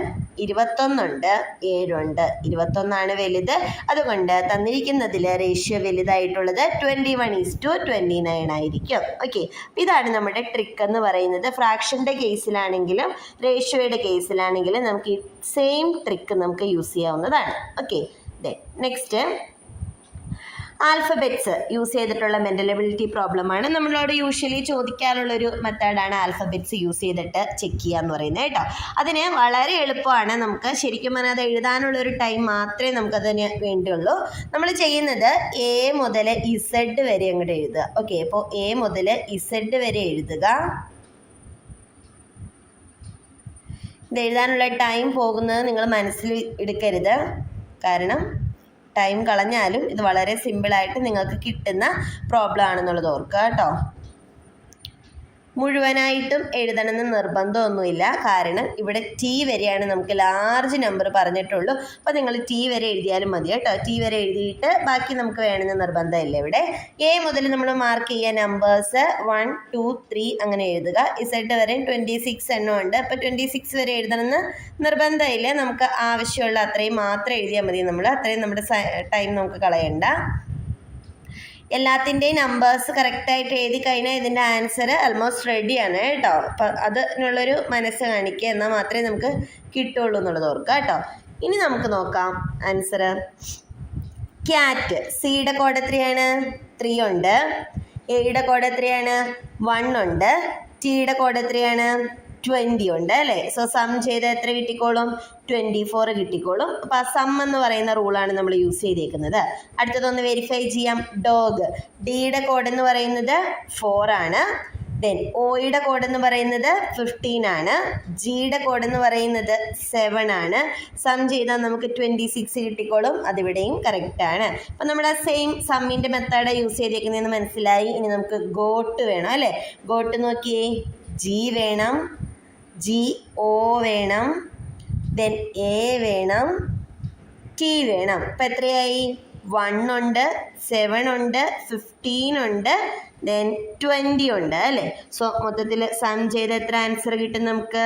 21 ഉണ്ട്, 7 ഉണ്ട്. 21 വലുത്, അതുകൊണ്ട് തന്നിരിക്കുന്നതിൽ റേഷ്യോ വലുതായിട്ടുള്ളത് 21:29 ആയിരിക്കും. ഓക്കെ, ഇതാണ് നമ്മുടെ ട്രിക്ക് എന്ന് പറയുന്നത്. ഫ്രാക്ഷൻ്റെ കേസിലാണെങ്കിലും റേഷ്യോയുടെ കേസിലാണെങ്കിലും നമുക്ക് ഈ സെയിം ട്രിക്ക് നമുക്ക് യൂസ് ചെയ്യാവുന്നതാണ്. ഓക്കെ, നെക്സ്റ്റ് ആൽഫബറ്റ്സ് യൂസ് ചെയ്തിട്ടുള്ള മെൻ്റൽ എബിലിറ്റി പ്രോബ്ലമാണ്. നമ്മളോട് യൂഷ്വലി ചോദിക്കാറുള്ളൊരു മെത്തേഡാണ് ആൽഫബറ്റ്സ് യൂസ് ചെയ്തിട്ട് ചെക്ക് ചെയ്യുക എന്ന് പറയുന്നത് കേട്ടോ. അതിന് വളരെ എളുപ്പമാണ്. നമുക്ക് ശരിക്കും പറഞ്ഞാൽ അത് എഴുതാനുള്ളൊരു ടൈം മാത്രമേ നമുക്കതിന് വേണ്ടിയുള്ളൂ. നമ്മൾ ചെയ്യുന്നത് A മുതൽ Z വരെ അങ്ങോട്ട് എഴുതുക. ഓക്കെ, അപ്പോൾ A മുതൽ Z വരെ എഴുതുക. ഇത് എഴുതാനുള്ള ടൈം പോകുന്നത് നിങ്ങൾ മനസ്സിൽ എടുക്കരുത്, കാരണം ടൈം കളഞ്ഞാലും ഇത് വളരെ സിമ്പിളായിട്ട് നിങ്ങൾക്ക് കിട്ടുന്ന പ്രോബ്ലം ആണെന്നുള്ളത് ഓർക്കുക കേട്ടോ. മുഴുവനായിട്ടും എഴുതണമെന്ന് നിർബന്ധമൊന്നുമില്ല, കാരണം ഇവിടെ T വരെയാണ് നമുക്ക് ലാർജ് നമ്പർ പറഞ്ഞിട്ടുള്ളൂ. അപ്പോൾ നിങ്ങൾ T വരെ എഴുതിയാലും മതി കേട്ടോ. T വരെ എഴുതിയിട്ട് ബാക്കി നമുക്ക് വേണമെന്ന് നിർബന്ധമില്ല. ഇവിടെ A മുതൽ നമ്മൾ മാർക്ക് ചെയ്യുക നമ്പേഴ്സ് 1, 2, 3 അങ്ങനെ എഴുതുക. Z വരെ 26 എണ്ണം ഉണ്ട്. അപ്പോൾ 26 വരെ എഴുതണമെന്ന് നിർബന്ധമില്ല, നമുക്ക് ആവശ്യമുള്ള അത്രയും മാത്രം എഴുതിയാൽ മതി. നമ്മൾ അത്രയും നമ്മുടെ ടൈം നമുക്ക് കളയണ്ട. എല്ലാത്തിൻ്റെയും നമ്പേഴ്സ് കറക്റ്റായിട്ട് എഴുതി കഴിഞ്ഞാൽ ഇതിൻ്റെ ആൻസർ ആൾമോസ്റ്റ് റെഡിയാണ് കേട്ടോ. അപ്പം അതിനുള്ളൊരു മനസ്സ് കാണിക്കുക, എന്നാൽ മാത്രമേ നമുക്ക് കിട്ടുള്ളൂ എന്നുള്ളത് ഓർക്കുക കേട്ടോ. ഇനി നമുക്ക് നോക്കാം ആൻസർ. ക്യാറ്റ് സിയുടെ കോഡ് എത്രയാണ്? 3 ഉണ്ട്. എയുടെ കോഡ് എത്രയാണ്? 1 ഉണ്ട്. ടിയുടെ കോഡ് എത്രയാണ്? 20 ഉണ്ട് അല്ലേ. സോ സം ചെയ്ത് എത്ര കിട്ടിക്കോളും? 24 കിട്ടിക്കോളും. അപ്പം ആ സം എന്ന് പറയുന്ന റൂളാണ് നമ്മൾ യൂസ് ചെയ്തേക്കുന്നത്. അടുത്തതൊന്ന് വെരിഫൈ ചെയ്യാം. ഡോഗ് ഡിയുടെ കോഡ് എന്ന് പറയുന്നത് 4 ആണ്. ദെൻ ഒയുടെ കോഡ് എന്ന് പറയുന്നത് 15 ആണ്. ജിയുടെ കോഡ് എന്ന് പറയുന്നത് 7 ആണ്. സം ചെയ്താൽ നമുക്ക് 26 കിട്ടിക്കോളും. അതിവിടെയും കറക്റ്റ് ആണ്. അപ്പം നമ്മുടെ സെയിം സമ്മിൻ്റെ മെത്തേഡ് യൂസ് ചെയ്തേക്കുന്നതെന്ന് മനസ്സിലായി. ഇനി നമുക്ക് ഗോട്ട് വേണം അല്ലേ. ഗോട്ട് നോക്കിയേ, ജി വേണം, ജി ഒ വേണം, ദെൻ എ വേണം, ടി വേണം. അപ്പം എത്രയായി? 1 ഉണ്ട്, 7 ഉണ്ട്, 15 ഉണ്ട്, ദെൻ 20 ഉണ്ട് അല്ലേ. സോ മൊത്തത്തിൽ സം ചെയ്ത് എത്ര ആൻസർ കിട്ടും? നമുക്ക്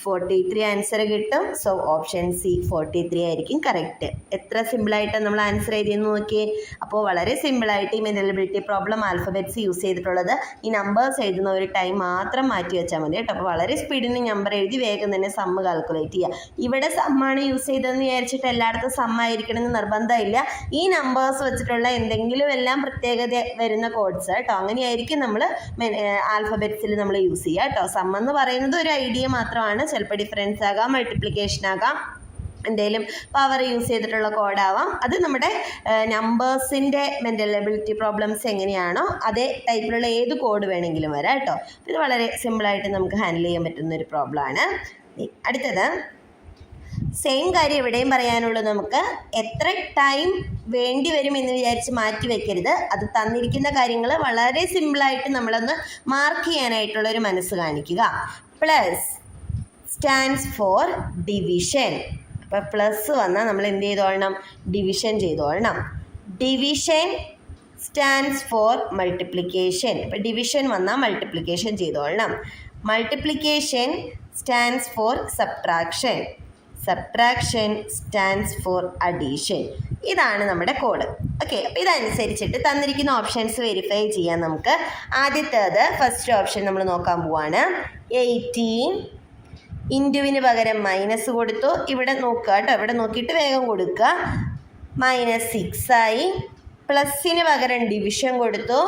43 ആൻസർ കിട്ടും. സോ ഓപ്ഷൻ സി 43 ആയിരിക്കും കറക്റ്റ്. എത്ര സിമ്പിളായിട്ടാണ് നമ്മൾ ആൻസർ എഴുതിയെന്ന് നോക്കിയേ. അപ്പോൾ വളരെ സിമ്പിളായിട്ട് ഈ മെൻ്റലബിലിറ്റി പ്രോബ്ലം ആൽഫബറ്റ്സ് യൂസ് ചെയ്തിട്ടുള്ളത്. ഈ നമ്പേഴ്സ് എഴുതുന്ന ഒരു ടൈം മാത്രം മാറ്റി വെച്ചാൽ മതി കേട്ടോ. അപ്പോൾ വളരെ സ്പീഡിന് നമ്പർ എഴുതി വേഗം തന്നെ സമ്മ് കാൽക്കുലേറ്റ് ചെയ്യുക. ഇവിടെ സമ്മാണ് യൂസ് ചെയ്തതെന്ന് വിചാരിച്ചിട്ട് എല്ലായിടത്തും സമ്മായിരിക്കണമെന്ന് നിർബന്ധമില്ല. ഈ നമ്പേഴ്സ് വെച്ചിട്ടുള്ള എന്തെങ്കിലും എല്ലാം പ്രത്യേകത വരുന്ന കോഡ്സ് കേട്ടോ, അങ്ങനെയായിരിക്കും നമ്മൾ ആൽഫബറ്റ്സിൽ നമ്മൾ യൂസ് ചെയ്യുക കേട്ടോ. സമ്മെന്ന് പറയുന്നത് ഒരു ഐഡിയ മാത്രമാണ്. ചിലപ്പോൾ ഡിഫറൻസ് ആകാം, മൾട്ടിപ്ലിക്കേഷൻ ആകാം, എന്തെങ്കിലും പവർ യൂസ് ചെയ്തിട്ടുള്ള കോഡാവാം. അത് നമ്മുടെ നമ്പേഴ്സിൻ്റെ മെൻ്റലബിലിറ്റി പ്രോബ്ലംസ് എങ്ങനെയാണോ അതേ ടൈപ്പിലുള്ള ഏത് കോഡ് വേണമെങ്കിലും വരാം കേട്ടോ. ഇത് വളരെ സിമ്പിളായിട്ട് നമുക്ക് ഹാൻഡിൽ ചെയ്യാൻ പറ്റുന്ന ഒരു പ്രോബ്ലമാണ്. അടുത്തത് സെയിം കാര്യം എവിടെയും പറയാനുള്ളത്. നമുക്ക് എത്ര ടൈം വേണ്ടി വരും എന്ന് വിചാരിച്ച് മാറ്റി വെക്കരുത്. അത് തന്നിരിക്കുന്ന കാര്യങ്ങൾ വളരെ സിമ്പിളായിട്ട് നമ്മളൊന്ന് മാർക്ക് ചെയ്യാനായിട്ടുള്ളൊരു മനസ്സ് കാണിക്കുക. Plus stands for division. അപ്പോൾ പ്ലസ് വന്നാൽ നമ്മൾ എന്ത് ചെയ്തോളണം? ഡിവിഷൻ ചെയ്തോളണം. Division stands for multiplication. ഇപ്പോൾ ഡിവിഷൻ വന്നാൽ മൾട്ടിപ്ലിക്കേഷൻ ചെയ്തോളണം. Multiplication stands for subtraction. Subtraction stands for addition. ഇതാണ് നമ്മുടെ കോഡ്. ഓക്കെ, അപ്പോൾ ഇതനുസരിച്ചിട്ട് തന്നിരിക്കുന്ന ഓപ്ഷൻസ് വെരിഫൈ ചെയ്യാൻ നമുക്ക്. ആദ്യത്തേത് ഫസ്റ്റ് ഓപ്ഷൻ നമ്മൾ നോക്കാൻ പോവാണ്. 18 ഇൻറ്റുവിന് പകരം മൈനസ് കൊടുത്തു. ഇവിടെ നോക്കുക കേട്ടോ, ഇവിടെ നോക്കിയിട്ട് വേഗം കൊടുക്കുക. -6 ആയി. പ്ലസ്സിന് പകരം ഡിവിഷൻ കൊടുത്തു,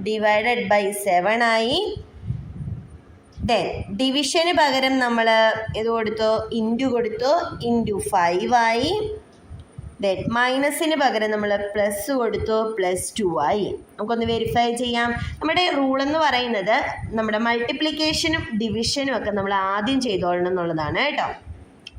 ഡിവൈഡഡ് ബൈ 7 ആയി. ദെൻ ഡിവിഷന് പകരം നമ്മൾ ഇത് കൊടുത്തു, ഇൻറ്റു കൊടുത്തു, ഇൻറ്റു 5 ആയി. ദെൻ മൈനസിന് പകരം നമ്മൾ പ്ലസ് കൊടുത്തു, +2 ആയി. നമുക്കൊന്ന് വെരിഫൈ ചെയ്യാം. നമ്മുടെ റൂൾ എന്ന് പറയുന്നത് നമ്മുടെ മൾട്ടിപ്ലിക്കേഷനും ഡിവിഷനും ഒക്കെ നമ്മൾ ആദ്യം ചെയ്തോളണം എന്നുള്ളതാണ് കേട്ടോ.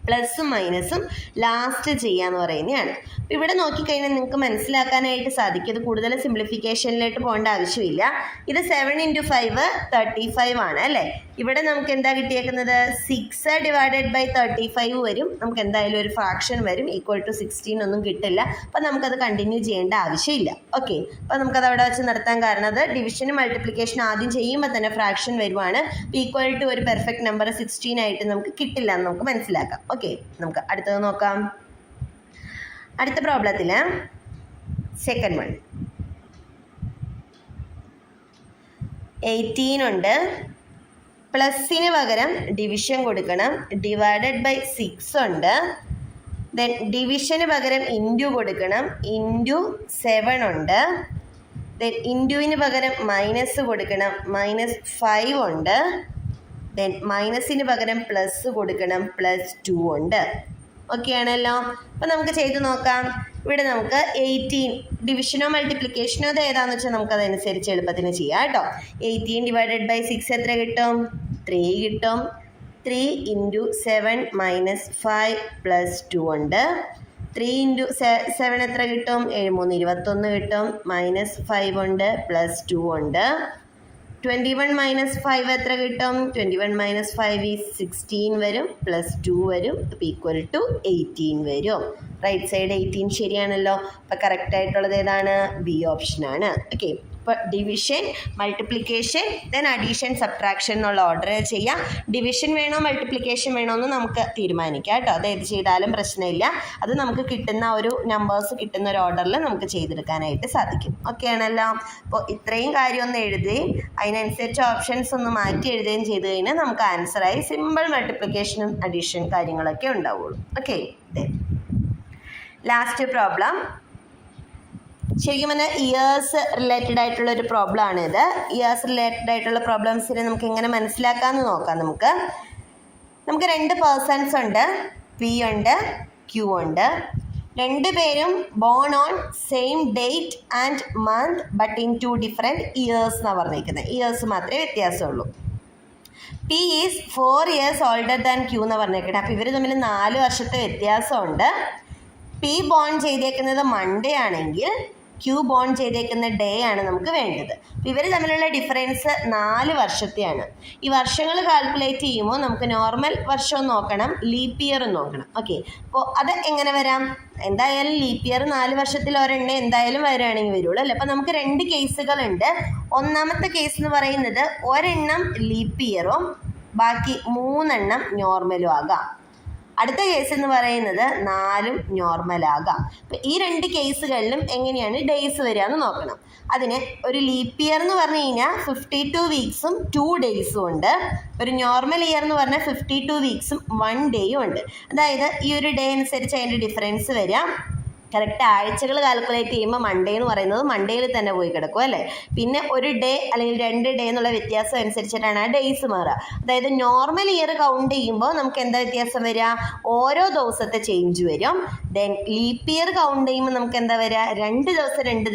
പ്ലസും മൈനസും ലാസ്റ്റ് ചെയ്യാന്ന് പറയുന്നതാണ്. അപ്പോൾ ഇവിടെ നോക്കിക്കഴിഞ്ഞാൽ നിങ്ങൾക്ക് മനസ്സിലാക്കാനായിട്ട് സാധിക്കും. ഇത് കൂടുതൽ സിംപ്ലിഫിക്കേഷനിലേക്ക് പോകേണ്ട ആവശ്യമില്ല. ഇത് 7 × 5 35 ആണ് അല്ലേ. ഇവിടെ നമുക്ക് എന്താ കിട്ടിയേക്കുന്നത്? 6 ഡിവൈഡഡ് ബൈ 35 വരും. നമുക്ക് എന്തായാലും ഒരു ഫ്രാക്ഷൻ വരും, =16 ഒന്നും കിട്ടില്ല. അപ്പം നമുക്കത് കണ്ടിന്യൂ ചെയ്യേണ്ട ആവശ്യമില്ല. ഓക്കെ, അപ്പോൾ നമുക്കത് അവിടെ വെച്ച് നിർത്താൻ കാരണം അത് ഡിവിഷനും മൾട്ടിപ്ലിക്കേഷൻ ആദ്യം ചെയ്യുമ്പോൾ തന്നെ ഫ്രാക്ഷൻ വരുവാണ്. =, ഒരു പെർഫെക്റ്റ് നമ്പർ 16 ആയിട്ട് നമുക്ക് കിട്ടില്ല എന്ന് നമുക്ക് മനസ്സിലാക്കാം. ഓക്കെ, നമുക്ക് അടുത്തത് നോക്കാം. അടുത്ത പ്രോബ്ലത്തിൽ സെക്കൻഡ് വൺ 18 ഉണ്ട്. പ്ലസ്സിന് പകരം ഡിവിഷൻ കൊടുക്കണം, ഡിവൈഡഡ് ബൈ 6 ഉണ്ട്. ദെൻ ഡിവിഷന് പകരം ഇൻറ്റു കൊടുക്കണം, ഇൻറ്റു 7 ഉണ്ട്. ദെൻ ഇൻറ്റുവിന് പകരം മൈനസ് കൊടുക്കണം, -5 ഉണ്ട്. ദെൻ മൈനസിന് പകരം പ്ലസ് കൊടുക്കണം, +2 ഉണ്ട്. ഓക്കെ ആണല്ലോ. അപ്പോൾ നമുക്ക് ചെയ്ത് നോക്കാം. ഇവിടെ നമുക്ക് 18 ഡിവിഷനോ മൾട്ടിപ്ലിക്കേഷനോ അത് ഏതാണെന്ന് വെച്ചാൽ നമുക്കതനുസരിച്ച് എളുപ്പത്തിന് ചെയ്യാം കേട്ടോ. 18 ഡിവൈഡഡ് ബൈ 6 എത്ര കിട്ടും? 3 കിട്ടും. 3 × 7 -5 +2 ഉണ്ട്. 3 × 7 എത്ര കിട്ടും? 7 3 21 കിട്ടും. -5 ഉണ്ട്, +2 ഉണ്ട്. 21 - 5 എത്ര കിട്ടും? 21 - 5 is 16 വരും, +2 വരും, = 18 വരും. റൈറ്റ് സൈഡ് 18 ശരിയാണല്ലോ. അപ്പോൾ കറക്റ്റ് ആയിട്ടുള്ളത് ഏതാണ്? ബി ഓപ്ഷനാണ്. ഓക്കെ, ഇപ്പോൾ division, multiplication, then addition, subtraction എന്നുള്ള ഓർഡർ ചെയ്യാം. ഡിവിഷൻ വേണോ മൾട്ടിപ്ലിക്കേഷൻ വേണോ എന്ന് നമുക്ക് തീരുമാനിക്കാം കേട്ടോ. അത് ഏത് ചെയ്താലും പ്രശ്നമില്ല. അത് നമുക്ക് കിട്ടുന്ന ഒരു നമ്പേഴ്സ് കിട്ടുന്ന ഒരു ഓർഡറിൽ നമുക്ക് ചെയ്തെടുക്കാനായിട്ട് സാധിക്കും. ഓക്കെ ആണല്ലോ. അപ്പോൾ ഇത്രയും കാര്യം ഒന്ന് എഴുതുകയും അതിനനുസരിച്ച് ഓപ്ഷൻസ് ഒന്ന് മാറ്റി എഴുതുകയും ചെയ്ത് കഴിഞ്ഞാൽ നമുക്ക് ആൻസറായി സിമ്പിൾ മൾട്ടിപ്ലിക്കേഷനും അഡീഷൻ കാര്യങ്ങളൊക്കെ ഉണ്ടാവുള്ളൂ. ഓക്കെ. ലാസ്റ്റ് പ്രോബ്ലം ശരിക്കും പറഞ്ഞാൽ ഇയേഴ്സ് റിലേറ്റഡ് ആയിട്ടുള്ള ഒരു പ്രോബ്ലം ആണിത്. ഇയേഴ്സ് റിലേറ്റഡ് ആയിട്ടുള്ള പ്രോബ്ലംസിനെ നമുക്ക് എങ്ങനെ മനസ്സിലാക്കാമെന്ന് നോക്കാം. നമുക്ക് 2 പേഴ്സൺസ് ഉണ്ട്, പി ഉണ്ട്, ക്യൂ ഉണ്ട്. 2 പേരും born on same date and month but in 2 different years എന്നാണ് പറഞ്ഞിരിക്കുന്നത്. ഇയേഴ്സ് മാത്രമേ വ്യത്യാസമുള്ളൂ. P is 4 years older than Q എന്ന് പറഞ്ഞേക്കട്ടെ. അപ്പോൾ ഇവർ തമ്മിൽ 4 വർഷത്തെ വ്യത്യാസമുണ്ട്. പി ബോൺ ചെയ്തേക്കുന്നത് മൺഡേ ആണെങ്കിൽ ക്യൂ ബോൺ ചെയ്തേക്കുന്ന ഡേ ആണ് നമുക്ക് വേണ്ടത്. അപ്പോൾ ഇവർ തമ്മിലുള്ള ഡിഫറൻസ് 4 വർഷത്തെയാണ്. ഈ വർഷങ്ങൾ കാൽക്കുലേറ്റ് ചെയ്യുമ്പോൾ നമുക്ക് നോർമൽ വർഷവും നോക്കണം, ലീപ്പ് ഇയറും നോക്കണം. ഓക്കെ. അപ്പോൾ അത് എങ്ങനെ വരാം? എന്തായാലും ലീപ്പ് ഇയർ 4 വർഷത്തിൽ ഒരെണ്ണം എന്തായാലും വരികയാണെങ്കിൽ വരുള്ളൂ അല്ലേ. അപ്പോൾ നമുക്ക് 2 കേസുകളുണ്ട്. ഒന്നാമത്തെ കേസ് എന്ന് പറയുന്നത് ഒരെണ്ണം ലീപ്പ് ഇയറും ബാക്കി 3 എണ്ണം നോർമലും ആകാം. അടുത്ത കേസ് എന്ന് പറയുന്നത് 4 നോർമലാകാം. അപ്പം ഈ 2 കേസുകളിലും എങ്ങനെയാണ് ഡേയ്സ് വരിക എന്ന് നോക്കണം. അതിന് ഒരു ലീപ്പ് ഇയർ എന്ന് പറഞ്ഞു കഴിഞ്ഞാൽ 52 വീക്സും 2 ഡേയ്സും ഉണ്ട്. ഒരു നോർമൽ ഇയർ എന്ന് പറഞ്ഞാൽ 52 വീക്സും 1 ഡേയും ഉണ്ട്. അതായത് ഈ ഒരു ഡേ അനുസരിച്ച് അതിൻ്റെ ഡിഫറൻസ് വരാം. കറക്റ്റ് ആഴ്ചകൾ കാൽക്കുലേറ്റ് ചെയ്യുമ്പോൾ മൺഡേ എന്ന് പറയുന്നത് മൺഡേയിൽ തന്നെ പോയി കിടക്കും അല്ലേ. പിന്നെ ഒരു ഡേ അല്ലെങ്കിൽ 2 ഡേ എന്നുള്ള വ്യത്യാസം അനുസരിച്ചിട്ടാണ് ആ ഡേയ്സ് മാറുക. അതായത് നോർമൽ ഇയർ കൗണ്ട് ചെയ്യുമ്പോൾ നമുക്ക് എന്താ വ്യത്യാസം വരിക? ഓരോ ദിവസത്തെ ചേഞ്ച് വരും. ദെൻ ലീപ്പ് ഇയർ കൗണ്ട് ചെയ്യുമ്പോൾ നമുക്ക് എന്താ വരിക? 2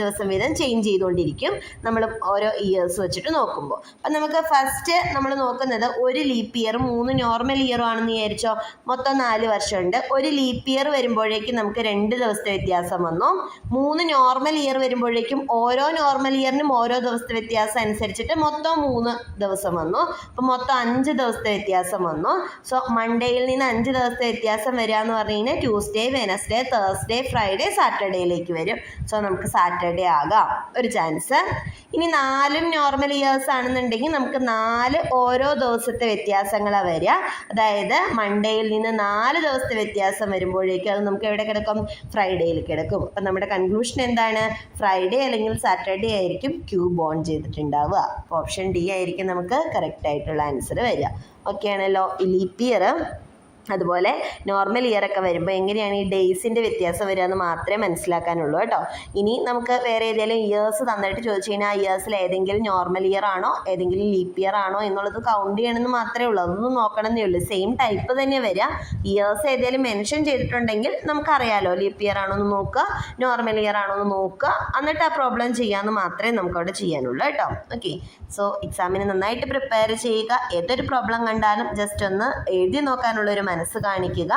ദിവസം വീതം ചേഞ്ച് ചെയ്തുകൊണ്ടിരിക്കും നമ്മൾ ഓരോ ഇയേഴ്സ് വെച്ചിട്ട് നോക്കുമ്പോൾ. അപ്പം നമുക്ക് ഫസ്റ്റ് നമ്മൾ നോക്കുന്നത് ഒരു ലീപ്പ് ഇയർ 3 നോർമൽ ഇയറും ആണെന്ന് വിചാരിച്ചോ. മൊത്തം 4 വർഷമുണ്ട്. ഒരു ലീപ്പ് ഇയർ വരുമ്പോഴേക്കും നമുക്ക് 2 ദിവസത്തെ വ്യത്യാസം വന്നു. 3 നോർമൽ ഇയർ വരുമ്പോഴേക്കും ഓരോ നോർമൽ ഇയറിനും ഓരോ ദിവസത്തെ വ്യത്യാസം അനുസരിച്ചിട്ട് മൊത്തം 3 ദിവസം വന്നു. അപ്പം മൊത്തം 5 ദിവസത്തെ വ്യത്യാസം വന്നു. സോ മൺഡേയിൽ നിന്ന് 5 ദിവസത്തെ വ്യത്യാസം വരിക എന്ന് പറഞ്ഞു കഴിഞ്ഞാൽ ട്യൂസ്ഡേ, വെനസ്ഡേ, തേഴ്സ്ഡേ, ഫ്രൈഡേ, സാറ്റർഡേയിലേക്ക് വരും. സോ നമുക്ക് സാറ്റർഡേ ആകാം ഒരു ചാൻസ്. ഇനി 4 നോർമൽ ഇയേഴ്സ് ആണെന്നുണ്ടെങ്കിൽ നമുക്ക് 4 ഓരോ ദിവസത്തെ വ്യത്യാസങ്ങളാണ് വരിക. അതായത് മൺഡേയിൽ നിന്ന് 4 ദിവസത്തെ വ്യത്യാസം വരുമ്പോഴേക്കും അത് നമുക്ക് എവിടെ കിടക്കും? ഫ്രൈഡേയിൽ കിടക്കും. അപ്പം നമ്മുടെ കൺക്ലൂഷൻ എന്താണ്? ഫ്രൈഡേ അല്ലെങ്കിൽ സാറ്റർഡേ ആയിരിക്കും ക്യൂ ബോൺ ചെയ്തിട്ടുണ്ടാവുക. അപ്പോൾ ഓപ്ഷൻ ഡി ആയിരിക്കും നമുക്ക് കറക്റ്റ് ആയിട്ടുള്ള ആൻസർ വരിക. ഓക്കെ ആണല്ലോ. ലീപ്പ് ഇയർ അതുപോലെ നോർമൽ ഇയർ ഒക്കെ വരുമ്പോൾ എങ്ങനെയാണ് ഈ ഡേയ്സിൻ്റെ വ്യത്യാസം വരിക എന്ന് മാത്രമേ മനസ്സിലാക്കാനുള്ളൂ കേട്ടോ. ഇനി നമുക്ക് വേറെ ഏതെങ്കിലും ഇയേഴ്സ് തന്നിട്ട് ചോദിച്ചു കഴിഞ്ഞാൽ ആ ഇയേഴ്സിൽ ഏതെങ്കിലും നോർമൽ ഇയർ ആണോ ഏതെങ്കിലും ലീപ്പ് ഇയർ ആണോ എന്നുള്ളത് കൗണ്ട് ചെയ്യണമെന്ന് മാത്രമേ ഉള്ളൂ. അതൊന്നും നോക്കണമെന്നേ ഉള്ളൂ. സെയിം ടൈപ്പ് തന്നെ വരിക. ഇയേഴ്സ് ഏതെങ്കിലും മെൻഷൻ ചെയ്തിട്ടുണ്ടെങ്കിൽ നമുക്കറിയാലോ ലീപ്പ് ഇയർ ആണോ എന്ന് നോക്കുക, നോർമൽ ഇയർ ആണോ എന്ന് നോക്കുക, എന്നിട്ട് ആ പ്രോബ്ലം ചെയ്യാമെന്ന് മാത്രമേ നമുക്കവിടെ ചെയ്യാനുള്ളൂ കേട്ടോ. ഓക്കെ. സോ എക്സാമിന് നന്നായിട്ട് പ്രിപ്പയർ ചെയ്യുക. ഏതൊരു പ്രോബ്ലം കണ്ടാലും ജസ്റ്റ് ഒന്ന് എഴുതി നോക്കാനുള്ളൊരു മനസ്സ് കാണിക്കുക.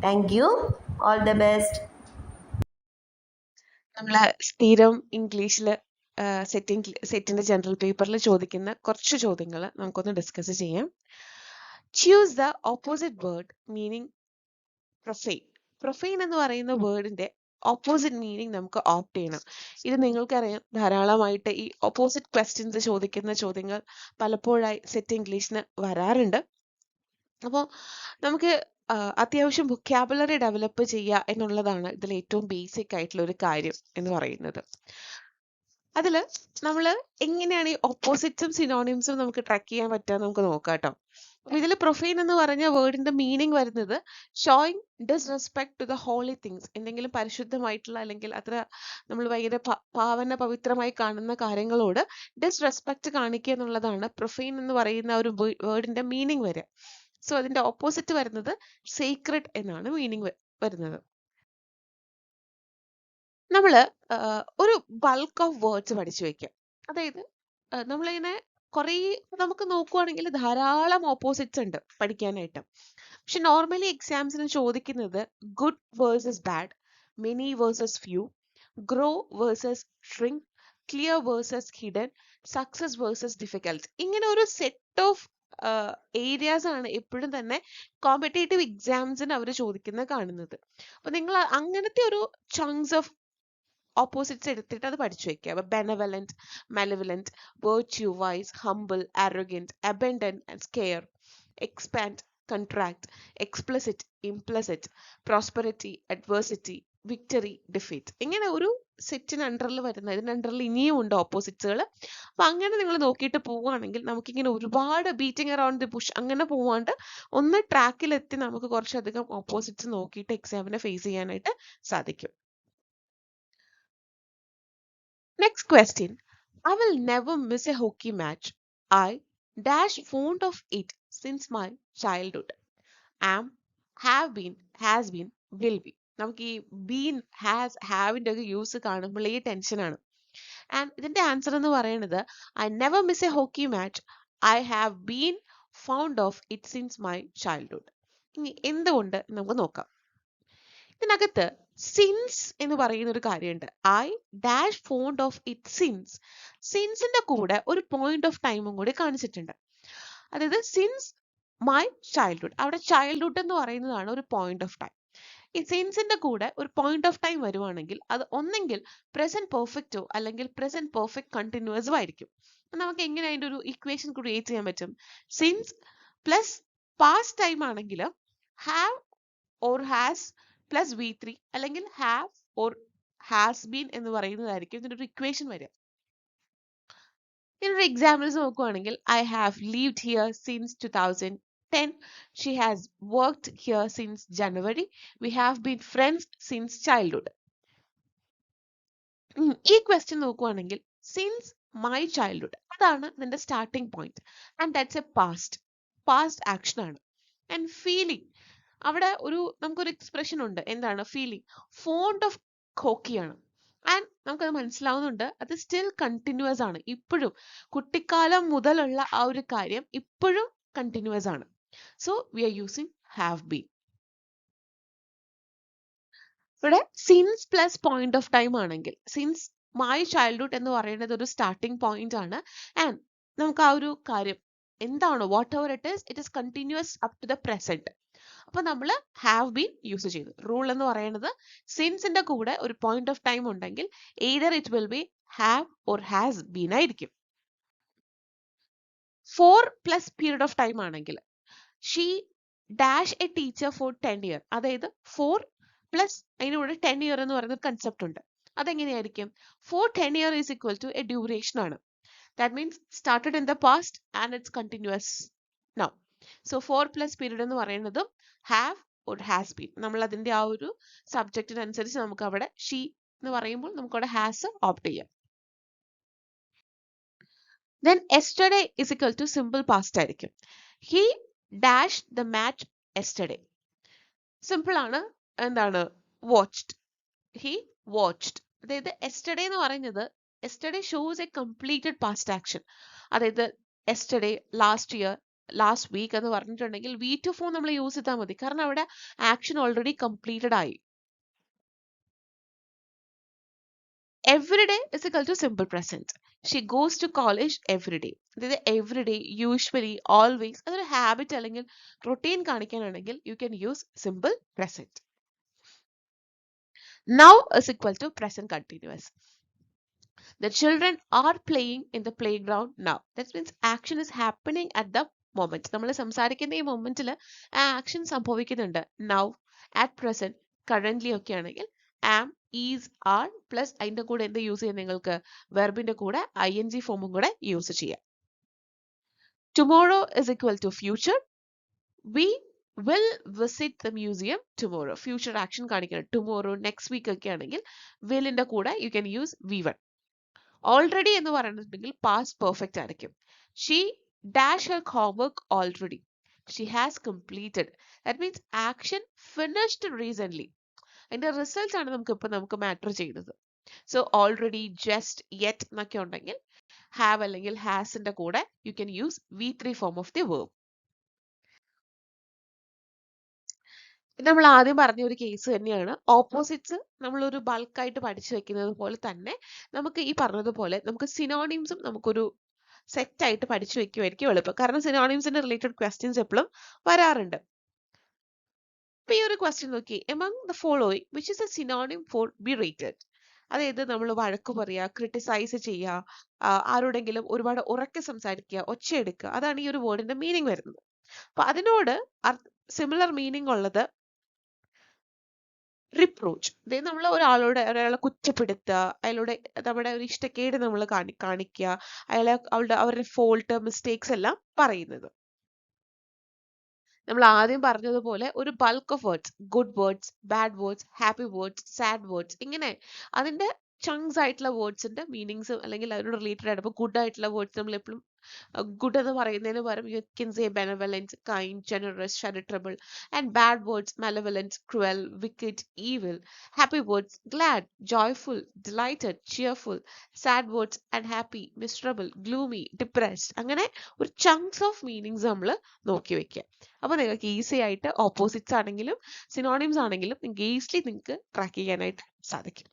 Thank you. All the best. നമ്മൾ സ്ഥിരം ഇംഗ്ലീഷിൽ സെറ്റിന്റെ ജനറൽ പേപ്പറിൽ ചോദിക്കുന്ന കുറച്ച് ചോദ്യങ്ങൾ നമുക്കൊന്ന് ഡിസ്കസ് ചെയ്യാം. Choose the opposite word meaning profane. Profane എന്ന് പറയുന്ന വേർഡിന്റെ ഓപ്പോസിറ്റ് മീനിങ് നമുക്ക് ഓപ്റ്റ് ചെയ്യണം. ഇത് നിങ്ങൾക്കറിയാം, ധാരാളമായിട്ട് ഈ ഓപ്പോസിറ്റ് ക്വസ്റ്റ്യൻസ് ചോദിക്കുന്ന ചോദ്യങ്ങൾ പലപ്പോഴായി സെറ്റ് ഇംഗ്ലീഷിന് വരാറുണ്ട്. അപ്പോൾ നമുക്ക് അത്യാവശ്യം വൊക്കാബുലറി ഡെവലപ്പ് ചെയ്യുക എന്നുള്ളതാണ് ഇതിൽ ഏറ്റവും ബേസിക് ആയിട്ടുള്ള ഒരു കാര്യം എന്ന് പറയുന്നത്. അതിൽ നമ്മൾ എങ്ങനെയാണ് ഈ ഓപ്പോസിറ്റ്സും സിനോണിംസും നമുക്ക് ട്രാക്ക് ചെയ്യാൻ പറ്റുക നമുക്ക് നോക്കാം കേട്ടോ. അപ്പൊ ഇതിൽ പ്രൊഫെയിൻ എന്ന് പറഞ്ഞ വേർഡിന്റെ മീനിങ് വരുന്നത് showing disrespect to the holy things, എന്തെങ്കിലും പരിശുദ്ധമായിട്ടുള്ള അല്ലെങ്കിൽ അത്ര നമ്മൾ ഭയങ്കര പാവന പവിത്രമായി കാണുന്ന കാര്യങ്ങളോട് ഡിസ്റെസ്പെക്ട് കാണിക്കുക എന്നുള്ളതാണ് പ്രൊഫെയിൻ എന്ന് പറയുന്ന ഒരു വേർഡിന്റെ മീനിങ് വരിക. സോ അതിന്റെ ഓപ്പോസിറ്റ് വരുന്നത് സീക്രട്ട് എന്നാണ് മീനിങ് വരുന്നത്. നമ്മൾ ഒരു ബൾക്ക് ഓഫ് വേർഡ്സ് പഠിച്ചു വെക്കാം. അതായത് നമ്മളിങ്ങനെ കുറേ നമുക്ക് നോക്കുവാണെങ്കിൽ ധാരാളം ഓപ്പോസിറ്റ്സ് ഉണ്ട് പഠിക്കാനായിട്ട്. പക്ഷെ നോർമലി എക്സാംസിന് ചോദിക്കുന്നത് good versus bad, many versus few, grow versus shrink, clear versus hidden, success versus difficult. ഇങ്ങനെ ഒരു സെറ്റ് ഓഫ് ഏരിയാസ് ആണ് എപ്പോഴും തന്നെ കോമ്പറ്റേറ്റീവ് എക്സാംസിന് അവർ ചോദിക്കുന്ന കാണുന്നത്. അപ്പൊ നിങ്ങൾ അങ്ങനത്തെ ഒരു ചങ്ക്സ് ഓഫ് ഓപ്പോസിറ്റ്സ് എടുത്തിട്ട് അത് പഠിച്ചു വെക്കുക. അപ്പൊ benevolent, malevolent, virtue, vice, humble, arrogant, abundant and scarce, expand, contract, explicit, implicit, prosperity, adversity, victory, defeat. ഇങ്ങനെ ഒരു സെറ്റിന് അണ്ടറിൽ വരുന്ന, ഇതിന്റെ അണ്ടറിൽ ഇനിയും ഉണ്ട് ഓപ്പോസിറ്റ്സുകൾ. അപ്പൊ അങ്ങനെ നിങ്ങൾ നോക്കിയിട്ട് പോവുകയാണെങ്കിൽ നമുക്കിങ്ങനെ ഒരുപാട് ബീറ്റിംഗ് അറൌണ്ട് ദി ബുഷ് അങ്ങനെ പോവാണ്ട് ഒന്ന് ട്രാക്കിലെത്തി നമുക്ക് കുറച്ചധികം ഓപ്പോസിറ്റ്സ് നോക്കിയിട്ട് എക്സാമിനെ ഫേസ് ചെയ്യാനായിട്ട് സാധിക്കും. Next question. I will never miss a hockey match. I dash fond of it since my childhood. Am, have been, has been, will be. നമുക്ക് ഈ ബീൻ, ഹാസ്, ഹാവിന്റെ ഒക്കെ യൂസ് കാണുമ്പോൾ ഈ ടെൻഷനാണ്. ആൻഡ് ഇതിന്റെ ആൻസർ എന്ന് പറയുന്നത് I never miss A hockey match. I have been found of it since my childhood. ഇനി എന്തുകൊണ്ട് നമുക്ക് നോക്കാം. ഇതിനകത്ത് സിൻസ് എന്ന് പറയുന്ന ഒരു കാര്യമുണ്ട്. I dash fond of it since. സിൻസിന്റെ കൂടെ ഒരു പോയിന്റ് ഓഫ് ടൈമും കൂടി കാണിച്ചിട്ടുണ്ട്. അതായത് സിൻസ് മൈ ചൈൽഡ്ഹുഡ്, അവിടെ ചൈൽഡ്ഹുഡ് എന്ന് പറയുന്നതാണ് ഒരു പോയിന്റ് ഓഫ് ടൈം. ഈ സിൻസിന്റെ കൂടെ ഒരു പോയിന്റ് ഓഫ് ടൈം വരുവാണെങ്കിൽ അത് ഒന്നെങ്കിൽ പ്രസന്റ് പെർഫെക്റ്റോ അല്ലെങ്കിൽ പ്രസന്റ് പെർഫെക്റ്റ് കണ്ടിന്യൂസോ ആയിരിക്കും. നമുക്ക് എങ്ങനെ അതിന്റെ ഒരു ഇക്വേഷൻ ക്രിയേറ്റ് ചെയ്യാൻ പറ്റും? സിൻസ് പ്ലസ് പാസ്റ്റ് ടൈം ആണെങ്കിൽ have or has plus V3 അല്ലെങ്കിൽ ഹാവ് ഓർ ഹാസ് ബീൻ എന്ന് പറയുന്നതായിരിക്കും ഇതിന്റെ ഒരു ഇക്വേഷൻ വരിക. ഇതിനൊരു എക്സാമ്പിൾസ് നോക്കുവാണെങ്കിൽ I have lived here since 2010. She has worked here since January. We have been friends since childhood. ഈ ക്വസ്റ്റ്യൻ നോക്കുവാണെങ്കിൽ സിൻസ് മൈ ചൈൽഡ്ഹുഡ് അതാണ് ഇതിന്റെ starting point. And that's a past action ആണ്. ആൻഡ് ഫീലിംഗ്, അവിടെ നമുക്കൊരു എക്സ്പ്രഷൻ ഉണ്ട്. എന്താണ് ഫീലിംഗ്? ഫോണ്ട് ഓഫ് ഹോക്കിയാണ്. ആൻഡ് നമുക്കത് മനസ്സിലാവുന്നുണ്ട്, അത് സ്റ്റിൽ കണ്ടിന്യൂസ് ആണ്. ഇപ്പോഴും കുട്ടിക്കാലം മുതലുള്ള ആ ഒരു കാര്യം ഇപ്പോഴും കണ്ടിന്യൂസ് ആണ്. So we are using have been. ഇവിടെ since plus point of time ആണെങ്കിൽ സിൻസ് മൈ ചൈൽഡ്ഹുഡ് എന്ന് പറയുന്നത് ഒരു സ്റ്റാർട്ടിംഗ് പോയിന്റ് ആണ്. ആൻഡ് നമുക്ക് ആ ഒരു കാര്യം എന്താണോ whatever it is continues up to the present. അപ്പൊ നമ്മൾ ഹാവ് ബീൻ യൂസ് ചെയ്തു. റൂൾ എന്ന് പറയുന്നത് സിൻസിന്റെ കൂടെ ഒരു പോയിന്റ് ഓഫ് ടൈം ഉണ്ടെങ്കിൽ either it will be have or has been ആയിരിക്കും. 4 പ്ലസ് പീരീഡ് ഓഫ് ടൈം ആണെങ്കിൽ she dash a teacher for 10 year. അതായത് 4 പ്ലസ് അതിന്റെ കൂടെ 10 ഇയർ എന്ന് പറയുന്ന ഒരു കൺസെപ്റ്റ് ഉണ്ട്. അതെങ്ങനെയായിരിക്കും? 4 10 year is equal to a duration ആണ്. That means started in the past and it's continuous now. So 4 plus period എന്ന് പറയുന്നതും ഹാവ് ഓർ ഹാസ് ബീൻ. നമ്മൾ അതിന്റെ ആ ഒരു സബ്ജക്റ്റിനനുസരിച്ച് നമുക്ക് അവിടെ ഷീ എന്ന് പറയുമ്പോൾ നമുക്ക് അവിടെ ഹാസ് ഓപ്റ്റ് ചെയ്യാം. Then yesterday is equal to simple past ആയിരിക്കും. He dashed the match yesterday. Simple ആണ്. എന്താണ്? watched. He watched. അതായത് yesterday എന്ന് പറയുന്നത് yesterday shows a completed past action. അതായത് yesterday, last year, last week എന്ന് പറഞ്ഞിട്ടുണ്ടെങ്കിൽ V2 ഫോം നമ്മൾ യൂസ് ചെയ്താൽ മതി. കാരണം അവിടെ ആക്ഷൻ ഓൾറെഡി കംപ്ലീറ്റഡ് ആയി. Every day is equal to simple present. She goes to college every day. അതായത് എവറി ഡേ, യൂഷ്വലി, ഓൾവേസ് അതൊരു ഹാബിറ്റ് അല്ലെങ്കിൽ റൊട്ടീൻ കാണിക്കാനാണെങ്കിൽ you can use simple present. Now is equal to present continuous. The children are playing in the playground now. That means action is happening at the moment. നമ്മൾ സംസാരിക്കുന്ന ഈ മൊമെന്റിൽ ആ ആക്ഷൻ സംഭവിക്കുന്നുണ്ട്. നൗ, അറ്റ് പ്രസന്റ്, കറന്റ്ലി ഒക്കെ ആണെങ്കിൽ ആം, ഈസ്, ആർ പ്ലസ് അതിന്റെ കൂടെ എന്ത് യൂസ് ചെയ്യാം? നിങ്ങൾക്ക് വെർബിന്റെ കൂടെ ING ഫോമും കൂടെ യൂസ് ചെയ്യാം. Tomorrow is equal to future. We will visit the museum tomorrow. Future action കാണിക്കണം. ടുമോറോ, നെക്സ്റ്റ് വീക്ക് ഒക്കെ ആണെങ്കിൽ വില്ലിന്റെ കൂടെ U can use V1. Already എന്ന് പറയുന്നുണ്ടെങ്കിൽ പാസ്റ്റ് പെർഫെക്റ്റ് ആയിരിക്കും. She dash Har homework already. She has completed. That means action finished recently. അതിന്റെ റിസൾട്ട് ആണ് നമുക്ക് മാറ്റർ ചെയ്യുന്നത്. സോ ഓൾറെഡി, ജസ്റ്റ്, യെറ്റ് എന്നൊക്കെ ഉണ്ടെങ്കിൽ ഹാവ് അല്ലെങ്കിൽ ഹാസിന്റെ കൂടെ U can use V3 form of the verb. നമ്മൾ ആദ്യം പറഞ്ഞ ഒരു കേസ് തന്നെയാണ്. ഓപ്പോസിറ്റ്സ് നമ്മളൊരു ബൾക്കായിട്ട് പഠിച്ചു വെക്കുന്നത് പോലെ തന്നെ നമുക്ക് ഈ പറഞ്ഞതുപോലെ നമുക്ക് സിനോണിംസും നമുക്കൊരു സെറ്റ് ആയിട്ട് പഠിച്ചു വെക്കുമായിരിക്കും എളുപ്പം. കാരണം സിനോണിംസിന്റെ റിലേറ്റഡ് ക്വസ്റ്റ്യൻസ് എപ്പോഴും വരാറുണ്ട്. അപ്പൊ ഈ ഒരു ക്വസ്റ്റ്യൻ നോക്കി, among the following which is A synonym for B rated. അതായത് നമ്മൾ വഴക്ക് പറയുക, ക്രിട്ടിസൈസ് ചെയ്യുക, ആരോടെങ്കിലും ഒരുപാട് ഉറക്കെ സംസാരിക്കുക, ഒച്ചയെടുക്കുക, അതാണ് ഈ ഒരു വേർഡിന്റെ മീനിങ് വരുന്നത്. അപ്പൊ അതിനോട് സിമിലർ മീനിങ് ഉള്ളത് റിപ്രോച്ച്. അതായത് നമ്മൾ ഒരാളെ കുറ്റപ്പെടുത്തുക, അയാളുടെ നമ്മുടെ ഒരു ഇഷ്ടക്കേട് നമ്മൾ കാണിക്കുക, അവരുടെ ഫോൾട്ട്, മിസ്റ്റേക്സ് എല്ലാം പറയുന്നത്. നമ്മൾ ആദ്യം പറഞ്ഞതുപോലെ ഒരു bulk of words, good words, bad words, happy words, sad words, ഇങ്ങനെ അതിന്റെ ചങ്ക്സ് ആയിട്ടുള്ള വേർഡ്സിന്റെ മീനിങ്സും അല്ലെങ്കിൽ അതിനോട് റിലേറ്റഡ് ആയിട്ട് ഇപ്പോൾ ഗുഡ് ആയിട്ടുള്ള വേർഡ്സ് നമ്മൾ എപ്പോഴും ഗുഡ് എന്ന് പറയുന്നതിന് പകരം you can say benevolent, kind, generous, charitable. And bad words malevolent, cruel, wicked, evil. Happy words glad, joyful, delighted, cheerful. Sad words unhappy, miserable, gloomy, depressed. അങ്ങനെ ഒരു ചങ്ക്സ് ഓഫ് മീനിങ്സ് നമ്മൾ നോക്കി വെക്കുക. അപ്പോൾ നിങ്ങൾക്ക് ഈസി ആയിട്ട് ഓപ്പോസിറ്റ്സ് ആണെങ്കിലും സിനോണിംസ് ആണെങ്കിലും നിങ്ങൾക്ക് ഈസിലി നിങ്ങൾക്ക് ട്രാക്ക് ചെയ്യാനായിട്ട് സാധിക്കും.